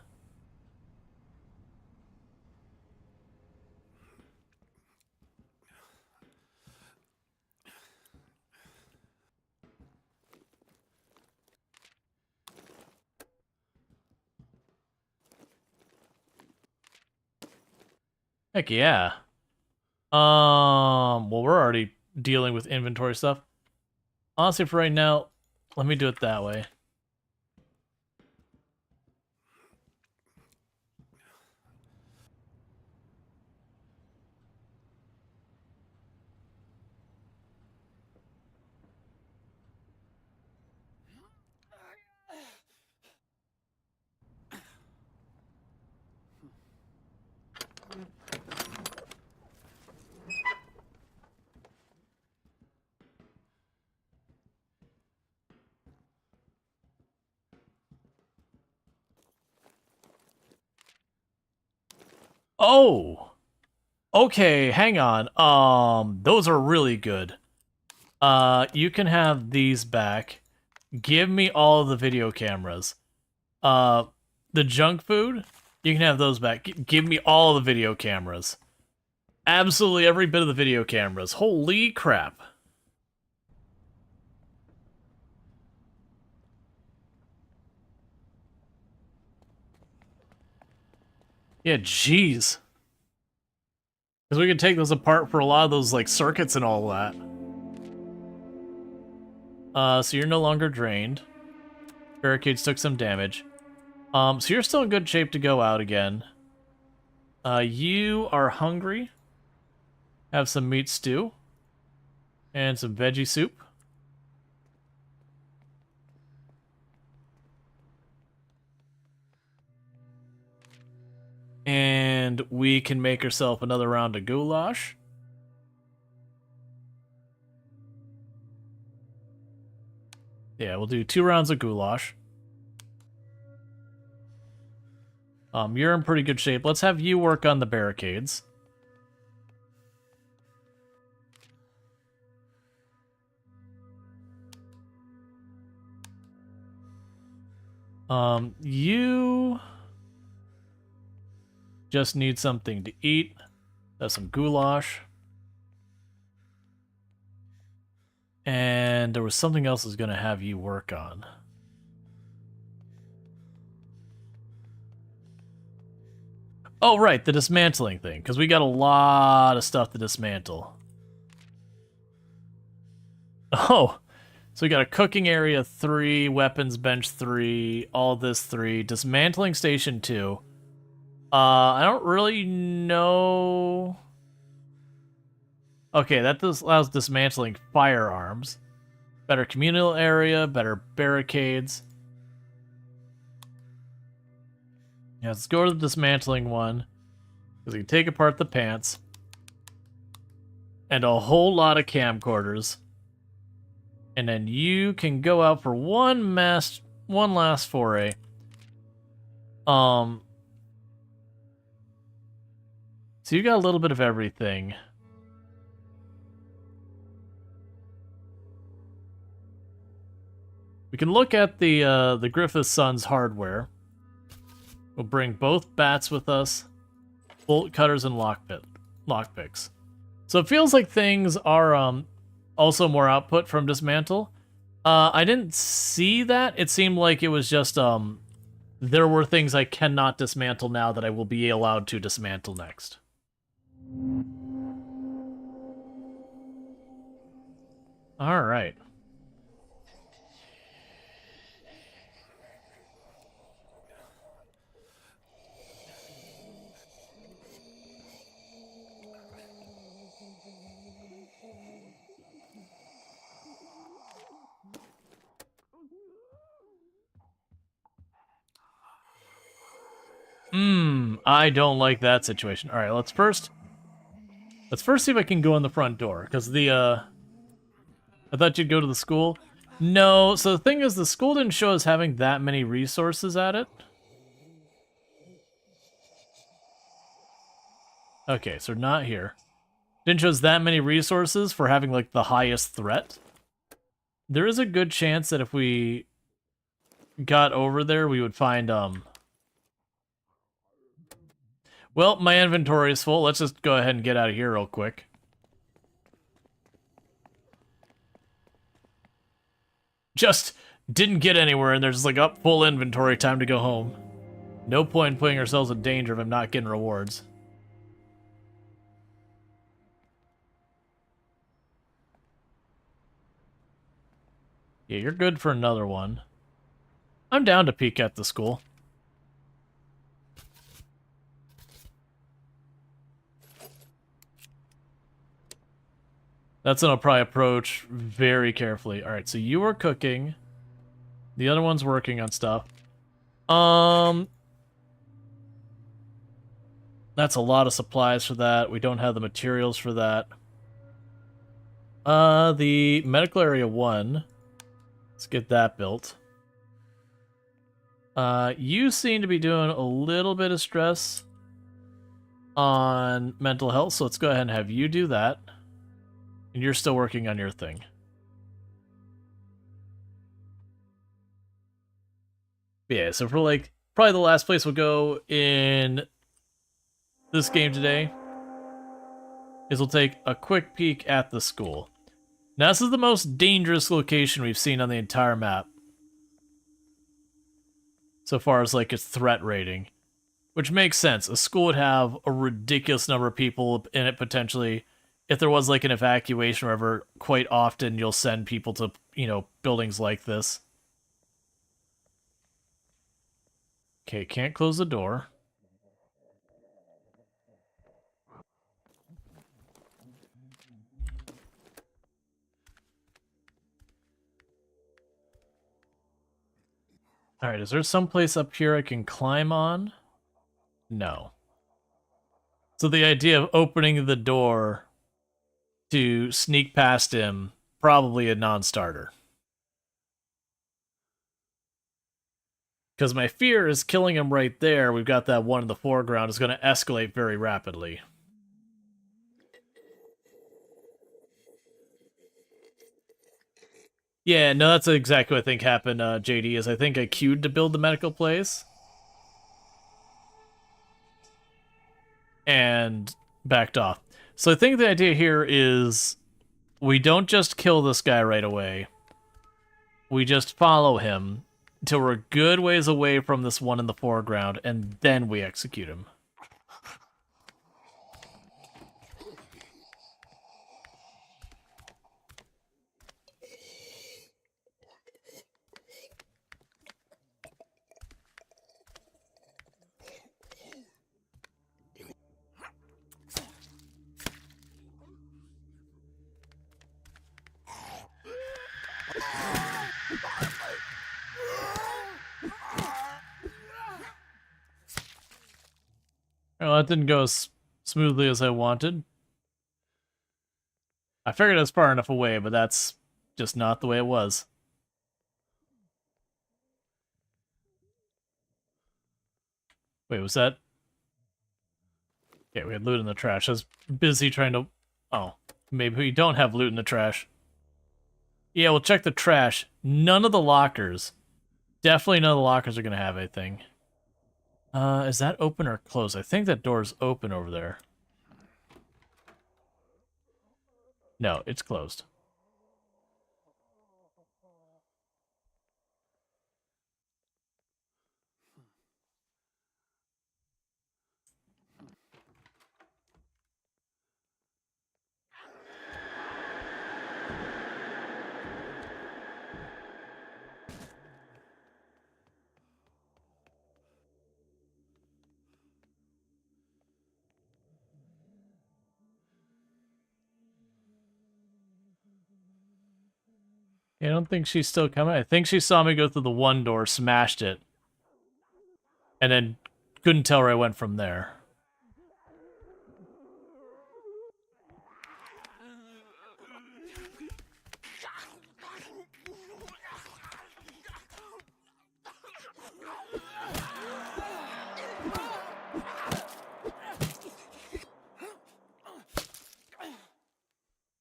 Heck yeah. Well, we're already dealing with inventory stuff. Honestly, for right now, let me do it that way. Oh! Okay, hang on. Those are really good. You can have these back. Give me all of the video cameras. The junk food, you can have those back. Give me all the video cameras. Absolutely every bit of the video cameras. Holy crap. Yeah, jeez. Because we can take those apart for a lot of those, like, circuits and all that. So you're no longer drained. Barricades took some damage. So you're still in good shape to go out again. You are hungry. Have some meat stew. And some veggie soup. And we can make ourselves another round of goulash. Yeah, we'll do 2 rounds of goulash. You're in pretty good shape. Let's have you work on the barricades. You just need something to eat. That's some goulash. And there was something else I was going to have you work on. Oh, right, the dismantling thing, because we got a lot of stuff to dismantle. Oh, so we got a cooking area 3, weapons bench 3, all this 3, dismantling station 2. I don't really know... Okay, that allows dismantling firearms. Better communal area, better barricades. Yeah, let's go to the dismantling one. Because we can take apart the pants. And a whole lot of camcorders. And then you can go out for one last foray. So you got a little bit of everything. We can look at the Griffith Sons hardware. We'll bring both bats with us, bolt cutters and lockpicks. So it feels like things are also more output from dismantle. I didn't see that. It seemed like it was just there were things I cannot dismantle now that I will be allowed to dismantle next. All right. I don't like that situation. All right, let's first see if I can go in the front door, because I thought you'd go to the school. No, so the thing is, the school didn't show us having that many resources at it. Okay, so not here. Didn't show us that many resources for having, like, the highest threat. There is a good chance that if we got over there, we would find, Well, my inventory is full. Let's just go ahead and get out of here real quick. Just didn't get anywhere, and there's like up full inventory, time to go home. No point in putting ourselves in danger if I'm not getting rewards. Yeah, you're good for another one. I'm down to peek at the school. That's when I'll probably approach very carefully. Alright, so you are cooking. The other one's working on stuff. That's a lot of supplies for that. We don't have the materials for that. The medical area 1. Let's get that built. You seem to be doing a little bit of stress on mental health, so let's go ahead and have you do that. And you're still working on your thing. Yeah, so for like, probably the last place we'll go in this game today is we'll take a quick peek at the school. Now, this is the most dangerous location we've seen on the entire map. So far as like its threat rating. Which makes sense. A school would have a ridiculous number of people in it potentially. If there was like an evacuation or whatever, quite often you'll send people to, you know, buildings like this. Okay, can't close the door. Alright, is there some place up here I can climb on? No. So the idea of opening the door to sneak past him, probably a non-starter. Because my fear is killing him right there, we've got that one in the foreground, is going to escalate very rapidly. Yeah, no, that's exactly what I think happened, JD, is I think I queued to build the medical place. And backed off. So I think the idea here is we don't just kill this guy right away. We just follow him until we're a good ways away from this one in the foreground, and then we execute him. Well, that didn't go as smoothly as I wanted. I figured it was far enough away, but that's just not the way it was. Wait, was that... Yeah, we had loot in the trash. I was busy trying to... Oh, maybe we don't have loot in the trash. Yeah, we'll check the trash. None of the lockers. Definitely none of the lockers are going to have anything. Is that open or closed? I think that door's open over there. No, it's closed. I don't think she's still coming. I think she saw me go through the one door, smashed it, and then couldn't tell where I went from there.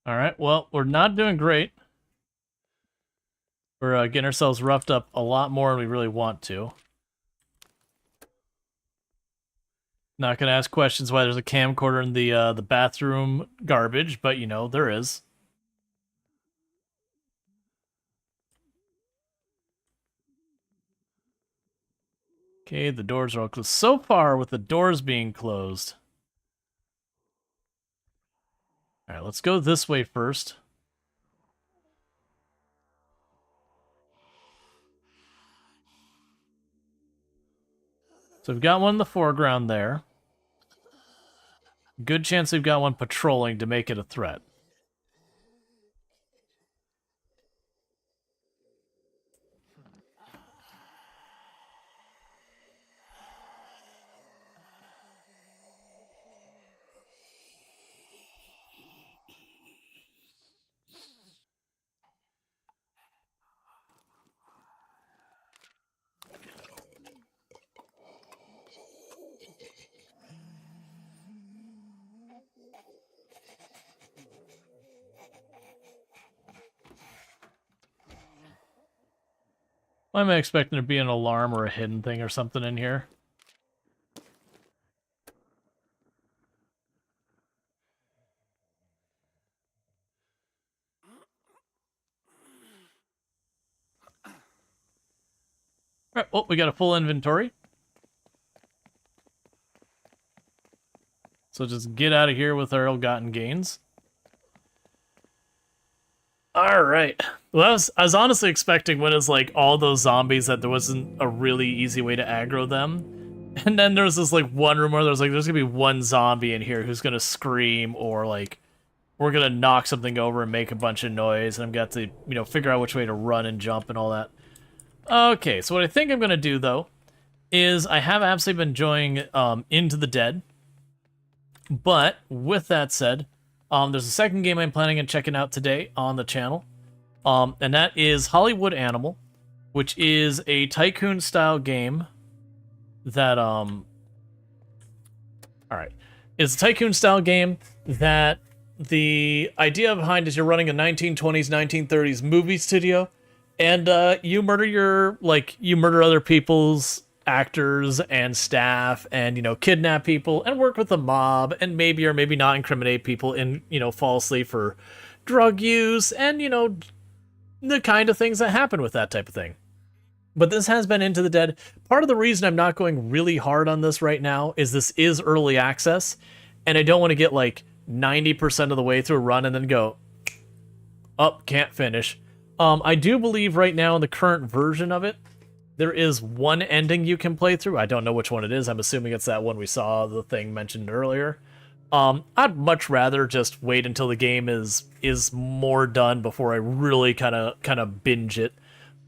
All right, well, we're not doing great. We're getting ourselves roughed up a lot more than we really want to. Not gonna ask questions why there's a camcorder in the bathroom garbage, but you know there is. Okay, the doors are all closed. So far, with the doors being closed. All right, let's go this way first. So we've got one in the foreground there. Good chance we've got one patrolling to make it a threat. Why am I expecting there to be an alarm or a hidden thing or something in here? Alright, well, we got a full inventory. So just get out of here with our ill-gotten gains. Alright. Well, I was honestly expecting when it's like all those zombies that there wasn't a really easy way to aggro them. And then there's this like one room where there's gonna be one zombie in here who's gonna scream, or like we're gonna knock something over and make a bunch of noise, and I've got to, you know, figure out which way to run and jump and all that. Okay, so what I think I'm gonna do though is I have absolutely been enjoying Into the Dead. But with that said, there's a second game I'm planning on checking out today on the channel. And that is Hollywood Animal, which is a tycoon-style game that, alright. It's a tycoon-style game that the idea behind is you're running a 1920s, 1930s movie studio, and you murder you murder other people's actors and staff, and, you know, kidnap people and work with the mob, and maybe or maybe not incriminate people in, you know, falsely for drug use, and, you know, the kind of things that happen with that type of thing. But this has been Into the Dead. Part of the reason I'm not going really hard on this right now is this is early access, and I don't want to get like 90% of the way through a run and then go, oh, can't finish. I do believe right now in the current version of it, there is one ending you can play through. I don't know which one it is. I'm assuming it's that one we saw the thing mentioned earlier. I'd much rather just wait until the game is more done before I really kind of binge it.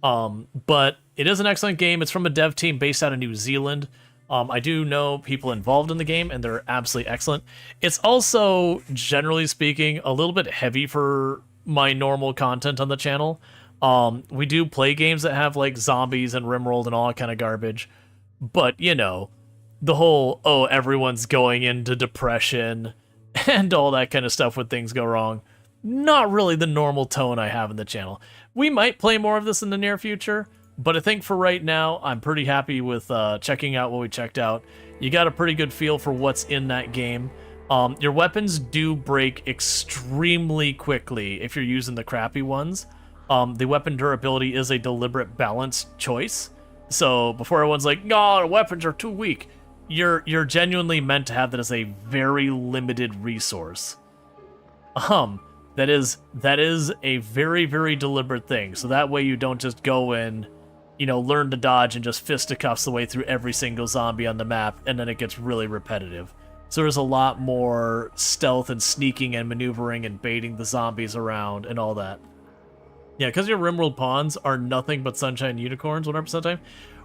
But it is an excellent game. It's from a dev team based out of New Zealand. I do know people involved in the game, and they're absolutely excellent. It's also, generally speaking, a little bit heavy for my normal content on the channel. We do play games that have like zombies and rimworld and all that kind of garbage, but you know, the whole, oh, everyone's going into depression and all that kind of stuff when things go wrong, not really the normal tone I have in the channel. We might play more of this in the near future, but I think for right now, I'm pretty happy with checking out what we checked out. You got a pretty good feel for what's in that game. Your weapons do break extremely quickly if you're using the crappy ones. The weapon durability is a deliberate balance choice. So before everyone's like, "No, the weapons are too weak," you're genuinely meant to have that as a very limited resource. That is a very, very deliberate thing. So that way you don't just go in, learn to dodge and just fisticuffs the way through every single zombie on the map, and then it gets really repetitive. So there's a lot more stealth and sneaking and maneuvering and baiting the zombies around and all that. Yeah, because your Rimworld pawns are nothing but sunshine unicorns 100% of the time.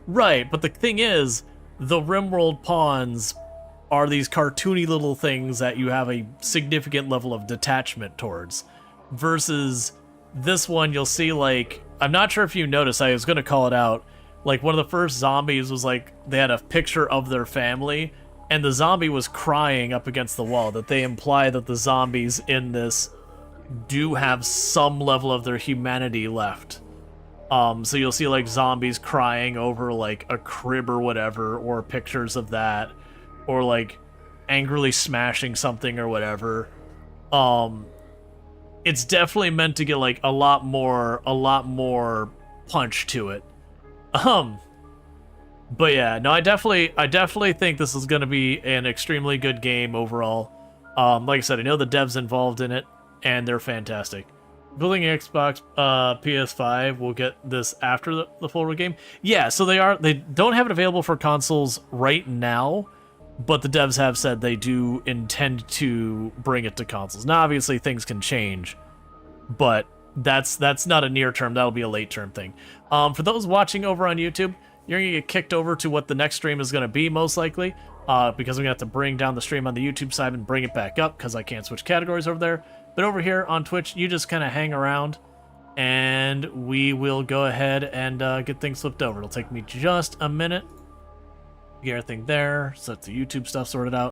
Right, but the thing is, the Rimworld pawns are these cartoony little things that you have a significant level of detachment towards. Versus this one, you'll see, like, I'm not sure if you noticed, I was going to call it out, like, one of the first zombies was, like, they had a picture of their family, and the zombie was crying up against the wall, that they imply that the zombies in this do have some level of their humanity left. So you'll see, like, zombies crying over, like, a crib or whatever, or pictures of that, or, like, angrily smashing something or whatever. It's definitely meant to get, like, a lot more punch to it. But yeah, no, I definitely think this is going to be an extremely good game overall. Like I said, I know the devs involved in it, and they're fantastic. Building an Xbox PS5 will get this after the full game. Yeah, so they don't have it available for consoles right now, but the devs have said they do intend to bring it to consoles. Now, obviously, things can change, but that's not a near term. That'll be a late term thing. For those watching over on YouTube, you're going to get kicked over to what the next stream is going to be, most likely, because we're going to have to bring down the stream on the YouTube side and bring it back up, because I can't switch categories over there. But over here on Twitch, you just kind of hang around, and we will go ahead and get things flipped over. It'll take me just a minute to get everything there, so that the YouTube stuff sorted out.